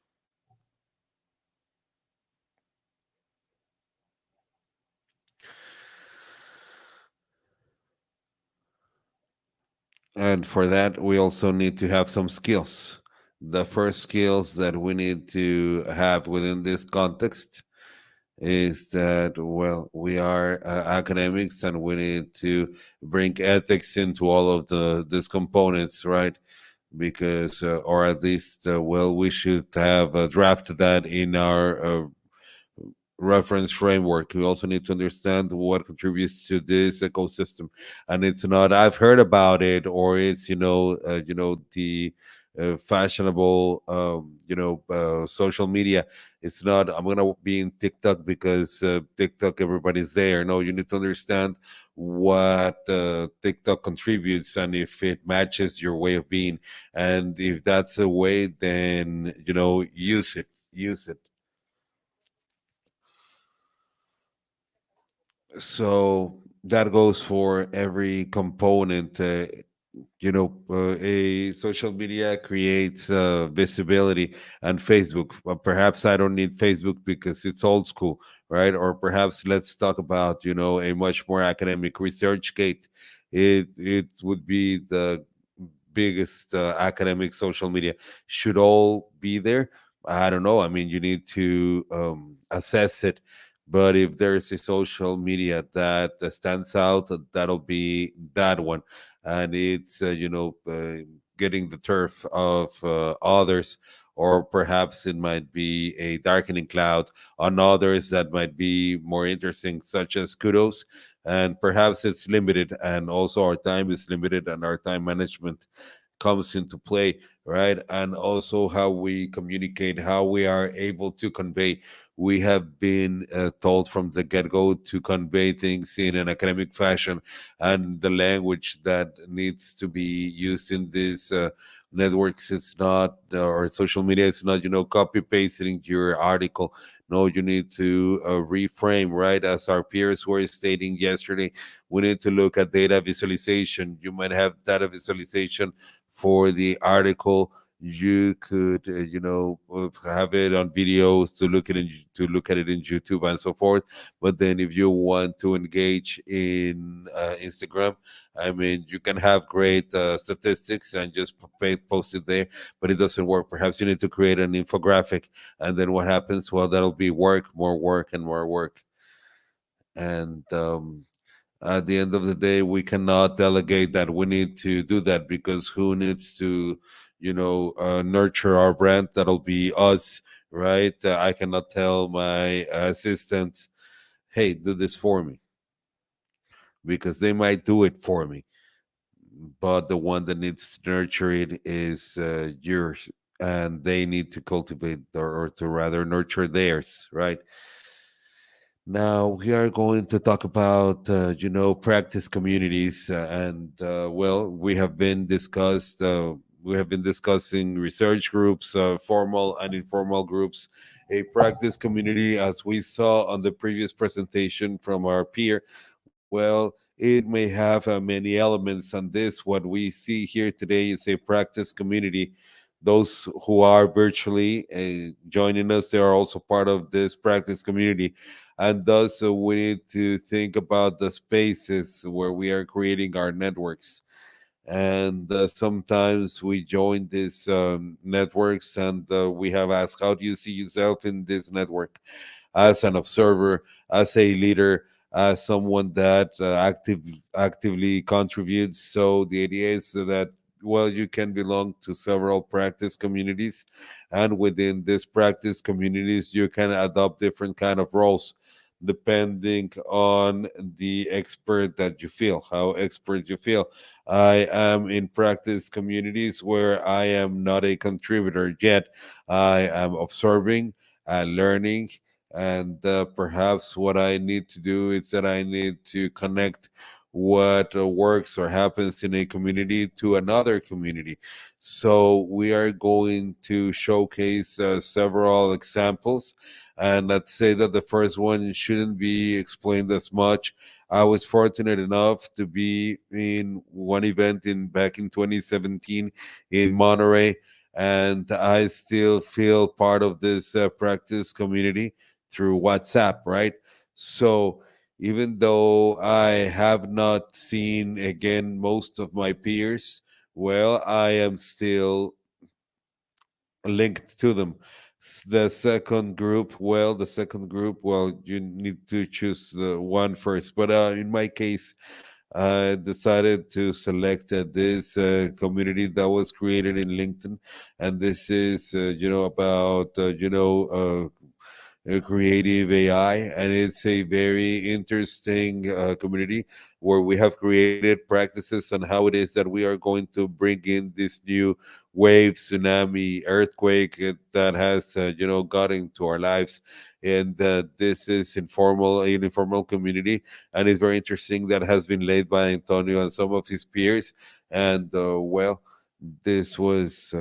And for that, we also need to have some skills. The first skills that we need to have within this context is that, well, we are academics and we need to bring ethics into all of these components, right? Because, or at least, well, we should have drafted that in our reference framework. We also need to understand what contributes to this ecosystem, and it's not I've heard about it, or it's the fashionable social media. It's not I'm gonna be in TikTok because TikTok everybody's there. No, you need to understand what TikTok contributes and if it matches your way of being, and if that's a way, then use it. So that goes for every component. A social media creates visibility, and Facebook. Perhaps I don't need Facebook because it's old school, right? Or perhaps let's talk about a much more academic research gate. It would be the biggest academic social media. Should all be there? I don't know. I mean, you need to assess it. But if there's a social media that stands out, that'll be that one. And it's, getting the turf of others. Or perhaps it might be a darkening cloud on others that might be more interesting, such as kudos. And perhaps it's limited, and also our time is limited, and our time management comes into play, right? And also how we communicate, how we are able to convey. We have been told from the get go to convey things in an academic fashion, and the language that needs to be used in these networks is not, or social media is not, copy pasting your article. No, you need to reframe, right? As our peers were stating yesterday, we need to look at data visualization. You might have data visualization for the article. You could have it on videos to look at it in YouTube and so forth. But then if you want to engage in Instagram, I mean, you can have great statistics and just post it there, but it doesn't work. Perhaps you need to create an infographic, and then what happens? Well, that'll be work, more work, and more work. And at the end of the day, we cannot delegate that. We need to do that, because who needs to nurture our brand? That'll be us, right? I cannot tell my assistants, hey, do this for me, because they might do it for me, but the one that needs to nurture it is yours, and they need to cultivate, or to rather nurture theirs, right? Now we are going to talk about practice communities, and well, we have been discussing research groups, formal and informal groups. A practice community, as we saw on the previous presentation from our peer, well, it may have many elements, and this what we see here today is a practice community. Those who are virtually joining us, they are also part of this practice community, and thus we need to think about the spaces where we are creating our networks. And sometimes we join these networks, and we have asked, how do you see yourself in this network? As an observer, as a leader, as someone that actively contributes. So the idea is that well, you can belong to several practice communities, and within these practice communities you can adopt different kind of roles depending on the expert that you feel, how expert you feel. I am in practice communities where I am not a contributor yet. I am observing and learning, and perhaps what I need to do is that I need to connect what works or happens in a community to another community. So we are going to showcase several examples, and let's say that the first one shouldn't be explained as much. I was fortunate enough to be in one event in back in 2017 in Monterey, and I still feel part of this practice community through WhatsApp, right? So even though I have not seen again most of my peers, well, I am still linked to them. The second group, well, you need to choose the one first. But in my case, I decided to select this community that was created in LinkedIn, and this is, about, creative AI, and it's a very interesting community where we have created practices on how it is that we are going to bring in this new wave, tsunami, earthquake that has, got into our lives. And this is an informal community, and it's very interesting that has been led by Antonio and some of his peers. And well, this was.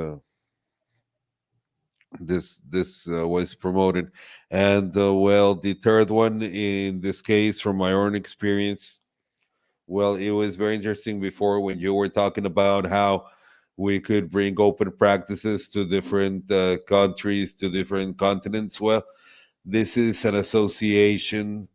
This was promoted, and well, the third one in this case, from my own experience, well, it was very interesting before when you were talking about how we could bring open practices to different countries, to different continents. Well, this is an association,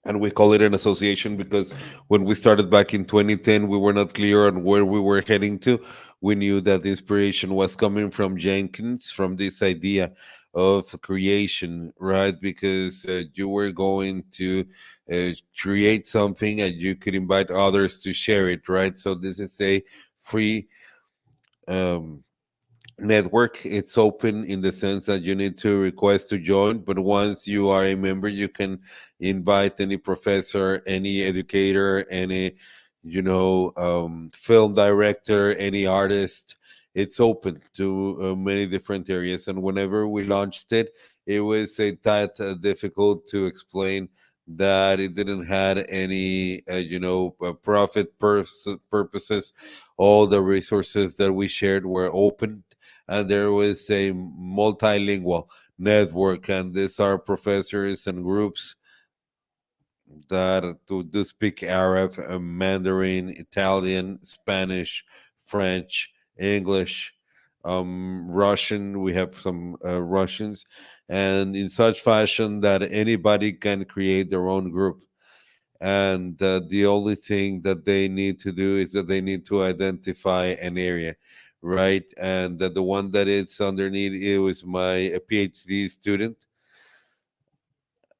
and we call it an association because when we started back in 2010, we were not clear on where we were heading to. We knew that the inspiration was coming from Jenkins, from this idea of creation, right? Because you were going to create something and you could invite others to share it, right? So this is a free um, network. It's open in the sense that you need to request to join, but once you are a member, you can invite any professor, any educator, any, film director, any artist. It's open to many different areas, and whenever we launched it, it was a tad difficult to explain that it didn't had any purposes. All the resources that we shared were open, and there was a multilingual network, and these are professors and groups that do speak Arab, Mandarin, Italian, Spanish, French, English, Russian. We have some Russians, and in such fashion that anybody can create their own group. And the only thing that they need to do is that they need to identify an area, right? And the one that it's underneath, it was my PhD student,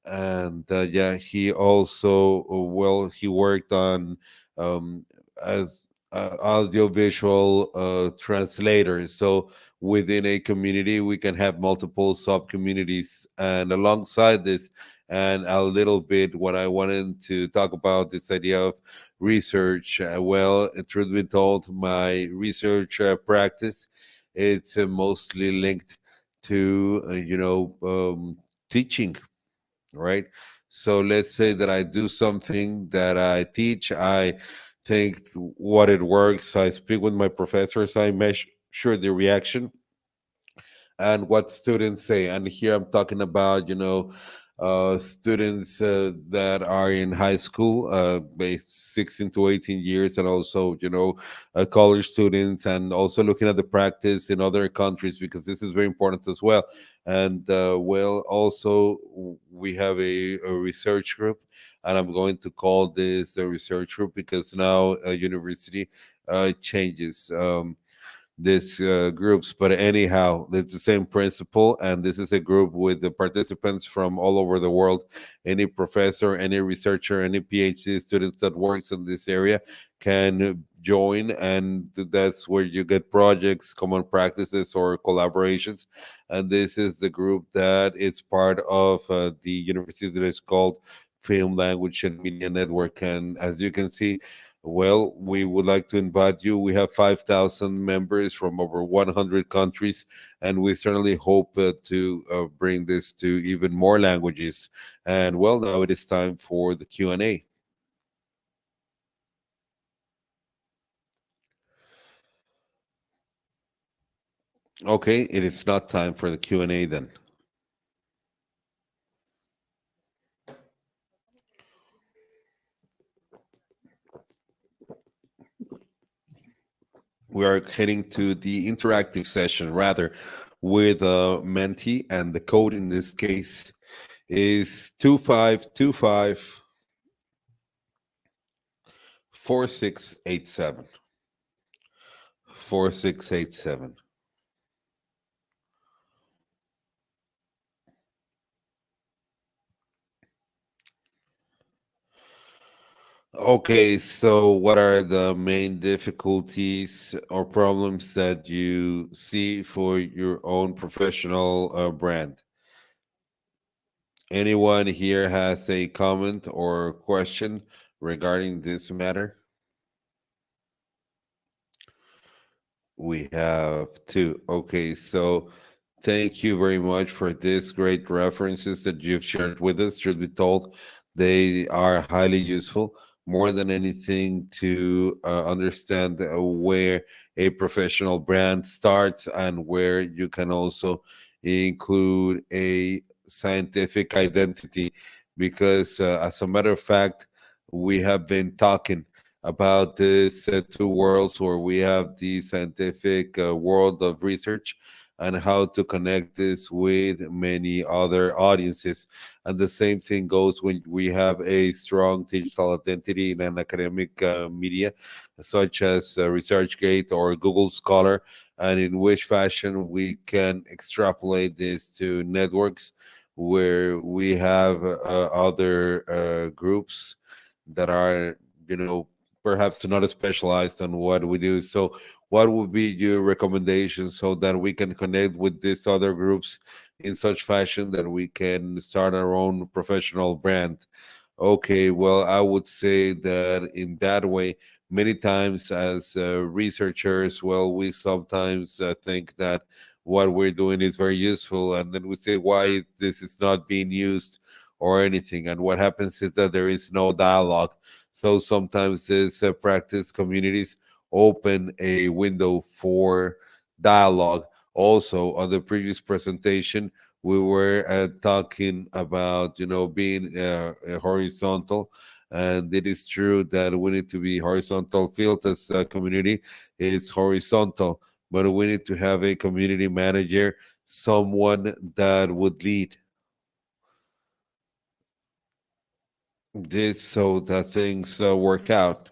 and yeah, he also, well, he worked on um, as audiovisual translator. So within a community we can have multiple sub communities, and alongside this, and a little bit what I wanted to talk about, this idea of research, well, truth be told, my research practice, it's mostly linked to teaching, right? So let's say that I do something that I teach, I think what it works, I speak with my professors, I measure the reaction and what students say. And here I'm talking about, students that are in high school, based 16 to 18 years, and also, college students, and also looking at the practice in other countries, because this is very important as well. And well, also we have a research group, and I'm going to call this a research group because now a university changes. these groups. But anyhow, it's the same principle, and this is a group with the participants from all over the world. Any professor, any researcher, any PhD students that works in this area can join, and that's where you get projects, common practices, or collaborations. And this is the group that is part of the university that is called Film Language and Media Network. And as you can see, well, we would like to invite you. We have 5,000 members from over 100 countries, and we certainly hope to bring this to even more languages. And well, now it is time for the Q&A. Okay, it is not time for the Q&A then. We are heading to the interactive session rather with Menti, and the code in this case is 2525 4687. 4687. Okay, so what are the main difficulties or problems that you see for your own professional brand? Anyone here has a comment or question regarding this matter? We have two. Okay, so thank you very much for this great references that you've shared with us. Truth be told, they are highly useful, more than anything, to understand where a professional brand starts and where you can also include a scientific identity. Because, as a matter of fact, we have been talking about these two worlds, where we have the scientific world of research and how to connect this with many other audiences. And the same thing goes when we have a strong digital identity in an academic media, such as ResearchGate or Google Scholar, and in which fashion we can extrapolate this to networks where we have other groups that are, you know, perhaps not specialized on what we do. So, what would be your recommendations so that we can connect with these other groups in such fashion that we can start our own professional brand? Okay, well, I would say that in that way, many times as researchers, well, we sometimes think that what we're doing is very useful, and then we say why this is not being used or anything. And what happens is that there is no dialogue. So sometimes these practice communities open a window for dialogue. Also, on the previous presentation, we were talking about, being horizontal, and it is true that we need to be horizontal. Field as a community is horizontal, but we need to have a community manager, someone that would lead this so that things work out.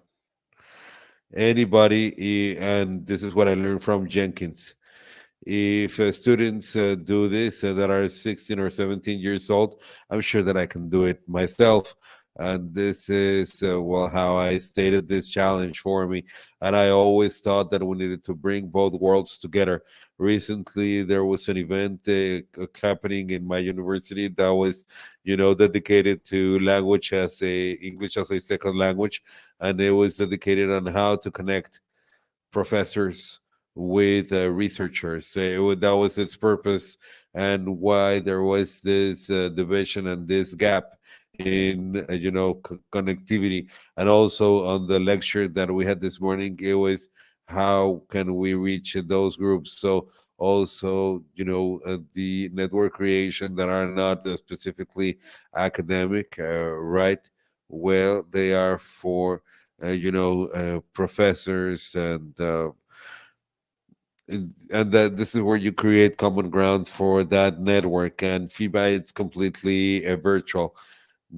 Anybody, and this is what I learned from Jenkins. If students do this that are 16 or 17 years old, I'm sure that I can do it myself. And this is, well, how I stated this challenge for me. And I always thought that we needed to bring both worlds together. Recently, there was an event happening in my university that was, dedicated to language as a English as a second language. And it was dedicated on how to connect professors with researchers. That was its purpose, and why there was this division and this gap in connectivity. And also on the lecture that we had this morning, it was how can we reach those groups. So also, the network creation that are not specifically academic, right? Well, they are for professors, and that this is where you create common ground for that network. And FIBA, it's completely virtual.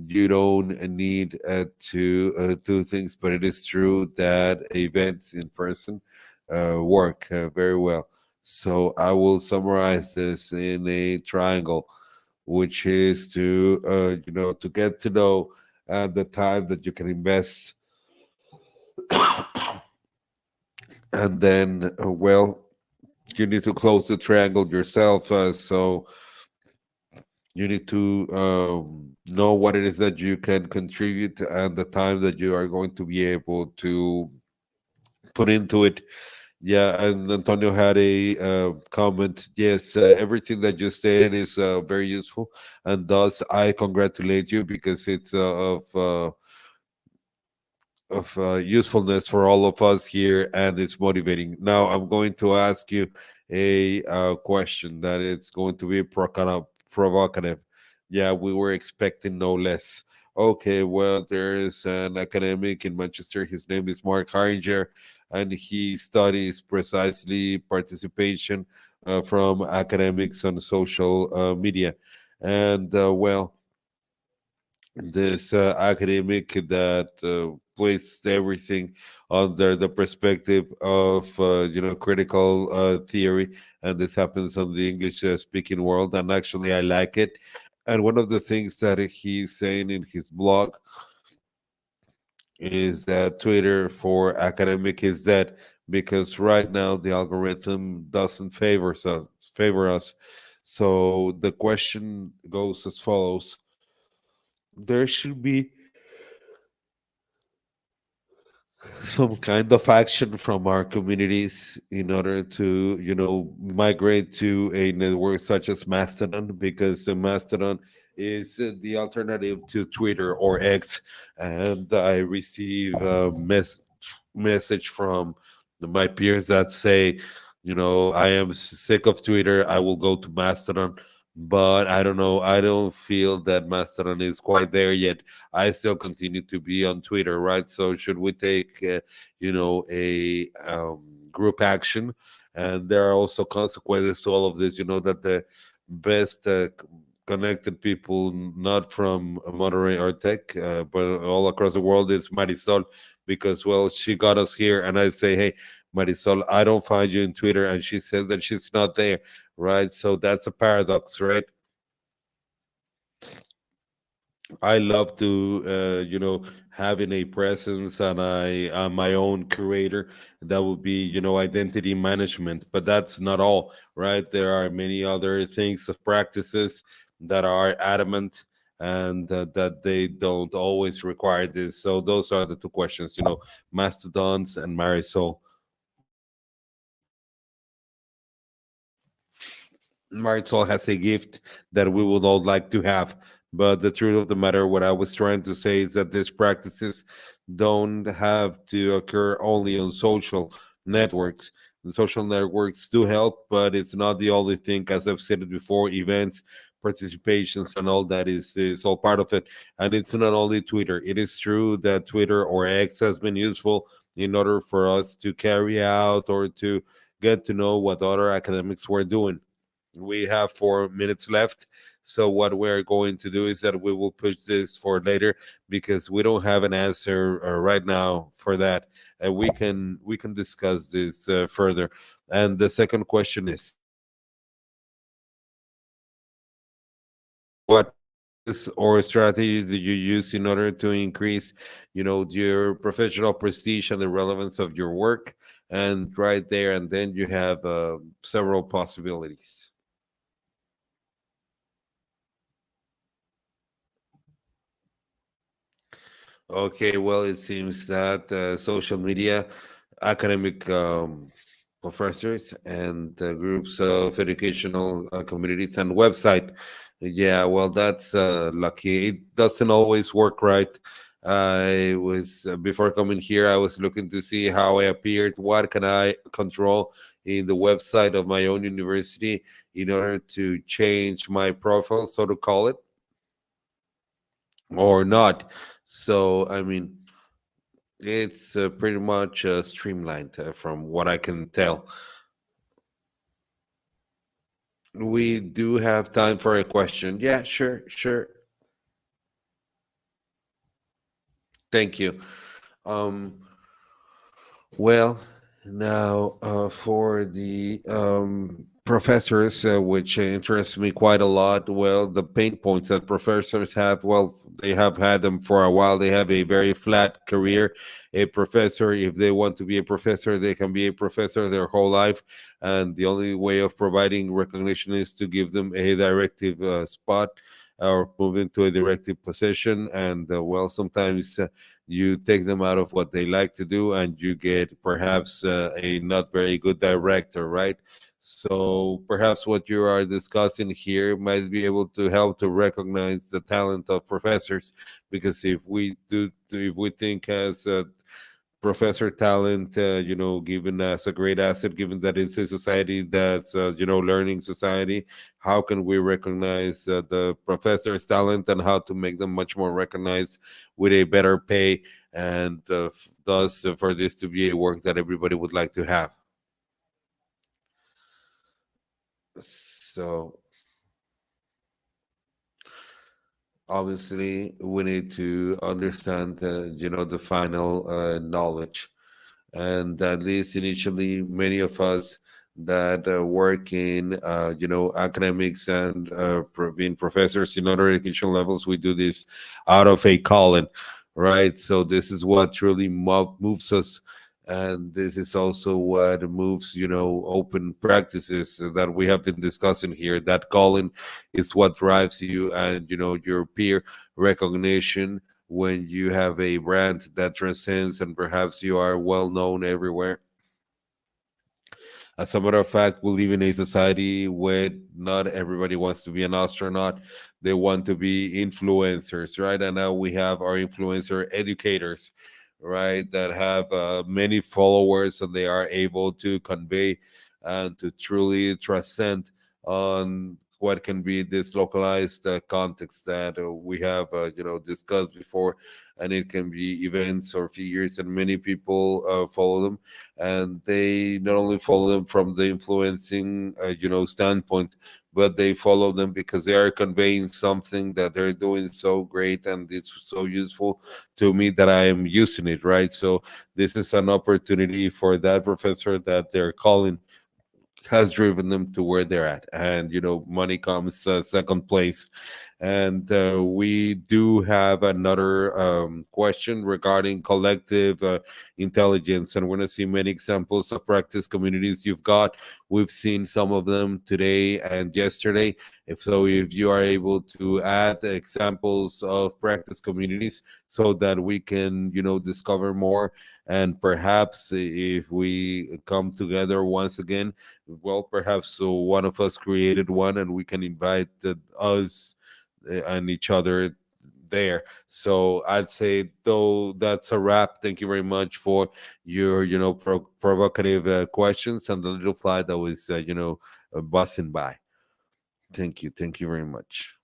You don't need to do things, but it is true that events in person, work very well. So I will summarize this in a triangle, which is to to get to know the time that you can invest, and then you need to close the triangle yourself. So you need to know what it is that you can contribute and the time that you are going to be able to put into it. Yeah, and Antonio had a comment. Yes, everything that you stated is very useful, and thus I congratulate you because it's of usefulness for all of us here, and it's motivating. Now I'm going to ask you a question that is going to be provocative. Yeah, we were expecting no less. Okay, well, there is an academic in Manchester. His name is Mark Haringer, and he studies precisely participation from academics on social media. And this academic that placed everything under the perspective of critical theory, and this happens on the English speaking world, and actually I like it. And one of the things that he's saying in his blog is that Twitter for academic is dead because right now the algorithm doesn't favor us. So the question goes as follows: there should be some kind of action from our communities in order to migrate to a network such as Mastodon, because the Mastodon is the alternative to Twitter or X. And I receive a message from my peers that say, I am sick of Twitter, I will go to Mastodon. But I don't know, I don't feel that Mastodon is quite there yet. I still continue to be on Twitter, right? So should we take, a group action? And there are also consequences to all of this. You know that the best connected people, not from Monterrey or Tech, but all across the world, is Marisol, because well, she got us here. And I say, hey, Marisol, I don't find you in Twitter, and she says that she's not there, right? So that's a paradox, right? I love to, having a presence, and I am my own curator. That would be, identity management. But that's not all, right? There are many other things of practices that are adamant, and that they don't always require this. So those are the two questions, mastodons and Marisol. Marisol has a gift that we would all like to have. But the truth of the matter, what I was trying to say is that these practices don't have to occur only on social networks. The social networks do help, but it's not the only thing. As I've said it before, events, participations, and all that is all part of it. And it's not only Twitter. It is true that Twitter or X has been useful in order for us to carry out or to get to know what other academics were doing. We have 4 minutes left. So what we're going to do is that we will push this for later, because we don't have an answer right now for that. We can discuss this further. And the second question is, what practices or strategies do you use in order to increase, your professional prestige and the relevance of your work? And right there, and then you have several possibilities. Okay, well, it seems that social media, academic professors, and groups of educational communities, and website. Yeah, well, that's lucky. It doesn't always work right. I was before coming here, I was looking to see how I appeared. What can I control in the website of my own university in order to change my profile, so to call it, or not? So, I mean, it's pretty much streamlined from what I can tell. We do have time for a question. Yeah, sure, sure. Thank you. Um, well, Now, for the professors, which interests me quite a lot, well, the pain points that professors have, well, they have had them for a while. They have a very flat career. A professor, if they want to be a professor, they can be a professor their whole life. And the only way of providing recognition is to give them a directive spot or move into a directive position. And, well, sometimes. You take them out of what they like to do and you get perhaps a not very good director, right? So perhaps what you are discussing here might be able to help to recognize the talent of professors, because if we think as professor talent, given as a great asset, given that it's a society that's, learning society, how can we recognize the professor's talent and how to make them much more recognized with a better pay, and thus for this to be a work that everybody would like to have. So obviously we need to understand, the final knowledge, and at least initially many of us that work in academics and being professors in other educational levels, we do this out of a calling, right? So this is what truly moves us, and this is also what moves, open practices that we have been discussing here. That calling is what drives you, and your peer recognition, when you have a brand that transcends and perhaps you are well known everywhere. As a matter of fact, we live in a society where not everybody wants to be an astronaut. They want to be influencers, right? And now we have our influencer educators, right, that have many followers, and they are able to convey and to truly transcend on what can be this localized context that we have discussed before. And it can be events or figures, and many people follow them, and they not only follow them from the influencing standpoint, but they follow them because they are conveying something that they're doing so great and it's so useful to me that I am using it, right? So this is an opportunity for that professor that they're calling, has driven them to where they're at, and money comes second place. And we do have another question regarding collective intelligence, and we're going to see many examples of practice communities you've got. We've seen some of them today and yesterday. If you are able to add examples of practice communities so that we can discover more, and perhaps if we come together once again, well, perhaps so one of us created one and we can invite us and each other there. So I'd say, though, that's a wrap. Thank you very much for your provocative questions and the little fly that was buzzing by. Thank you very much.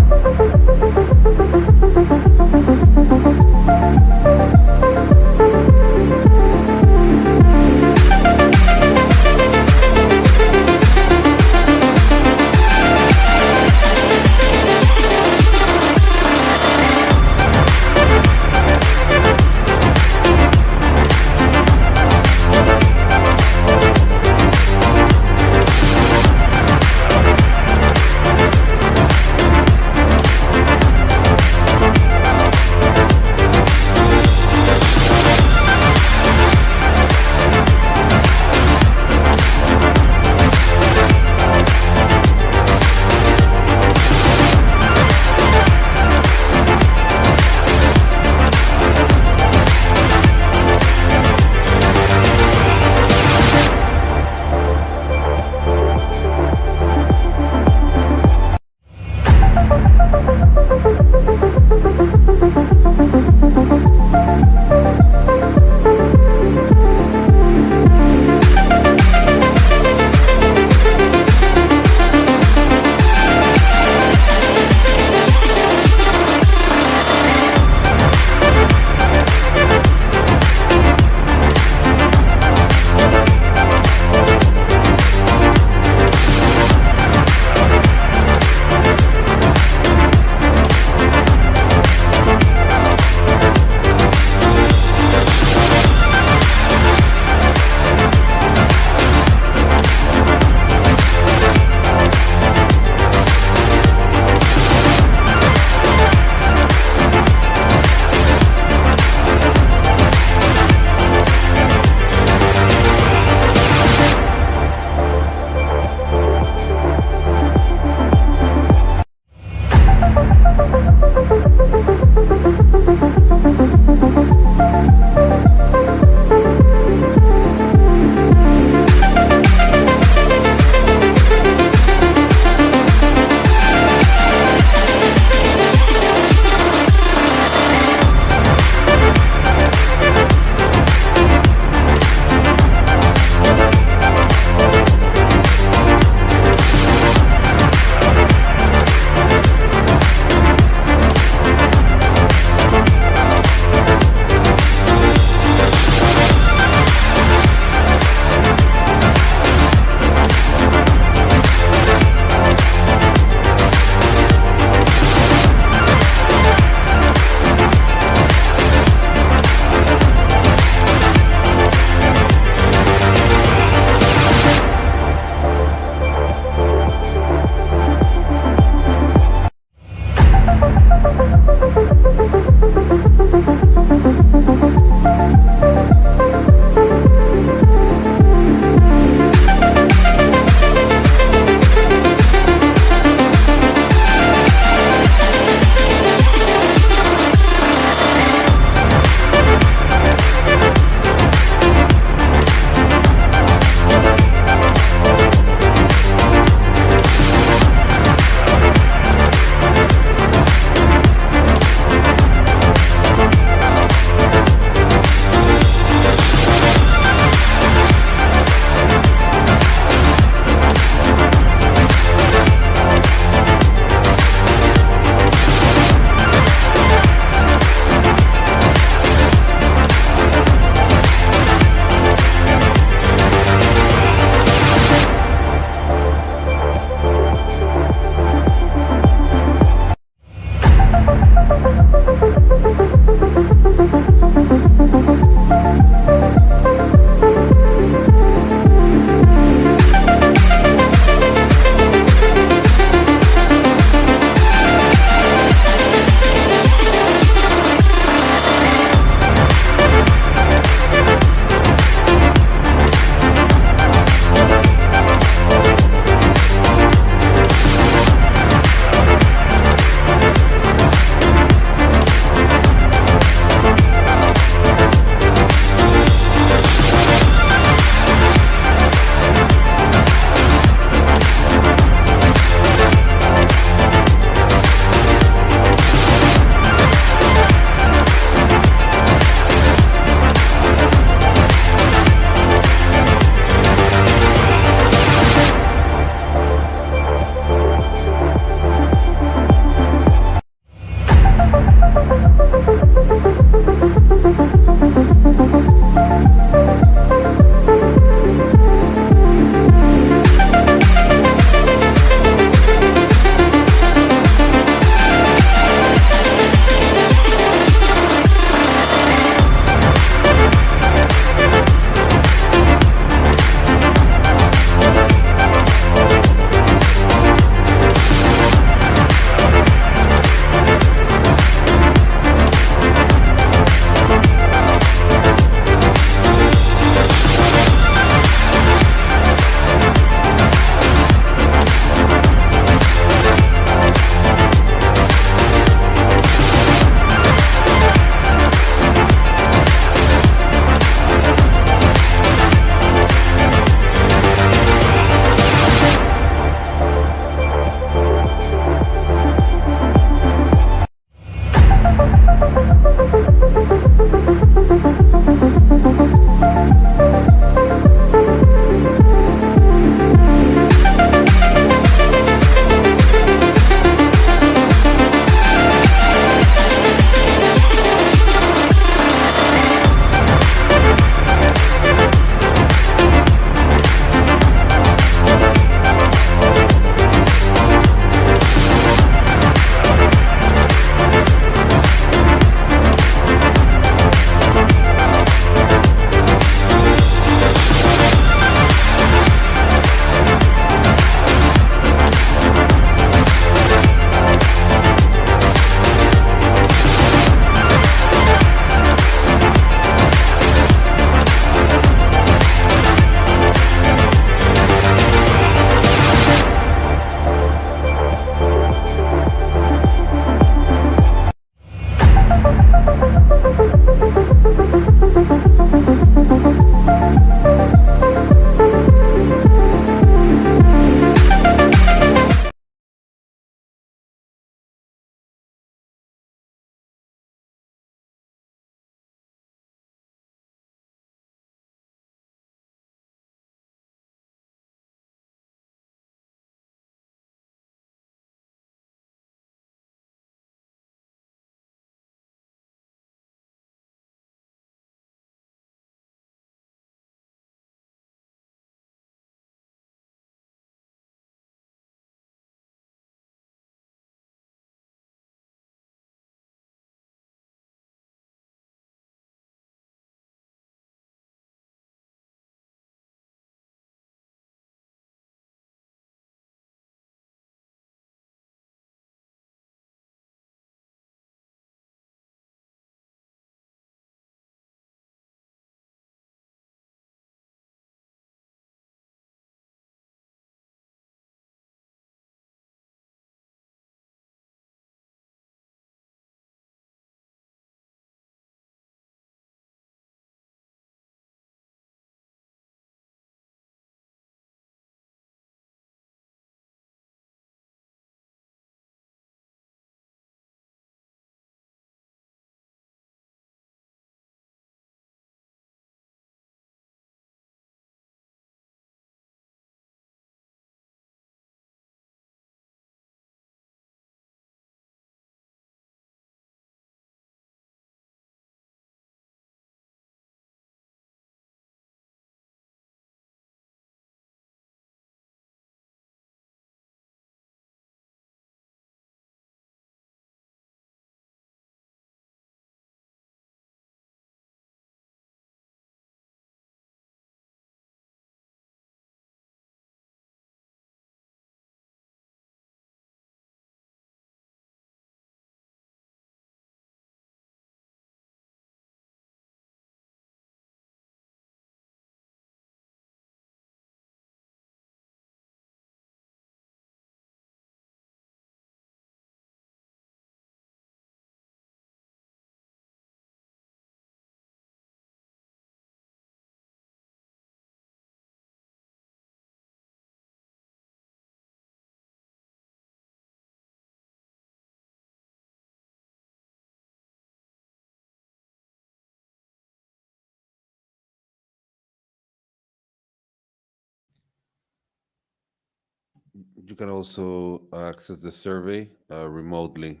You can also access the survey remotely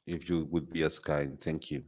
if you would be as kind. Thank you.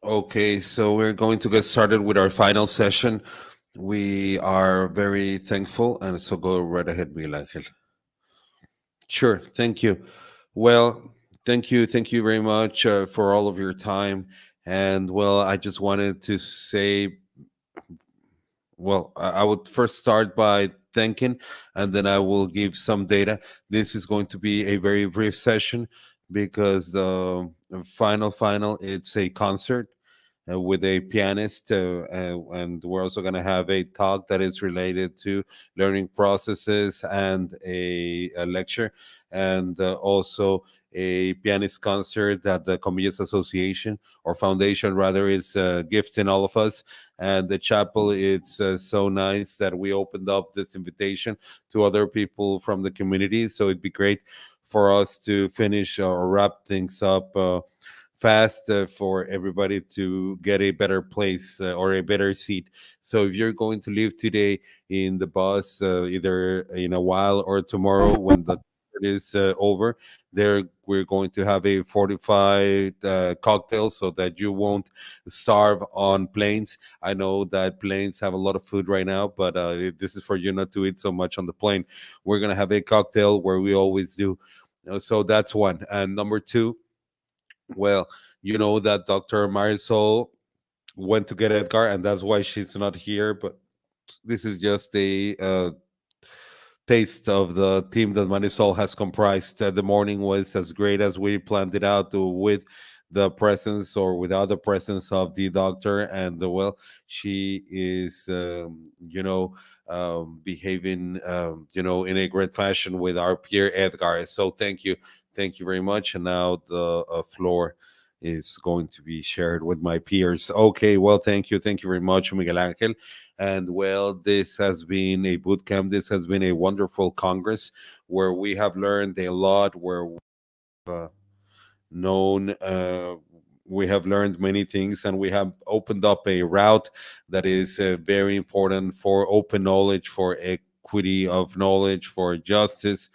Okay, so we're going to get started with our final session. We are very thankful, and so go right ahead, Miguel Angel. Sure, thank you. Well, thank you very much for all of your time. And well, I just wanted to say, well, I would first start by thanking, and then I will give some data. This is going to be a very brief session because the final it's a concert with a pianist, and we're also going to have a talk that is related to learning processes and a lecture, and also a pianist concert that the Comillas Association or Foundation rather is gifting all of us. And the chapel, it's so nice that we opened up this invitation to other people from the community. So it'd be great for us to finish or wrap things up fast, for everybody to get a better place, or a better seat. So if you're going to leave today in the bus, either in a while or tomorrow when the concert is over, there we're going to have a fortified cocktail so that you won't starve on planes. I know that planes have a lot of food right now, but this is for you not to eat so much on the plane. We're gonna have a cocktail where we always do. So that's one. And number two, well, you know that Dr. Marisol went to get Edgar, and that's why she's not here. But this is just a taste of the team that Marisol has comprised. The morning was as great as we planned it out to, with the presence or without the presence of the doctor. And well, she is, behaving, in a great fashion with our peer Edgar. So thank you very much. And now the floor is going to be shared with my peers. Okay, well, thank you very much, Miguel Angel. And well, this has been a boot camp. This has been a wonderful Congress where we have learned a lot, where we've known, we have learned many things, and we have opened up a route that is very important for open knowledge, for equity of knowledge, for justice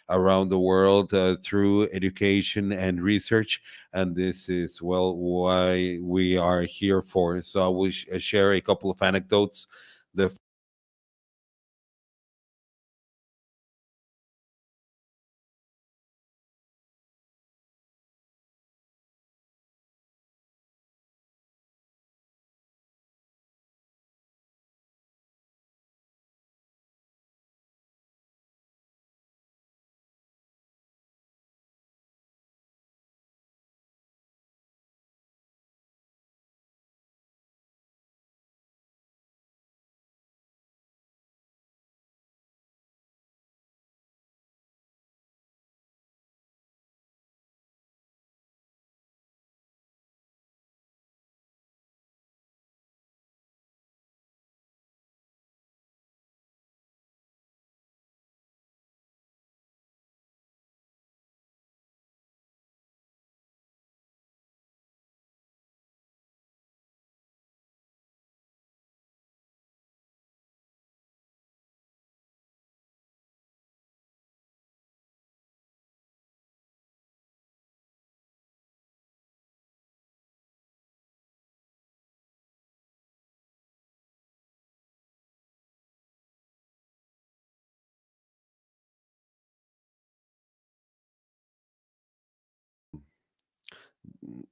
around the world, through education and research. And this is, well, why we are here for. So I will share a couple of anecdotes. The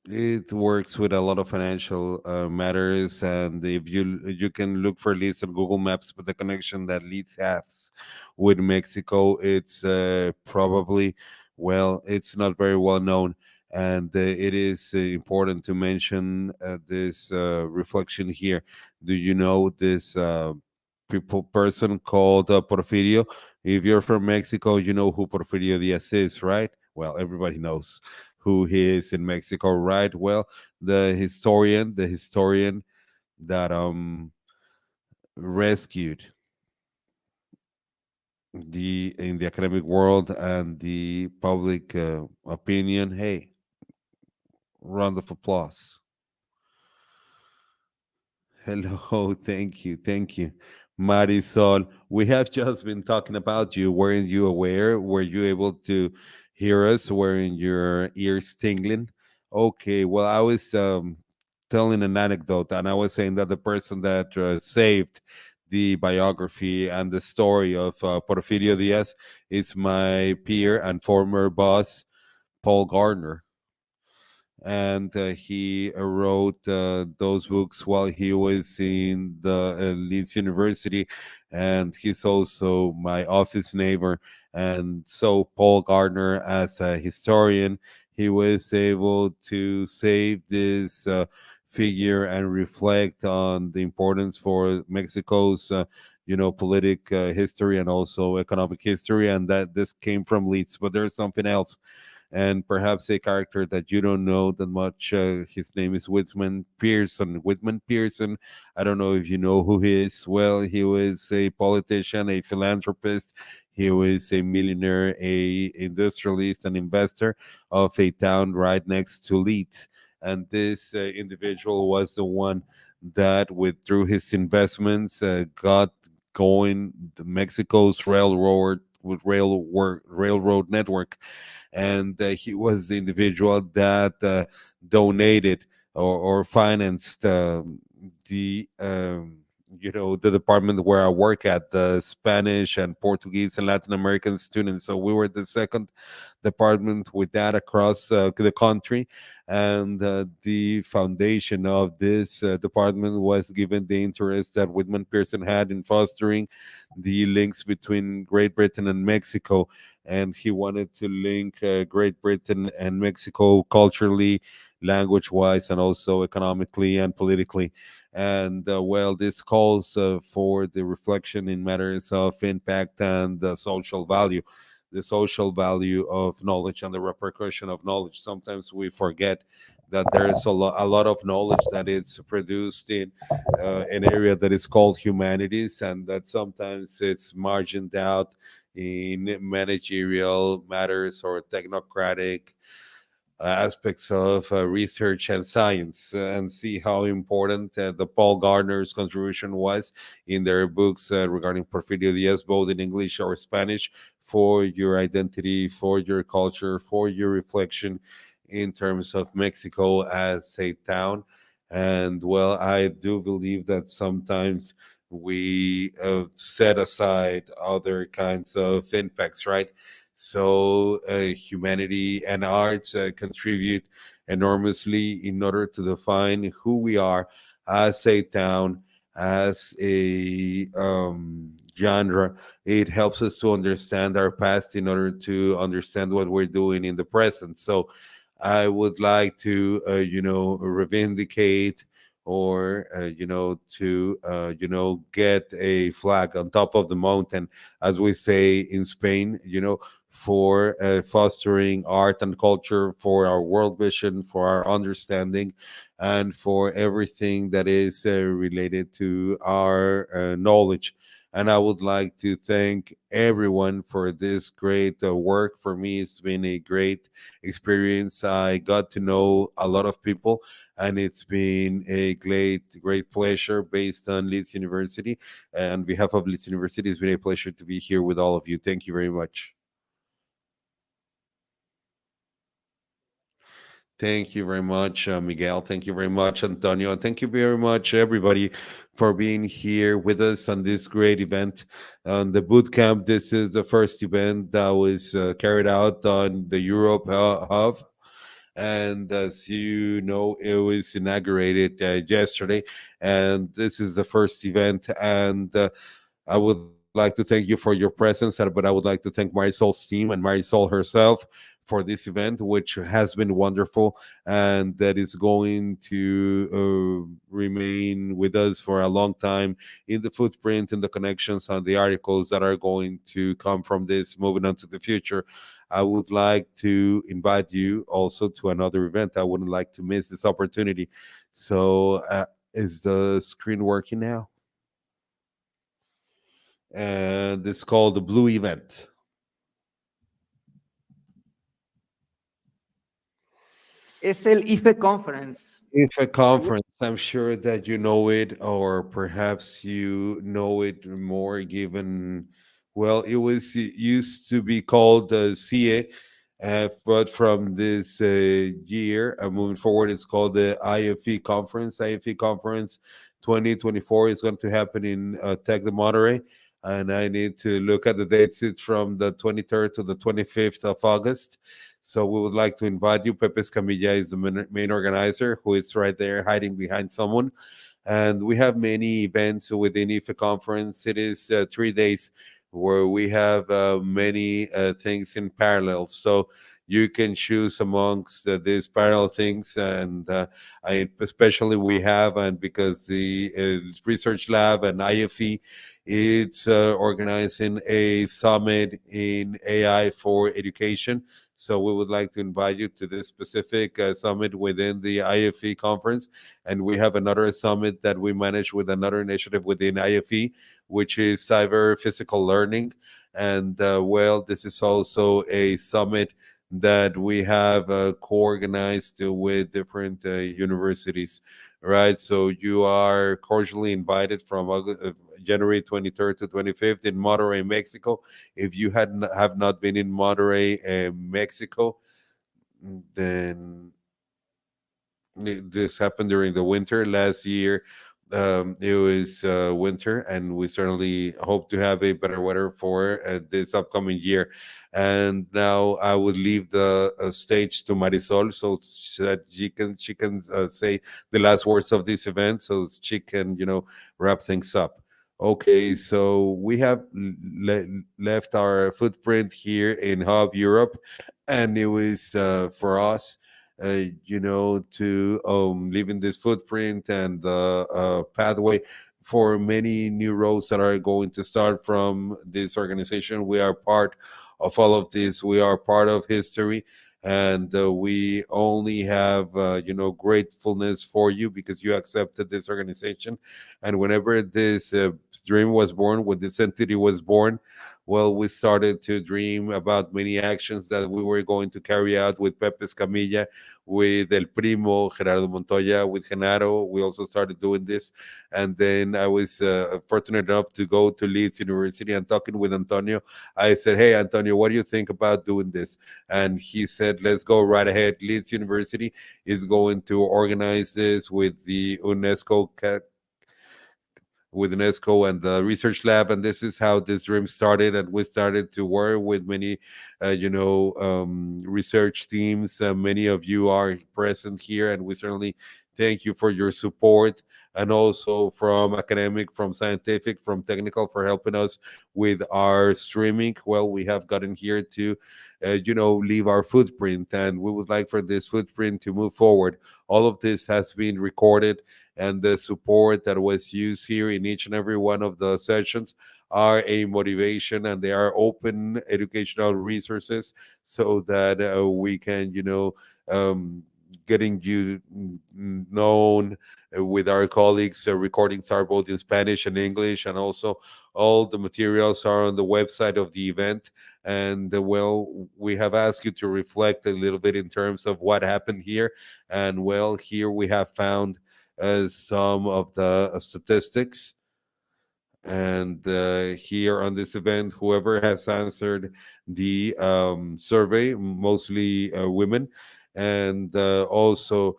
it works with a lot of financial matters, and if you can look for leads on Google Maps, but the connection that leads has with Mexico, it's probably, well, it's not very well known. And it is important to mention this reflection here. Do you know this person called Porfirio? If you're from Mexico, you know who Porfirio Diaz is, right? Well, everybody knows who he is in Mexico, right? Well, the historian that rescued the in the academic world and the public opinion. Hey, round of applause. Hello, thank you, Marisol. We have just been talking about you. Weren't you aware? Were you able to hear us? Weren't your ears tingling? Okay, well, I was telling an anecdote, and I was saying that the person that saved the biography and the story of Porfirio Diaz is my peer and former boss, Paul Gardner. And he wrote those books while he was in the Leeds University, and he's also my office neighbor. And so Paul Gardner, as a historian, he was able to save this figure and reflect on the importance for Mexico's politic history and also economic history, and that this came from Leeds. But there's something else, and perhaps a character that you don't know that much. His name is Whitman Pearson. Whitman Pearson. I don't know if you know who he is. Well, he was a politician, a philanthropist. He was a millionaire, a industrialist, an investor of a town right next to Leeds. And this individual was the one that, through his investments, got going Mexico's railroad network, and he was the individual that donated or financed the department where I work at, the Spanish and Portuguese and Latin American students. So we were the second department with that across the country, and the foundation of this department was given the interest that Whitman Pearson had in fostering the links between Great Britain and Mexico, and he wanted to link Great Britain and Mexico culturally, language wise, and also economically and politically. And well, this calls for the reflection in matters of impact and social value. The social value of knowledge and the repercussion of knowledge. Sometimes we forget that there is a lot of knowledge that is produced in an area that is called humanities, and that sometimes it's margined out in managerial matters or technocratic aspects of research and science, and see how important the Paul Gardner's contribution was in their books regarding Porfirio Diaz, both in English or Spanish, for your identity, for your culture, for your reflection in terms of Mexico as a town. And well, I do believe that sometimes we set aside other kinds of impacts, right? So humanity and arts contribute enormously in order to define who we are as a town, as a genre. It helps us to understand our past in order to understand what we're doing in the present. So I would like to, revindicate or, get a flag on top of the mountain, as we say in Spain, for fostering art and culture, for our world vision, for our understanding, and for everything that is related to our knowledge. And I would like to thank everyone for this great work. For me, it's been a great experience. I got to know a lot of people, and it's been a great pleasure based on Leeds University. And on behalf of Leeds University, it's been a pleasure to be here with all of you. Thank you very much. Thank you very much, Miguel. Thank you very much, Antonio. And thank you very much, everybody, for being here with us on this great event on the boot camp. This is the first event that was carried out on the Europe Hub. And as you know, it was inaugurated yesterday. And this is the first event. And I would like to thank you for your presence, but I would like to thank Marisol's team and Marisol herself for this event, which has been wonderful and that is going to remain with us for a long time in the footprint and the connections and the articles that are going to come from this moving on to the future. I would like to invite you also to another event. I wouldn't like to miss this opportunity. So, is the screen working now? And it's called the Blue Event. Es el IFE Conference. If a conference, I'm sure that you know it, or perhaps you know it more given, well, it was it used to be called the CA, but from this year moving forward, it's called the IFE Conference. IFE Conference 2024 is going to happen in Tec de Monterrey, and I need to look at the dates. It's from the 23rd to the 25th of August. So we would like to invite you. Pepe Escamilla is the main organizer, who is right there hiding behind someone. And we have many events within IFE conference. It is 3 days where we have many things in parallel. So you can choose amongst these parallel things. And I especially we have, and because the research lab and IFE, it's organizing a summit in AI for education. So we would like to invite you to this specific summit within the IFE conference. And we have another summit that we manage with another initiative within IFE, which is cyber physical learning. And well, this is also a summit that we have co-organized with different universities, right? So you are cordially invited from January 23rd to 25th in Monterrey, Mexico. If you have not been in Monterrey, Mexico, then this happened during the winter last year. It was winter, and we certainly hope to have a better weather for this upcoming year. And now I would leave the stage to Marisol, so that she can say the last words of this event, so she can wrap things up. Okay, so we have left our footprint here in Hub Europe, and it was for us to leaving this footprint and the pathway for many new roads that are going to start from this organization. We are part of all of this. We are part of history. And we only have, gratefulness for you because you accepted this organization. And whenever this dream was born, when this entity was born, well, we started to dream about many actions that we were going to carry out with Pepe Escamilla, with El Primo, Gerardo Montoya, with Genaro. We also started doing this. And then I was fortunate enough to go to Leeds University, and talking with Antonio, I said, hey, Antonio, what do you think about doing this? And he said, let's go right ahead. Leeds University is going to organize this with UNESCO and the research lab, and this is how this dream started. And we started to work with many, research teams. Many of you are present here, and we certainly thank you for your support, and also from academic, from scientific, from technical, for helping us with our streaming. Well, we have gotten here to, leave our footprint, and we would like for this footprint to move forward. All of this has been recorded, and the support that was used here in each and every one of the sessions are a motivation, and they are open educational resources, so that we can um, getting you known with our colleagues. Recordings are both in Spanish and English, and also all the materials are on the website of the event. And well, we have asked you to reflect a little bit in terms of what happened here. And well, here we have found some of the statistics. And here on this event, whoever has answered the survey, mostly women, and also,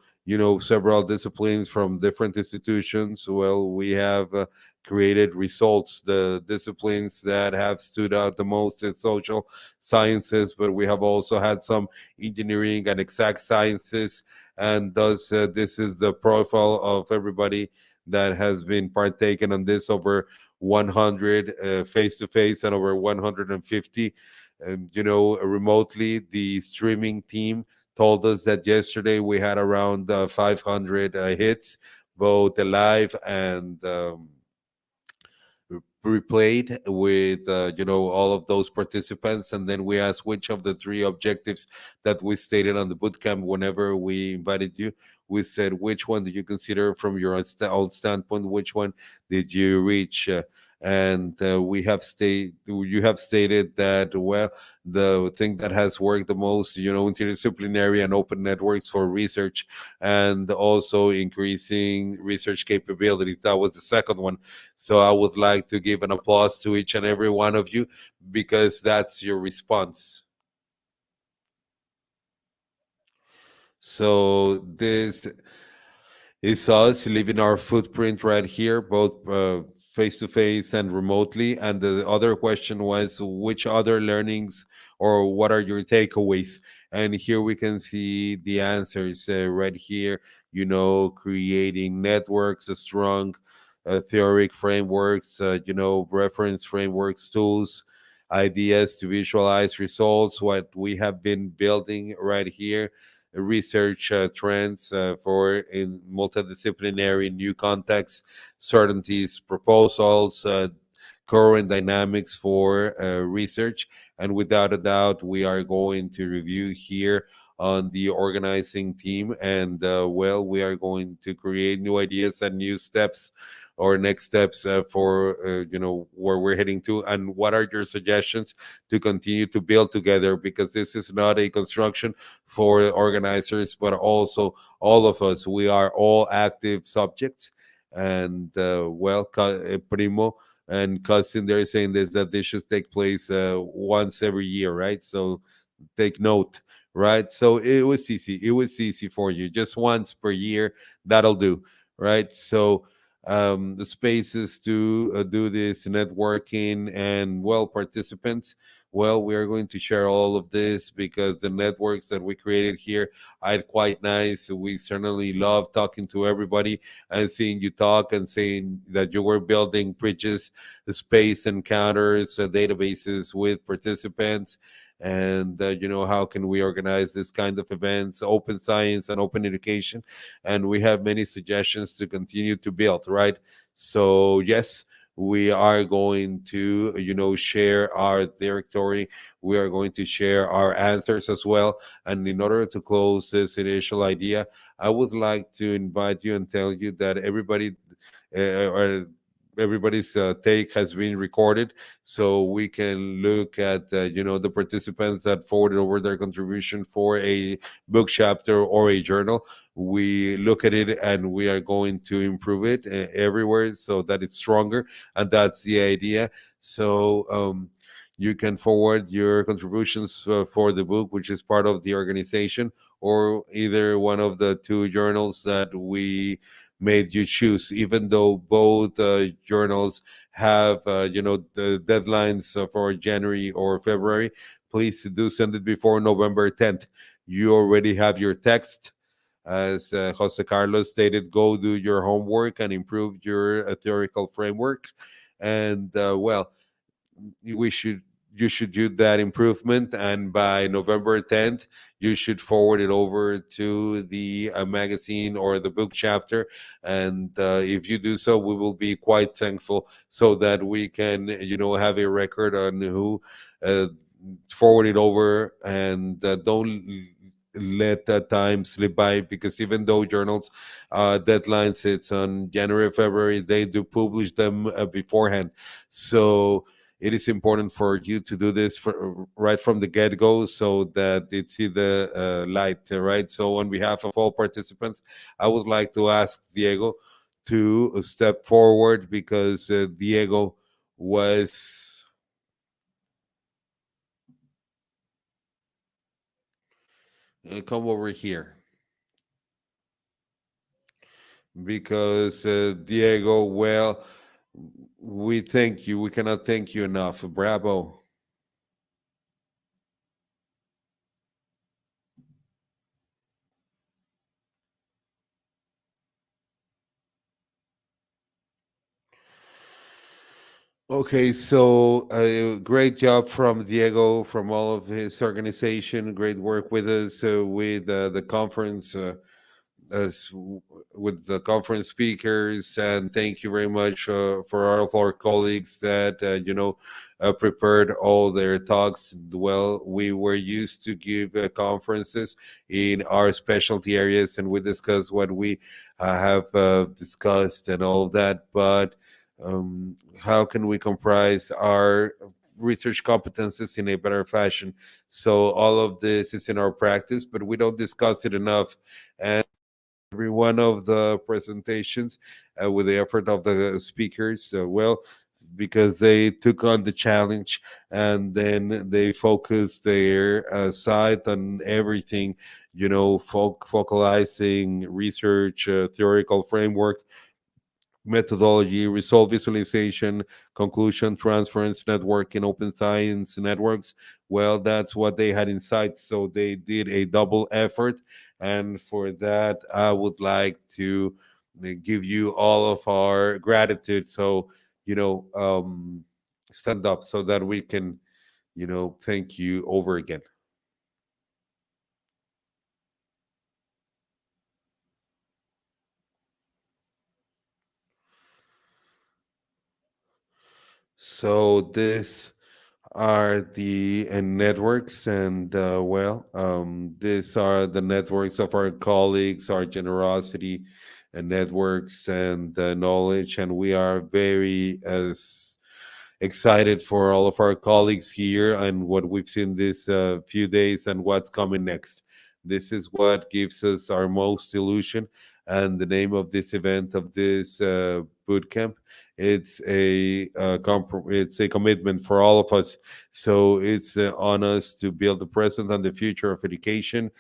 several disciplines from different institutions. Well, we have created results. The disciplines that have stood out the most is social sciences, but we have also had some engineering and exact sciences. And thus, this is the profile of everybody that has been partaken on this. Over 100 face to face, and over 150 remotely. The streaming team told us that yesterday we had around 500 hits, both live and replayed, with all of those participants. And then we asked which of the three objectives that we stated on the bootcamp whenever we invited you. We said, which one do you consider from your own standpoint, which one did you reach? And we have you have stated that, well, the thing that has worked the most, interdisciplinary and open networks for research, and also increasing research capabilities. That was the second one. So I would like to give an applause to each and every one of you, because that's your response. So this is us leaving our footprint right here, both face to face and remotely. And the other question was, which other learnings, or what are your takeaways? And here we can see the answers right here. Creating networks, strong theoric frameworks, reference frameworks, tools, ideas to visualize results, what we have been building right here, research trends for in multidisciplinary new contexts, certainties, proposals, current dynamics for research. And without a doubt, we are going to review here on the organizing team. And well, we are going to create new ideas and new steps or next steps for where we're heading to, and what are your suggestions to continue to build together, because this is not a construction for organizers but also all of us. We are all active subjects. And Primo and cousin, they're saying this, that this should take place once every year, right? So take note, right? So it was easy. It was easy for you. Just once per year, that'll do, right? So the spaces to do this networking and well, participants. Well, we are going to share all of this because the networks that we created here are quite nice. We certainly love talking to everybody and seeing you talk and saying that you were building bridges, space encounters, databases with participants, and how can we organize this kind of events, open science and open education. And we have many suggestions to continue to build, right? So yes, we are going to share our directory. We are going to share our answers as well. And in order to close this initial idea, I would like to invite you and tell you that or everybody's take has been recorded, so we can look at the participants that forwarded over their contribution for a book chapter or a journal. We look at it and we are going to improve it everywhere so that it's stronger, and that's the idea. So you can forward your contributions for the book, which is part of the organization, or either one of the two journals that we made you choose, even though both journals have the deadlines for January or February. Please do send it before November 10th. You already have your text. As Jose Carlos stated, go do your homework and improve your theoretical framework. And we should you should do that improvement, and by November 10th you should forward it over to the magazine or the book chapter. And if you do so, we will be quite thankful, so that we can have a record on who uh, forward it over. And don't let that time slip by, because even though journals deadlines it's on January, February, they do publish them beforehand. So it is important for you to do this right from the get-go, so that it's see the light, right? So on behalf of all participants, I would like to ask Diego to step forward, because Diego was come over here, because Diego, well, we thank you. We cannot thank you enough. Bravo. Okay, so great job from Diego, from all of his organization. Great work with us with the conference, as with the conference speakers. And thank you very much for all of our colleagues that prepared all their talks. Well, we were used to give conferences in our specialty areas, and we discuss what we have discussed and all of that. But how can we comprise our research competences in a better fashion? So all of this is in our practice, but we don't discuss it enough. And every one of the presentations, with the effort of the speakers, because they took on the challenge, and then they focused their side on everything, focalizing research, theoretical framework, methodology, result visualization, conclusion transference, networking, open science networks. Well, that's what they had in sight. So they did a double effort. And for that, I would like to give you all of our gratitude. So, stand up so that we can thank you over again. So this are the networks, and these are the networks of our colleagues, our generosity and networks and knowledge, and we are very as excited for all of our colleagues here and what we've seen this few days and what's coming next. This is what gives us our most illusion, and the name of this event, of this boot camp, it's a commitment for all of us. So it's on us to build the present and the future of education.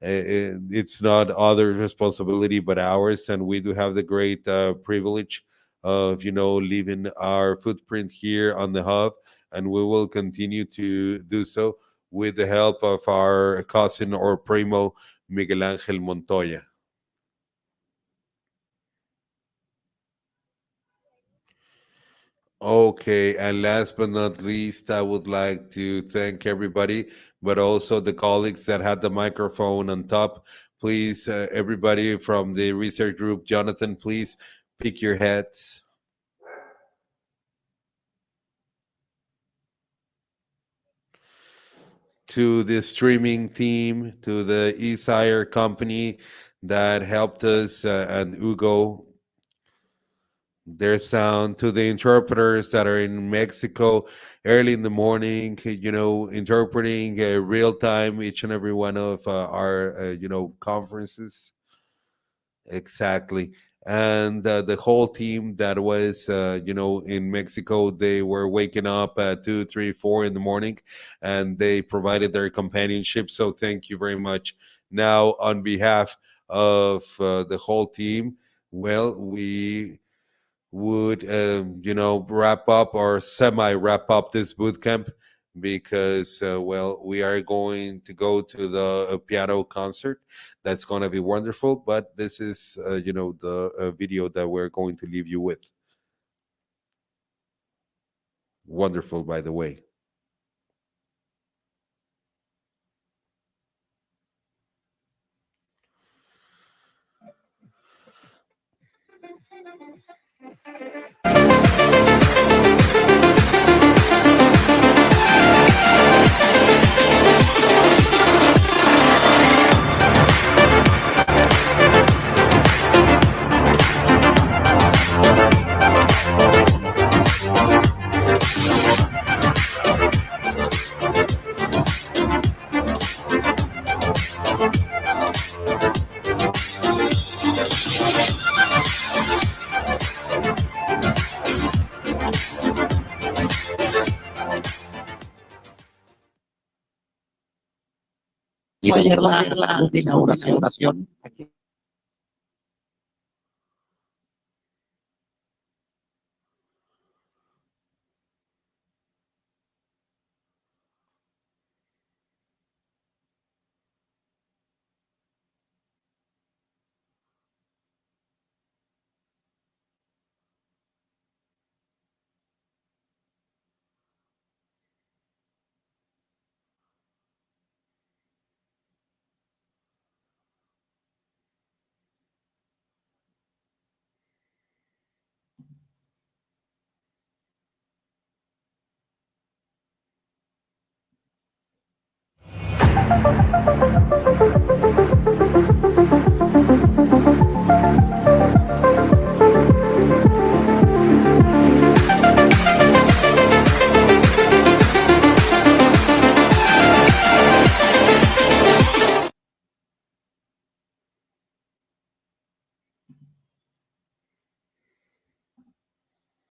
It's not other responsibility but ours, and we do have the great privilege of leaving our footprint here on the hub, and we will continue to do so with the help of our cousin or primo, Miguel Angel Montoya. Okay, and last but not least, I would like to thank everybody, but also the colleagues that had the microphone on top. Please, everybody from the research group, Jonathan, please pick your heads. To the streaming team, to the Esire company that helped us, and Ugo, their sound, to the interpreters that are in Mexico early in the morning, interpreting real time each and every one of our, conferences. Exactly. And the whole team that was, in Mexico, they were waking up at 2, 3, 4 in the morning, and they provided their companionship. So thank you very much. Now, on behalf of the whole team, well, we would wrap up or semi wrap up this boot camp, because we are going to go to the piano concert. That's going to be wonderful, but this is the video that we're going to leave you with. Wonderful, by the way. Y ayer la inauguración.